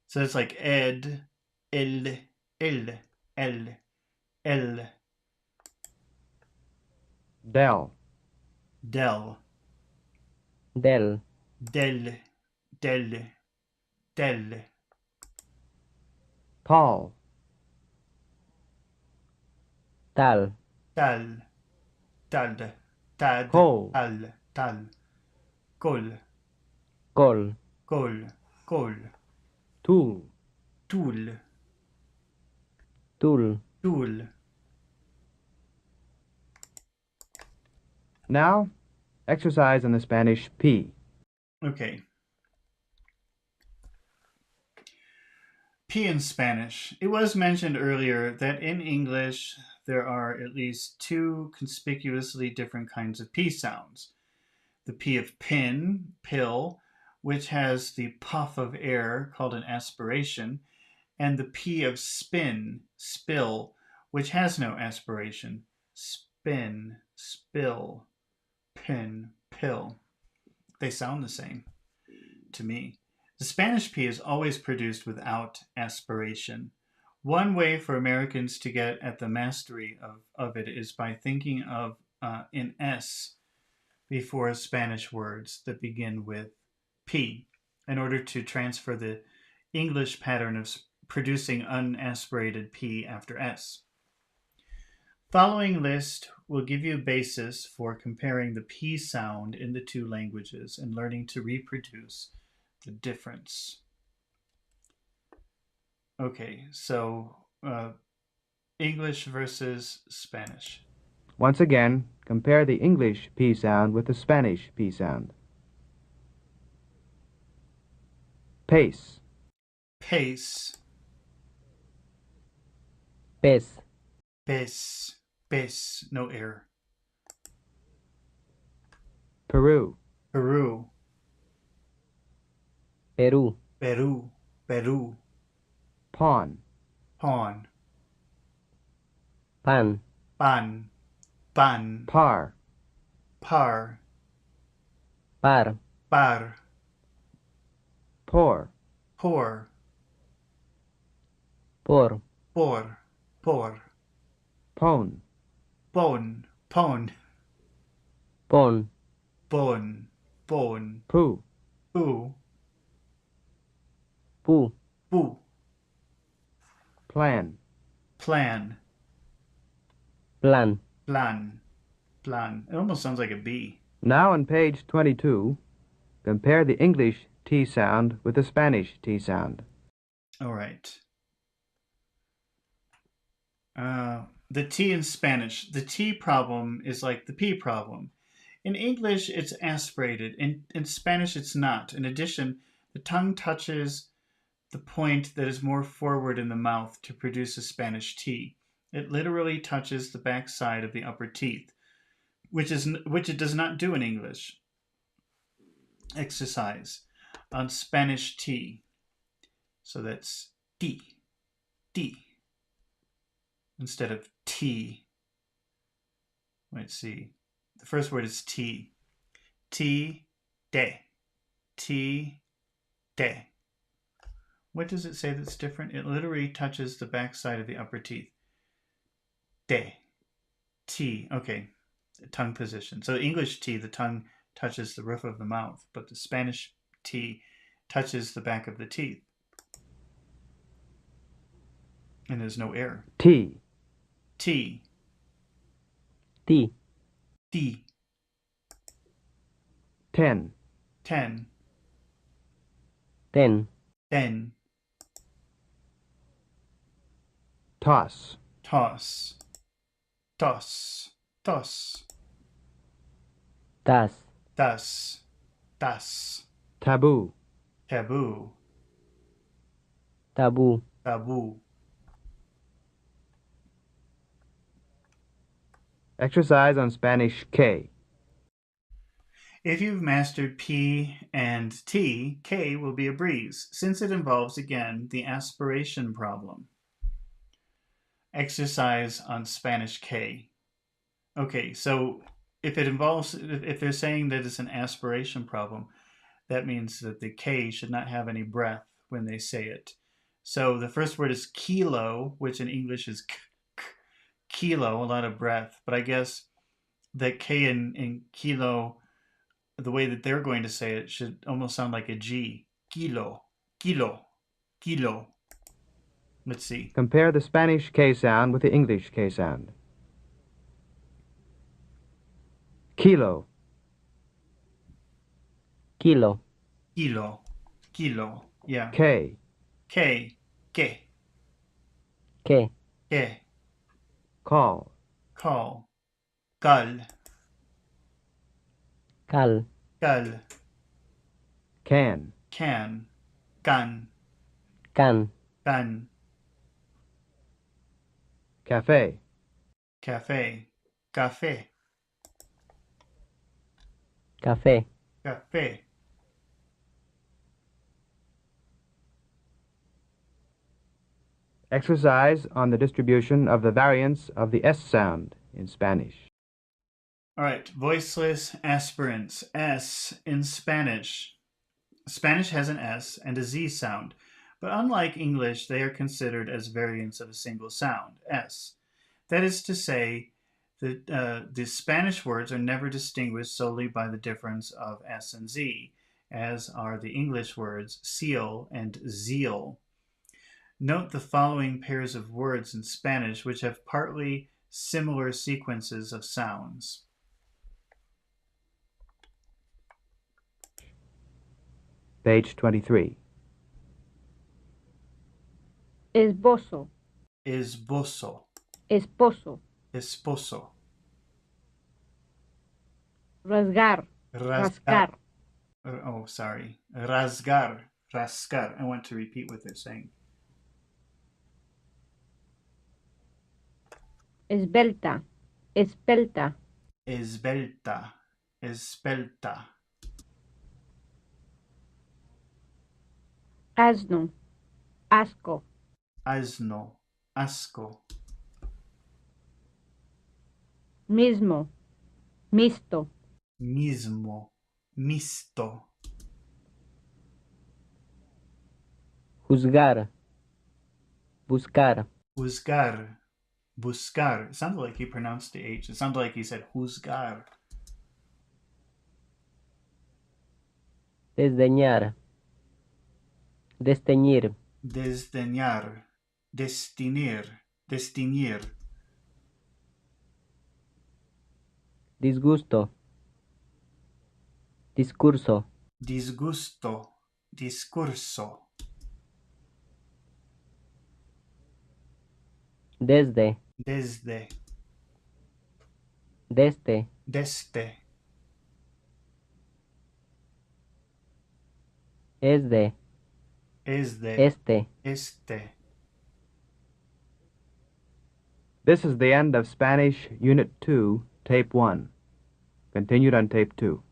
So it's like ed, eld, eld, el, el. Del. Del. Del. Del. Del. Del. Tall. Tal. Tal. Tad. Tad. Coal. Tal. Tal. Col. Col. Col. Col. Tool. Tool. Tool. Tool. Now, exercise on the Spanish P. Okay. P in Spanish. It was mentioned earlier that in English there are at least two conspicuously different kinds of P sounds. The P of pin, pill, which has the puff of air called an aspiration, and the P of spin, spill, which has no aspiration. Spin, spill, pin, pill. They sound the same to me. The Spanish P is always produced without aspiration. One way for Americans to get at the mastery of it is by thinking of an S before Spanish words that begin with P in order to transfer the English pattern of producing unaspirated P after S. Following list will give you a basis for comparing the P sound in the two languages and learning to reproduce the difference. Okay, so English versus Spanish. Once again, compare the English P sound with the Spanish P sound. Pace, Pace, Pez. pace, pace, no air. Peru, Peru, Perú. Peru, Peru. pawn, Pawn, Pan. pan, pan. par, Par, Par. par. pour, Por, Por. por, por. pone, Pon, pon, Pon. pon, pon. poo, Pu, Pu. pu. plan. Plan, Plan. plan, plan. It almost sounds like a B. Now on page 22, compare the English T sound with the Spanish T sound. All right. The T in Spanish. The T problem is like the P problem. In English, it's aspirated. In Spanish, it's not. In addition, the tongue touches the point that is more forward in the mouth to produce a Spanish T. It literally touches the back side of the upper teeth, which it does not do in English. Exercise on Spanish T. So that's D, D, instead of T. Let's see. The first word is T. T, de. T, de. What does it say that's different? It literally touches the back side of the upper teeth. De. T. Okay. Tongue position. So English T, the tongue touches the roof of the mouth, but the Spanish T touches the back of the teeth. And there's no air. T, T. Ti. D. 10, 10. Ten. Ten. toss, Toss. Toss. Toss. Tas. Das. Das. taboo, Taboo. Tabú. Taboo. exercise on Spanish K. If you've mastered P and T, K will be a breeze, since it involves, again, the aspiration problem. Exercise on Spanish K. Okay, so if they're saying that it's an aspiration problem, that means that the K should not have any breath when they say it. So the first word is kilo, which in English is kilo, a lot of breath. But I guess that K in kilo, the way that they're going to say it, should almost sound like a G. Kilo, kilo, kilo. Let's see. Compare the Spanish K sound with the English K sound. Kilo, Kilo. Kilo, kilo. Yeah. K, K, que, Que. que. call, Call. Cal, Cal. cal. can, Can. Can. Can. Can. cafe, Cafe. Café. Café. Café. exercise on the distribution of the variants of the S sound in Spanish. All right, voiceless aspirants. S in Spanish. Spanish has an S and a Z sound, but unlike English, they are considered as variants of a single sound, S. That is to say, that the Spanish words are never distinguished solely by the difference of S and Z, as are the English words seal and zeal. Note the following pairs of words in Spanish which have partly similar sequences of sounds. Page 23. Esbozo. Esbozo. esposo, esposo, rasgar, rasgar. rascar, Oh, sorry. Rasgar, rascar. I want to repeat what they're saying. esbelta, espelta, Esbelta, espelta, asno, asco, asno, asco, mismo, misto, mismo, misto, juzgar, buscar, juzgar, buscar. It sounded like he pronounced the H. It sounded like he said juzgar. desdeñar, desteñir, Desdeñar, destinir, destinir, disgusto, discurso, disgusto, discurso, desde, desde, deste, deste, esde, esde, este. este. This is the end of Spanish Unit 2, Tape 1. Continued on Tape 2.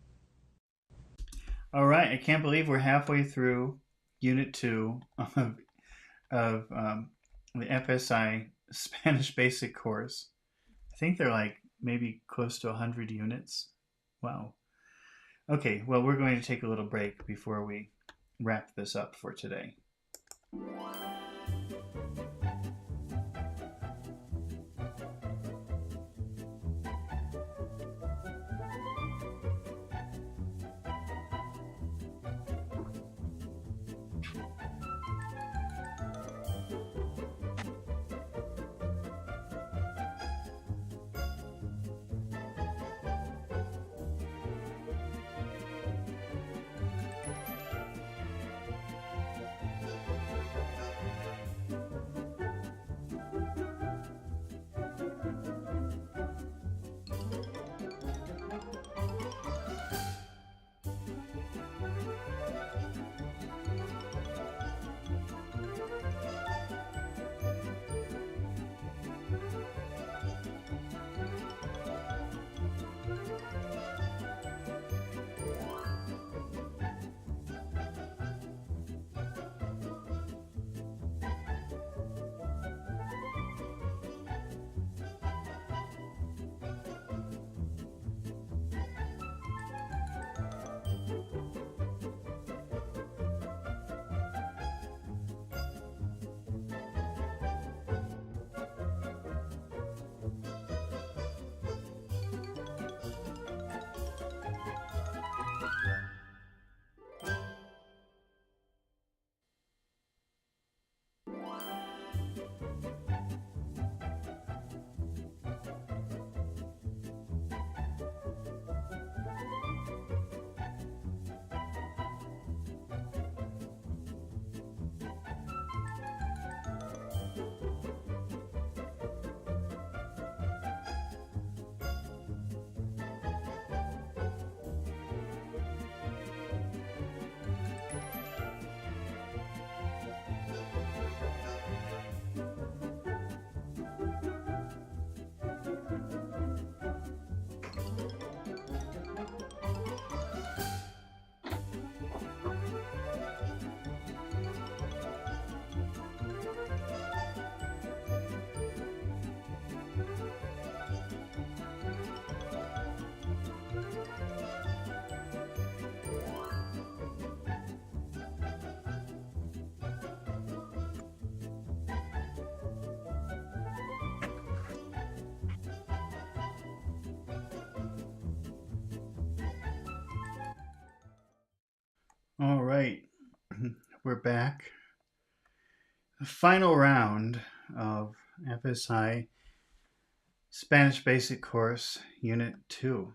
All right, I can't believe we're halfway through Unit 2 of the FSI Spanish Basic Course. I think they're like maybe close to 100 units. Wow. Okay, well, we're going to take a little break before we wrap this up for today. All right, we're back. The final round of FSI Spanish Basic Course, Unit 2.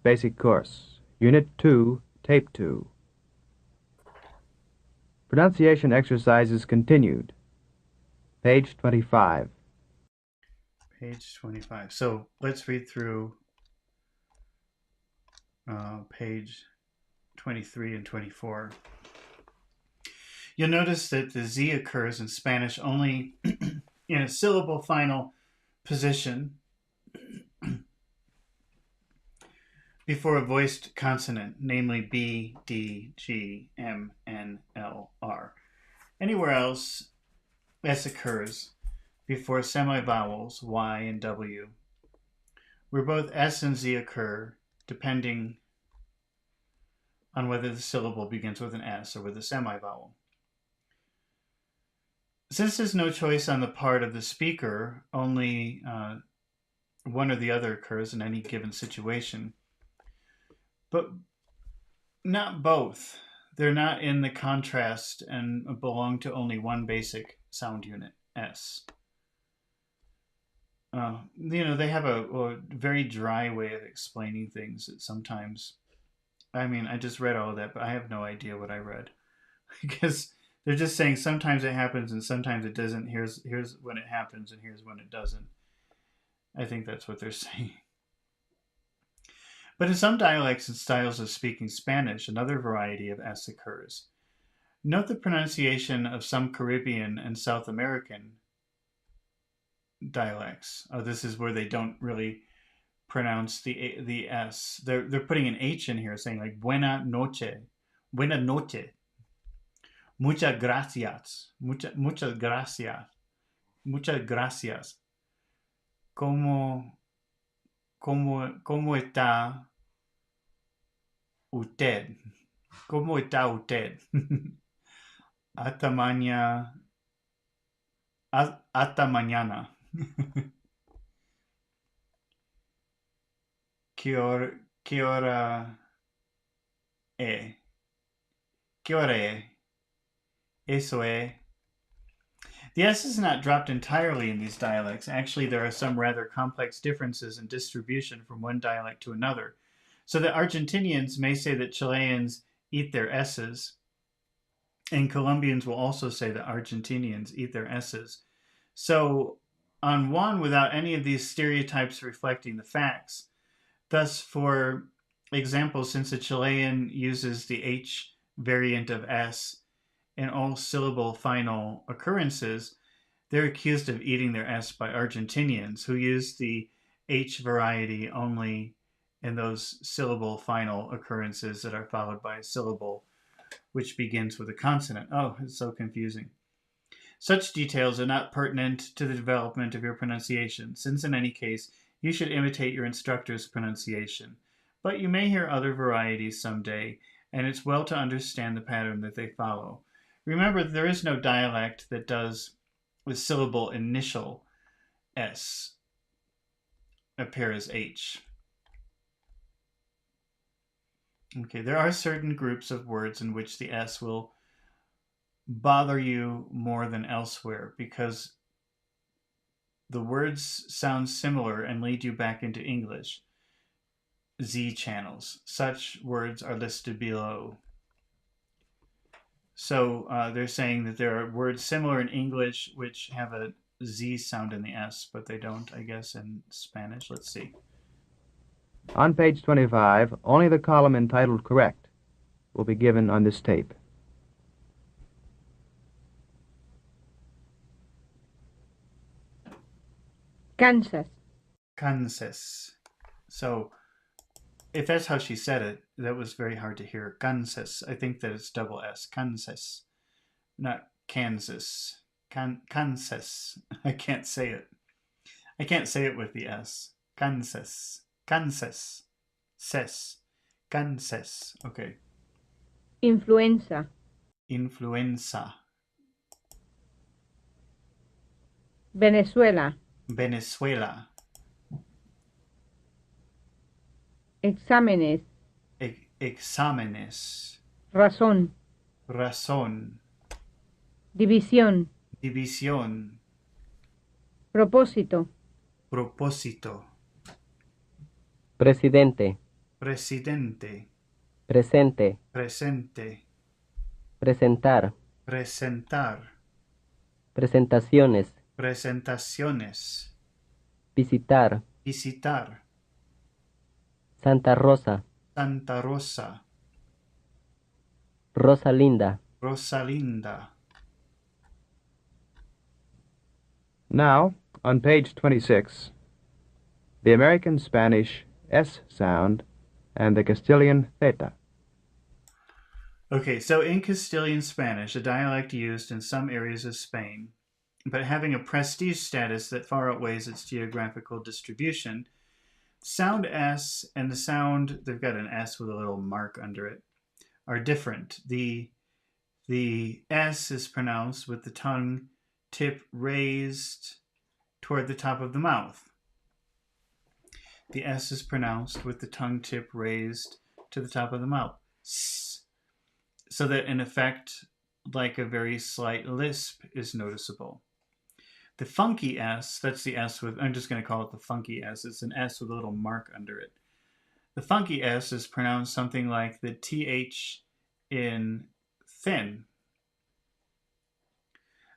Basic Course, Unit 2, Tape 2. Pronunciation exercises continued. Page 25. Page 25. So let's read through page 23 and 24. You'll notice that the Z occurs in Spanish only in a syllable final position before a voiced consonant, namely B, D, G, M, N, L, R. Anywhere else, S occurs before semivowels Y and W, where both S and Z occur, depending on whether the syllable begins with an S or with a semivowel. Since there's no choice on the part of the speaker, only one or the other occurs in any given situation. But not both. They're not in the contrast and belong to only one basic sound unit, S. They have a very dry way of explaining things that sometimes, I just read all of that, but I have no idea what I read. Because they're just saying sometimes it happens and sometimes it doesn't. Here's when it happens and here's when it doesn't. I think that's what they're saying. But in some dialects and styles of speaking Spanish, another variety of S occurs. Note the pronunciation of some Caribbean and South American dialects. Oh, this is where they don't really pronounce the S. They're putting an H in here, saying like buena noche, muchas gracias, muchas gracias, muchas gracias. ¿Cómo está usted? ¿Cómo está usted? Hasta mañana. ¿Qué hora es? ¿Qué hora es? Eso es. The S is not dropped entirely in these dialects. Actually, there are some rather complex differences in distribution from one dialect to another. So that Argentinians may say that Chileans eat their S's, and Colombians will also say that Argentinians eat their S's. So, on one, without any of these stereotypes reflecting the facts. Thus, for example, since a Chilean uses the H variant of S in all syllable final occurrences, they're accused of eating their S by Argentinians who use the H variety only in those syllable final occurrences that are followed by a syllable which begins with a consonant. Oh, it's so confusing. Such details are not pertinent to the development of your pronunciation, since in any case, you should imitate your instructor's pronunciation. But you may hear other varieties someday, and it's well to understand the pattern that they follow. Remember, there is no dialect that does the syllable initial S appear as H. Okay, there are certain groups of words in which the S will bother you more than elsewhere because the words sound similar and lead you back into English. Z channels. Such words are listed below. So they're saying that there are words similar in English which have a Z sound in the S, but they don't, I guess, in Spanish. Let's see. On page 25, only the column entitled Correct will be given on this tape. Kansas. Kansas. So if that's how she said it, that was very hard to hear. Kansas. I think that it's double S. Kansas. Not Kansas. Kansas. I can't say it. I can't say it with the S. Kansas. Kansas. Ses. Kansas. Okay. Influenza. Influenza. Venezuela. Venezuela. Exámenes. Exámenes. Razón. Razón. División. División. Propósito. Propósito. Presidente. Presidente. Presente. Presente. Presentar. presentar, presentaciones, presentaciones, visitar, visitar, Santa Rosa, Santa Rosa, Rosalinda, Rosalinda. Now, on page 26, the American Spanish S sound and the Castilian theta. Okay, so in Castilian Spanish, a dialect used in some areas of Spain, but having a prestige status that far outweighs its geographical distribution, sound S and the sound, they've got an S with a little mark under it, are different. The S is pronounced with the tongue tip raised toward the top of the mouth. The S is pronounced with the tongue tip raised to the top of the mouth. S, so that an effect like a very slight lisp is noticeable. The funky S, that's the S with, I'm just going to call it the funky S. It's an S with a little mark under it. The funky S is pronounced something like the TH in thin.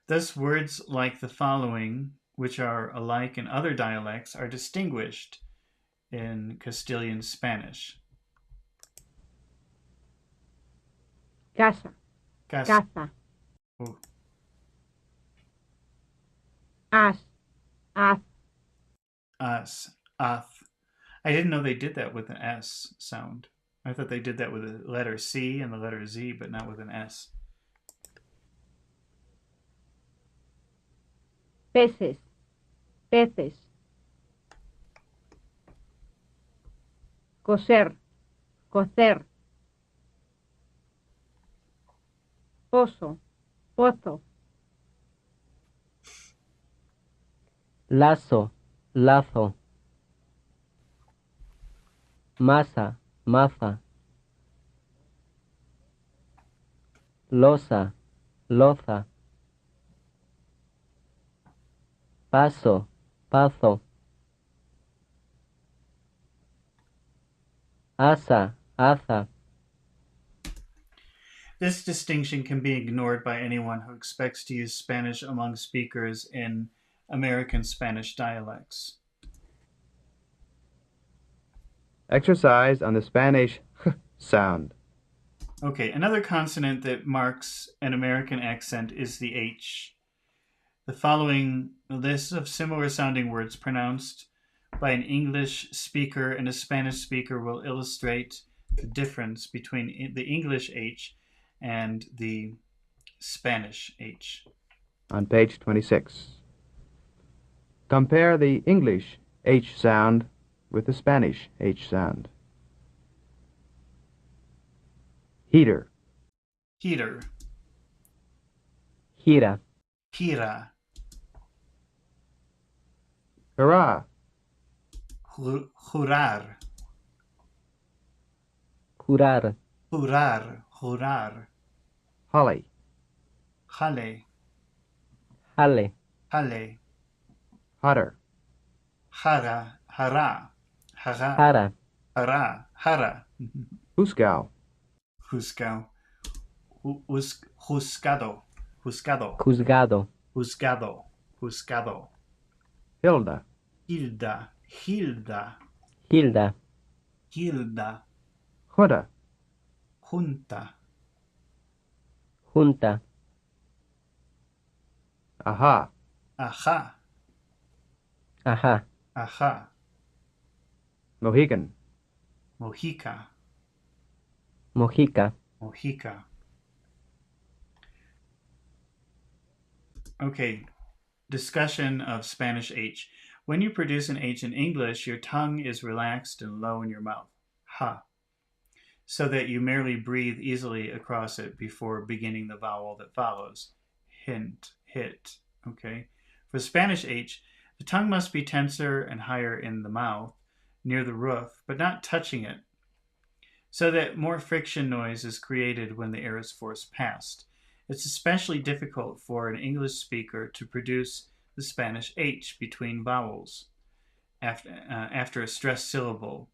Thus, words like the following, which are alike in other dialects, are distinguished in Castilian Spanish. Casa, Casa. caza. Oh. Haz, haz. Us, ath. I didn't know they did that with an S sound. I thought they did that with the letter C and the letter Z, but not with an S. Peces, peces. Coser, cocer. Pozo, pozo. lazo, lazo, masa, maza, losa, loza, paso, pazo, asa, aza. This distinction can be ignored by anyone who expects to use Spanish among speakers in American Spanish dialects. Exercise on the Spanish sound. Okay, another consonant that marks an American accent is the H. The following list of similar sounding words pronounced by an English speaker and a Spanish speaker will illustrate the difference between the English H and the Spanish H. On page 26. Compare the English H sound with the Spanish H sound. Heater, Heater, gira, gira, hurrah, jurar, jurar, jurar, jurar, holly, jale, jale, jale, hotter, jara, jara, jara, jara, jara, jara, huscow, juzgado, juzgado, juzgado, juzgado, juzgado, juzgado, Hilda, Hilda, Hilda, Hilda, Hilda, Huda, junta, junta, aha, ajá, ajá, ajá, Mohican, mojica, mojica, mojica. Okay, discussion of Spanish H. When you produce an H in English, your tongue is relaxed and low in your mouth. Ha. So that you merely breathe easily across it before beginning the vowel that follows. Hint, hit. Okay. For Spanish H, the tongue must be tenser and higher in the mouth, near the roof, but not touching it, so that more friction noise is created when the air is forced past. It's especially difficult for an English speaker to produce the Spanish H between vowels after a stressed syllable.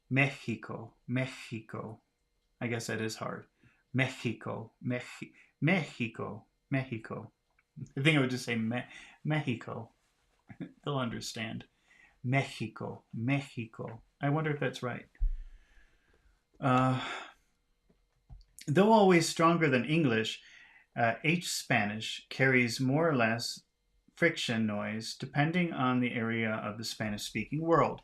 Mexico, Mexico. I guess that is hard. Mexico, Mexico. Mexico. I think I would just say Mexico. They'll understand. Mexico. Mexico. I wonder if that's right. Uh, though always stronger than English, H Spanish carries more or less friction noise depending on the area of the Spanish speaking world.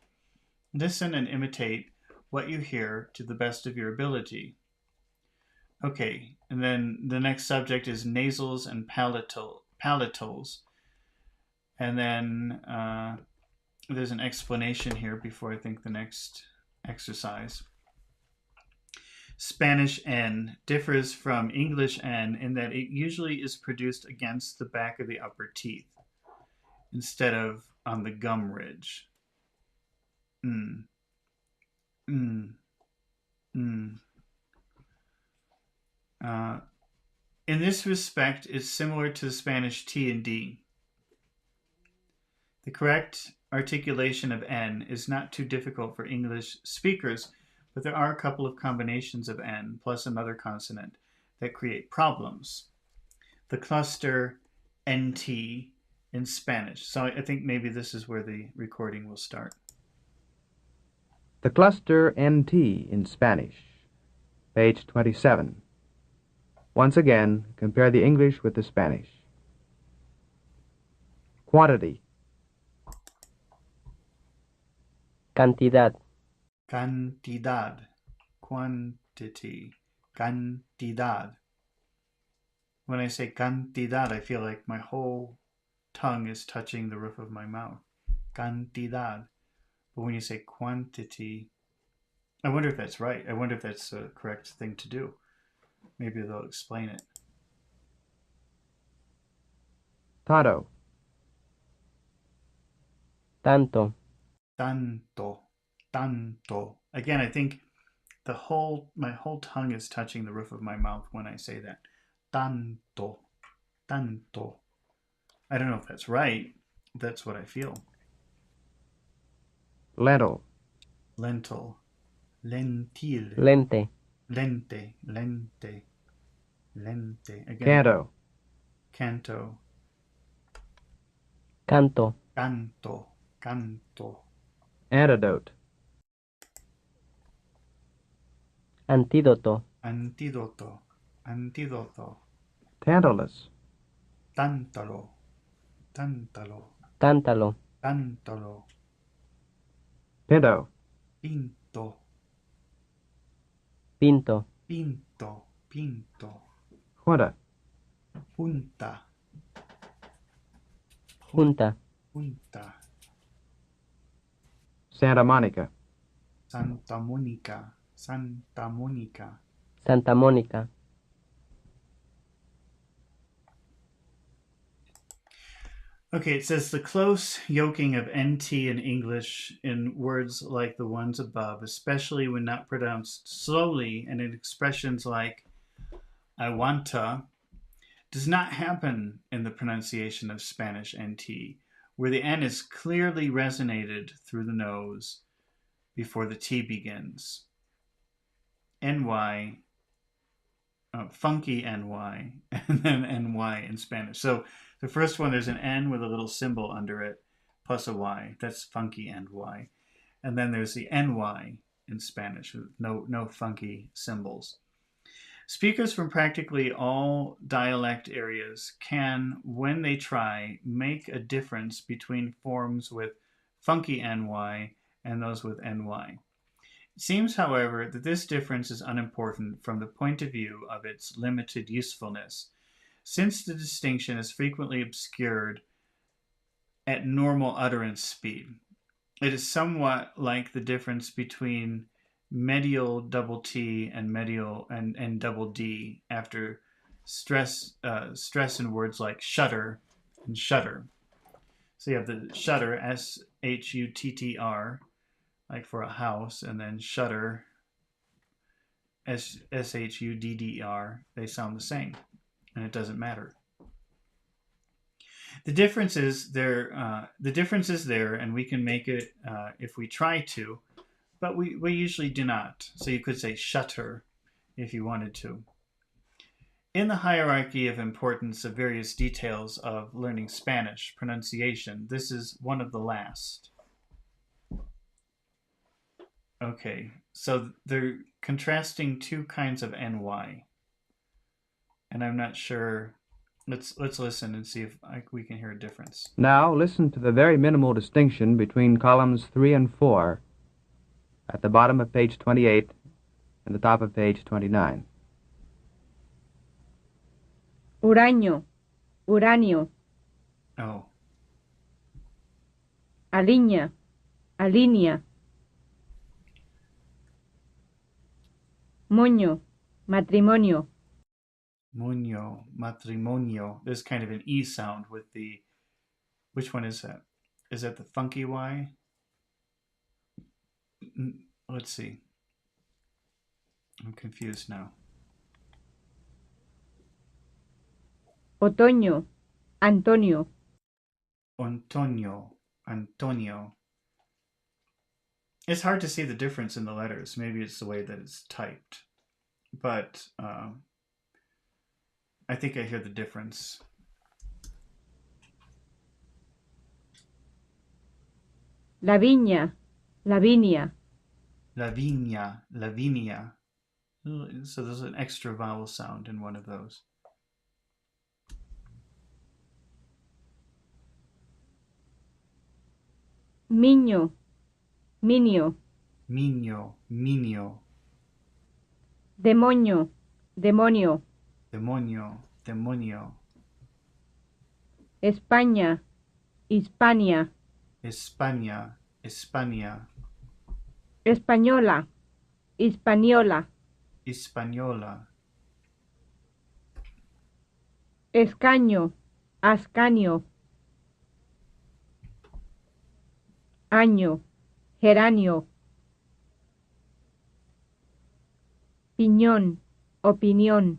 Listen and imitate what you hear to the best of your ability. Okay, and then the next subject is nasals and palatals. And then there's an explanation here before I think the next exercise. Spanish N differs from English N in that it usually is produced against the back of the upper teeth instead of on the gum ridge. Mm. Mm. Mm. In this respect, it's similar to the Spanish T and D. The correct articulation of N is not too difficult for English speakers, but there are a couple of combinations of N plus another consonant that create problems. The cluster NT in Spanish. So I think maybe this is where the recording will start. The cluster NT in Spanish, page 27. Once again, compare the English with the Spanish. Quantity. Cantidad. Cantidad. Quantity. Cantidad. When I say cantidad, I feel like my whole tongue is touching the roof of my mouth. Cantidad. But when you say quantity, I wonder if that's right. I wonder if that's the correct thing to do. Maybe they'll explain it. Tanto. Tanto. Tanto. Tanto. Again, I think my whole tongue is touching the roof of my mouth when I say that. Tanto. Tanto. I don't know if that's right. That's what I feel. Lentil. Lentil. Lentil. Lente. Lente. Lente. Lente. Again. Canto. Canto. Canto. Canto. Canto. Antidote. Antídoto. Antídoto. Antídoto. Tantalus. Tántalo. Tántalo. Tántalo. Tántalo. Pinto. Pinto. Pinto. Pinto. Pinto. Junta. Junta. Junta. Junta. Santa Monica. Santa Mónica. Santa Mónica. Santa Mónica. Okay, it says the close yoking of NT in English in words like the ones above, especially when not pronounced slowly and in expressions like I wanta, does not happen in the pronunciation of Spanish NT, where the N is clearly resonated through the nose before the T begins. NY, funky NY, and then NY in Spanish. So the first one, there's an N with a little symbol under it, plus a Y. That's funky NY. And then there's the NY in Spanish, with no funky symbols. Speakers from practically all dialect areas can, when they try, make a difference between forms with funky NY and those with NY. It seems, however, that this difference is unimportant from the point of view of its limited usefulness, since the distinction is frequently obscured at normal utterance speed. It is somewhat like the difference between medial double T and medial and double D after stress in words like shutter and shutter. So you have the shutter, SHUTTR, like for a house, and then shutter, SHUDDER. They sound the same, and it doesn't matter. The difference is there, and we can make it if we try to, but we usually do not. So you could say shutter if you wanted to. In the hierarchy of importance of various details of learning Spanish pronunciation, this is one of the last. Okay, so they're contrasting two kinds of NY, and I'm not sure. Let's listen and see if we can hear a difference. Now listen to the very minimal distinction between columns 3 and 4 at the bottom of page 28 and the top of page 29. Huraño, uranio. Oh, Aliña, alinea. Moño, matrimonio. moño, matrimonio. There's kind of an E sound with the. Which one is that? Is that the funky Y? Let's see. I'm confused now. Otoño, Antonio. Antonio, Antonio. It's hard to see the difference in the letters. Maybe it's the way that it's typed. But I think I hear the difference. Laviña, Lavinia. Lavinia, Lavinia. So there's an extra vowel sound in one of those. Miño, minio. Miño, minio. Demonio, demonio. Demonio, demonio. España, Hispania. España, España. Española, hispaniola. Española. Escaño, ascanio. Año, geranio. Piñón, opinión.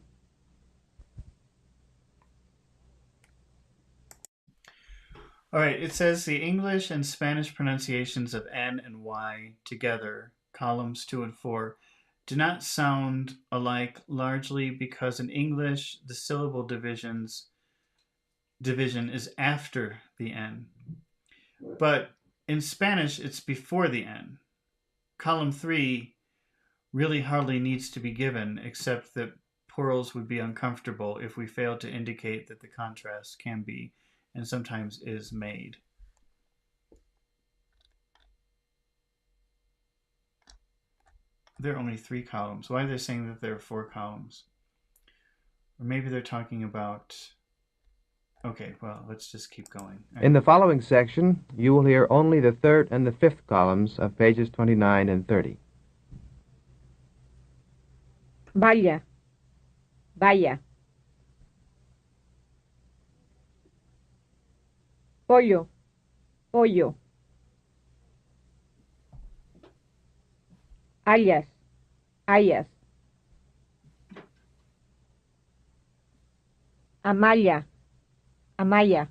All right, it says the English and Spanish pronunciations of N and Y together, columns 2 and 4, do not sound alike largely because in English the syllable division is after the N. But in Spanish it's before the N. Column 3 really hardly needs to be given, except that plurals would be uncomfortable if we fail to indicate that the contrast can be and sometimes is made. There are only 3 columns. Why are they saying that there are 4 columns? Or maybe they're talking about... Okay, well, let's just keep going. In the following section, you will hear only the third and the fifth columns of pages 29 and 30. Vaya, vaya. Pollo, pollo. Alias, alias. Amaya, amaya.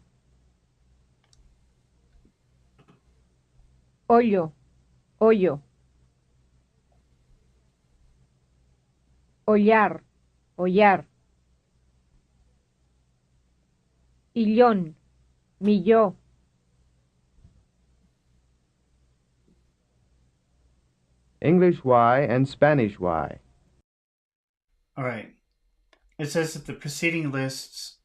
Hoyo, hoyo. Hollar, hollar. Illón, milló. English Y and Spanish Y. All right. It says that the preceding lists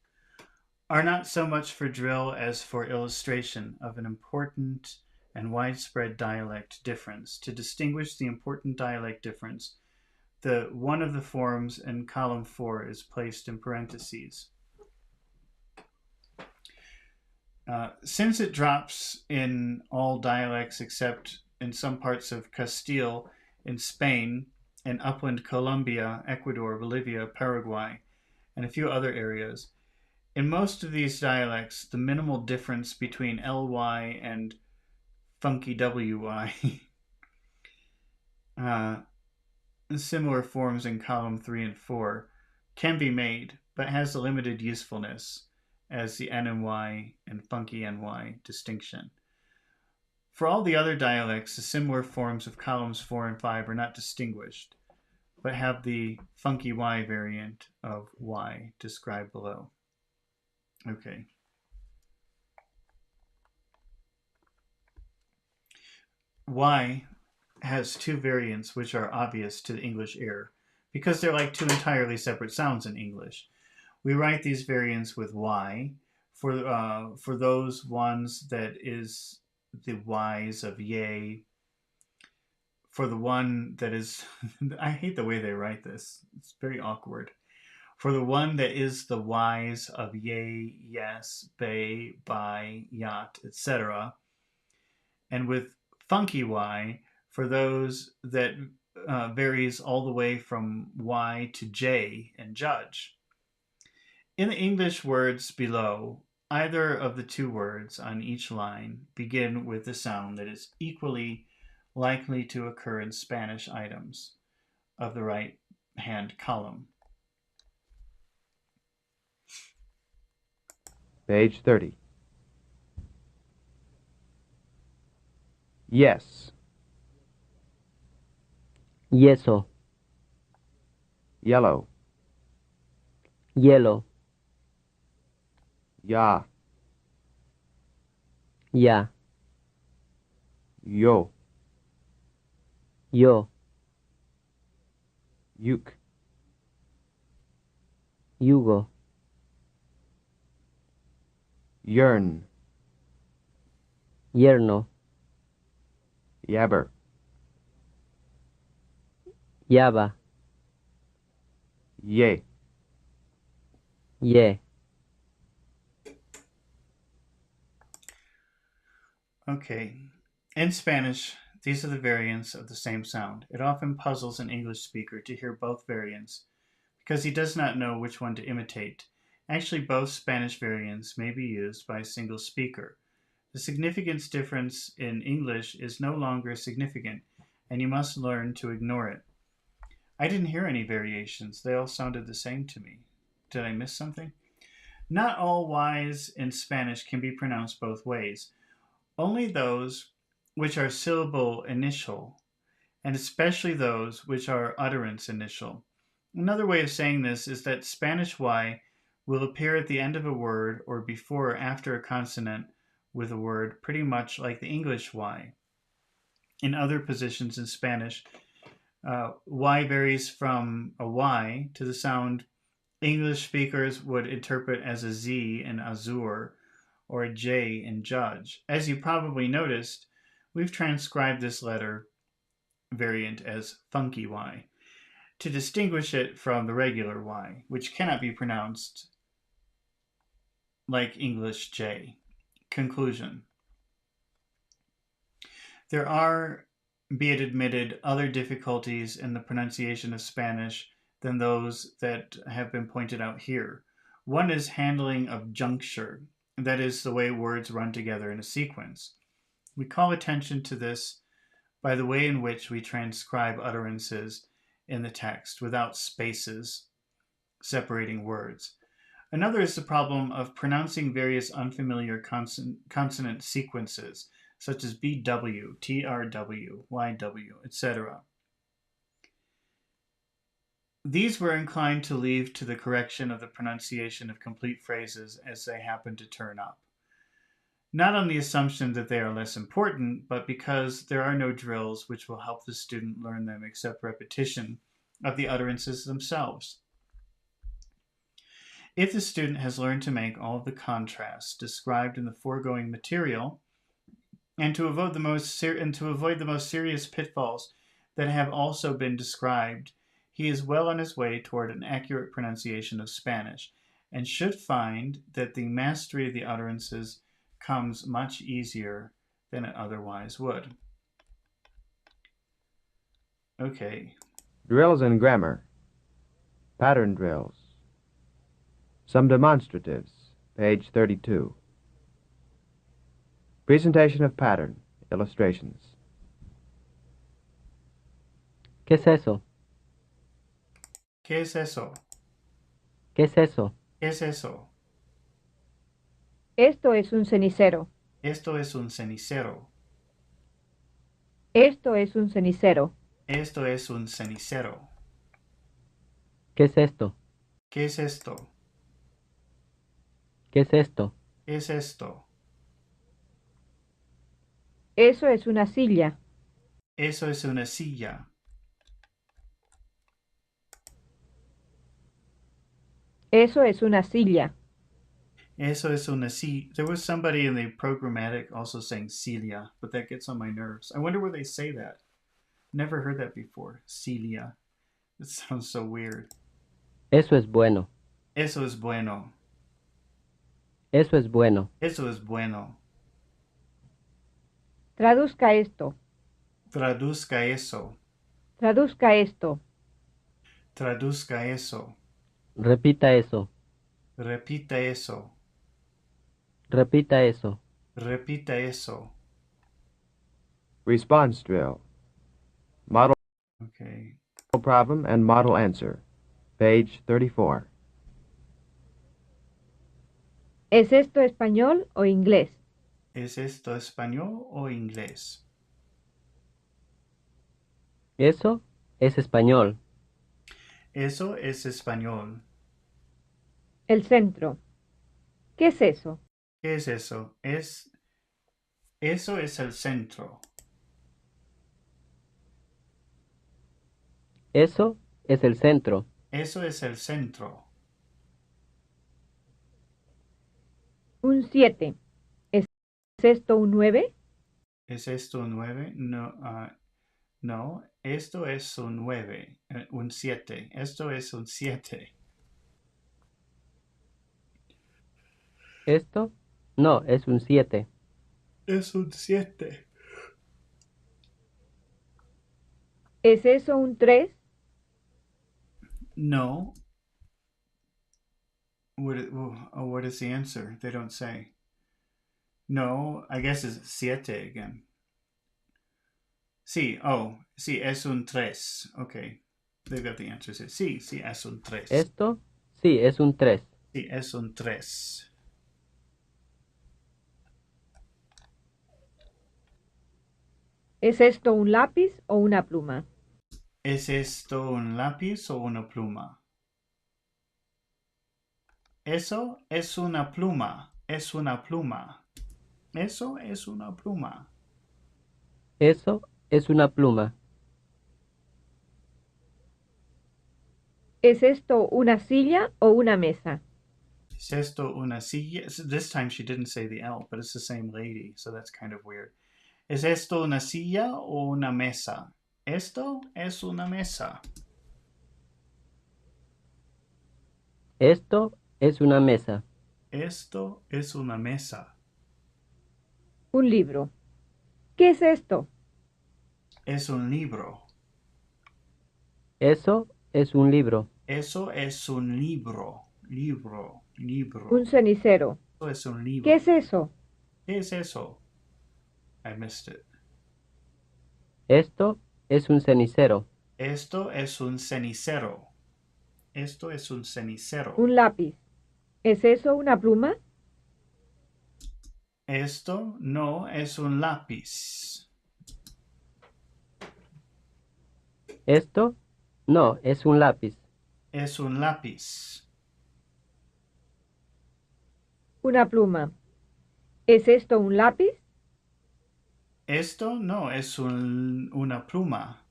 are not so much for drill as for illustration of an important and widespread dialect difference. To distinguish the important dialect difference, one of the forms in column 4 is placed in parentheses. Since it drops in all dialects except in some parts of Castile in Spain and upland Colombia, Ecuador, Bolivia, Paraguay, and a few other areas, in most of these dialects, the minimal difference between ly and funky wy, similar forms in column 3 and 4, can be made, but has a limited usefulness as the N and Y and funky NY distinction. For all the other dialects, the similar forms of columns 4 and 5 are not distinguished, but have the funky Y variant of Y described below. Okay. Y has two variants which are obvious to the English ear because they're like two entirely separate sounds in English. We write these variants with Y for those ones that is the Y's of yay. For the one that is, I hate the way they write this. It's very awkward. For the one that is the Y's of yay, yes, bay, by, yacht, etc. And with funky Y for those that varies all the way from Y to J and judge. In the English words below, either of the two words on each line begin with a sound that is equally likely to occur in Spanish items of the right-hand column. Page 30. Yes. Yeso. Yellow. Hielo. Ya. Ya. Yo. Yo. Yuk. Yugo. Yearn. Yerno. Yabber. Yaba. Ye. Ye. Okay. In Spanish, these are the variants of the same sound. It often puzzles an English speaker to hear both variants because he does not know which one to imitate. Actually, both Spanish variants may be used by a single speaker. The significance difference in English is no longer significant, and you must learn to ignore it. I didn't hear any variations. They all sounded the same to me. Did I miss something? Not all Y's in Spanish can be pronounced both ways. Only those which are syllable initial, and especially those which are utterance initial. Another way of saying this is that Spanish Y will appear at the end of a word or before or after a consonant with a word, pretty much like the English Y. In other positions in Spanish, Y varies from a Y to the sound English speakers would interpret as a Z in azure or a J in judge. As you probably noticed, we've transcribed this letter variant as funky Y to distinguish it from the regular Y, which cannot be pronounced like English J. Conclusion. There are, be it admitted, other difficulties in the pronunciation of Spanish than those that have been pointed out here. One is handling of juncture, that is, the way words run together in a sequence. We call attention to this by the way in which we transcribe utterances in the text without spaces separating words. Another is the problem of pronouncing various unfamiliar consonant sequences, such as BW, TRW, YW, etc. These we're inclined to leave to the correction of the pronunciation of complete phrases as they happen to turn up. Not on the assumption that they are less important, but because there are no drills which will help the student learn them except repetition of the utterances themselves. If the student has learned to make all of the contrasts described in the foregoing material, and to avoid the most serious pitfalls that have also been described, he is well on his way toward an accurate pronunciation of Spanish, and should find that the mastery of the utterances comes much easier than it otherwise would. Okay. Drills in grammar. Pattern drills. Some demonstratives. Page 32. Presentation of pattern. Illustrations. ¿Qué es eso? ¿Qué es eso? ¿Qué es eso? ¿Qué es eso? Esto es un cenicero. Esto es un cenicero. Esto es un cenicero. Esto es un cenicero. ¿Qué es esto? ¿Qué es esto? ¿Qué es esto? ¿Qué es esto? Eso es una silla. Eso es una silla. Eso es una silla. Eso es una silla. There was somebody in the programmatic also saying Celia, but that gets on my nerves. I wonder where they say that. Never heard that before. Celia. It sounds so weird. Eso es bueno. Eso es bueno. Eso es bueno. Eso es bueno. Traduzca esto. Traduzca eso. Traduzca esto. Traduzca eso. Repita eso. Repita eso. Repita eso. Repita eso. Response drill. Model Okay. problem and model answer. Page 34. ¿Es esto español o inglés? ¿Es esto español o inglés? Eso es español. Eso es español. El centro. ¿Qué es eso? ¿Qué es eso? Eso es el centro. Eso es el centro. Eso es el centro. Un 7. ¿Es esto un 9? ¿Es esto un 9? No, no, esto es un 9, un 7. Esto es un 7. Esto no es un 7. Es un 7. ¿Es eso un 3? No. What is the answer? They don't say. No, I guess it's 7 again. Sí, sí, es un 3. Okay. They've got the answers here. Sí, sí, es un 3. Esto sí es un 3. Sí, es un 3. ¿Es esto un lápiz o una pluma? ¿Es esto un lápiz o una pluma? Eso es una pluma. Es una pluma. Eso es una pluma. Eso es una pluma. ¿Es esto una silla o una mesa? ¿Es esto una silla? This time she didn't say the L, but it's the same lady, so that's kind of weird. ¿Es esto una silla o una mesa? Esto es una mesa. Esto es una mesa. Esto es una mesa. Un libro. ¿Qué es esto? Es un libro. Eso es un libro. Eso es un libro. Libro. Libro. Un cenicero. Eso es un libro. ¿Qué es eso? ¿Qué es eso? I missed it. Esto es un cenicero. Esto es un cenicero. Esto es un cenicero. Un lápiz. ¿Es eso una pluma? Esto no es un lápiz. Esto no es un lápiz. Es un lápiz. Una pluma. ¿Es esto un lápiz? Esto no es una pluma.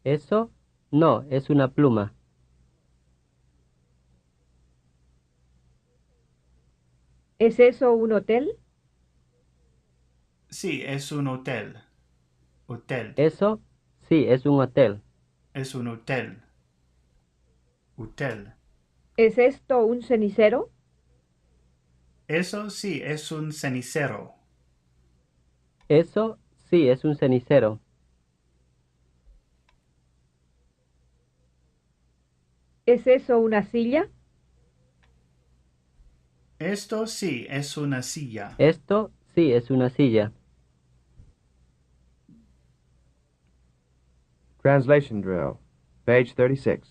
Eso no es una pluma. ¿Es eso un hotel? Sí, es un hotel. Hotel. Eso sí es un hotel. Es un hotel. Hotel. ¿Es esto un cenicero? Eso sí es un cenicero. Eso sí es un cenicero. ¿Es eso una silla? Esto sí es una silla. Esto sí es una silla. Translation drill. Page 36.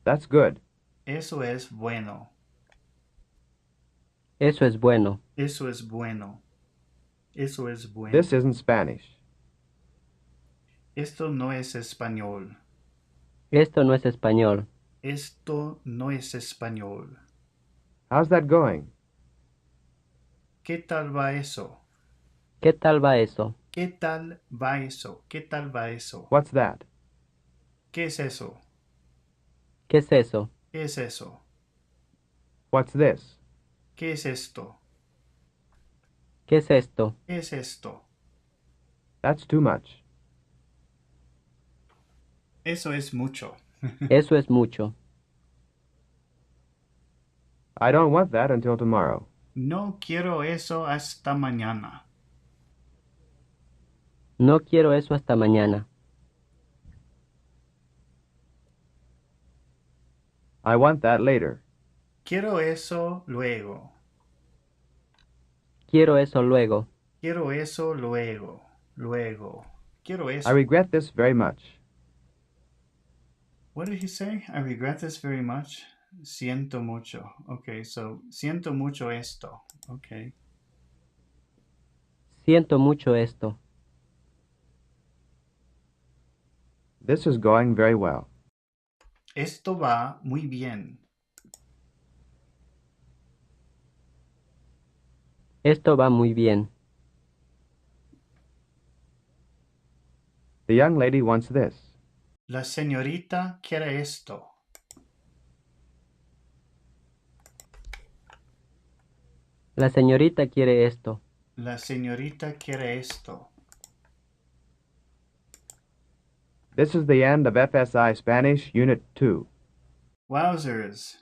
That's good. Eso es bueno. Eso es bueno. Eso es bueno. Eso es bueno. This isn't Spanish. Esto no es español. Esto no es español. Esto no es español. How's that going? ¿Qué tal va eso? ¿Qué tal va eso? ¿Qué tal va eso? ¿Qué tal va eso? What's that? ¿Qué es eso? ¿Qué es eso? ¿Qué es eso? What's this? ¿Qué es esto? ¿Qué es esto? ¿Qué es esto? That's too much. Eso es mucho. Eso es mucho. I don't want that until tomorrow. No quiero eso hasta mañana. No quiero eso hasta mañana. I want that later. Quiero eso luego. Quiero eso luego. Quiero eso luego. Luego. Quiero I eso. regret this very much. What did he say? I regret this very much. Siento mucho. Okay, so siento mucho esto. Okay. Siento mucho esto. This is going very well. Esto va muy bien. Esto va muy bien. The young lady wants this. La señorita quiere esto. La señorita quiere esto. La señorita quiere esto. This is the end of FSI Spanish Unit 2. Wowzers.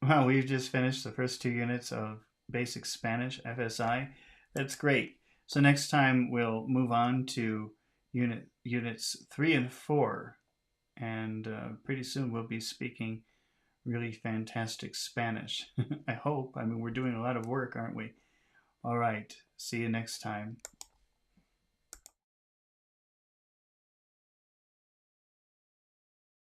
Wow, we've just finished the first 2 units of Basic Spanish, FSI. That's great. So next time we'll move on to units 3 and 4. And pretty soon we'll be speaking really fantastic Spanish. I hope. I mean, we're doing a lot of work, aren't we? All right. See you next time.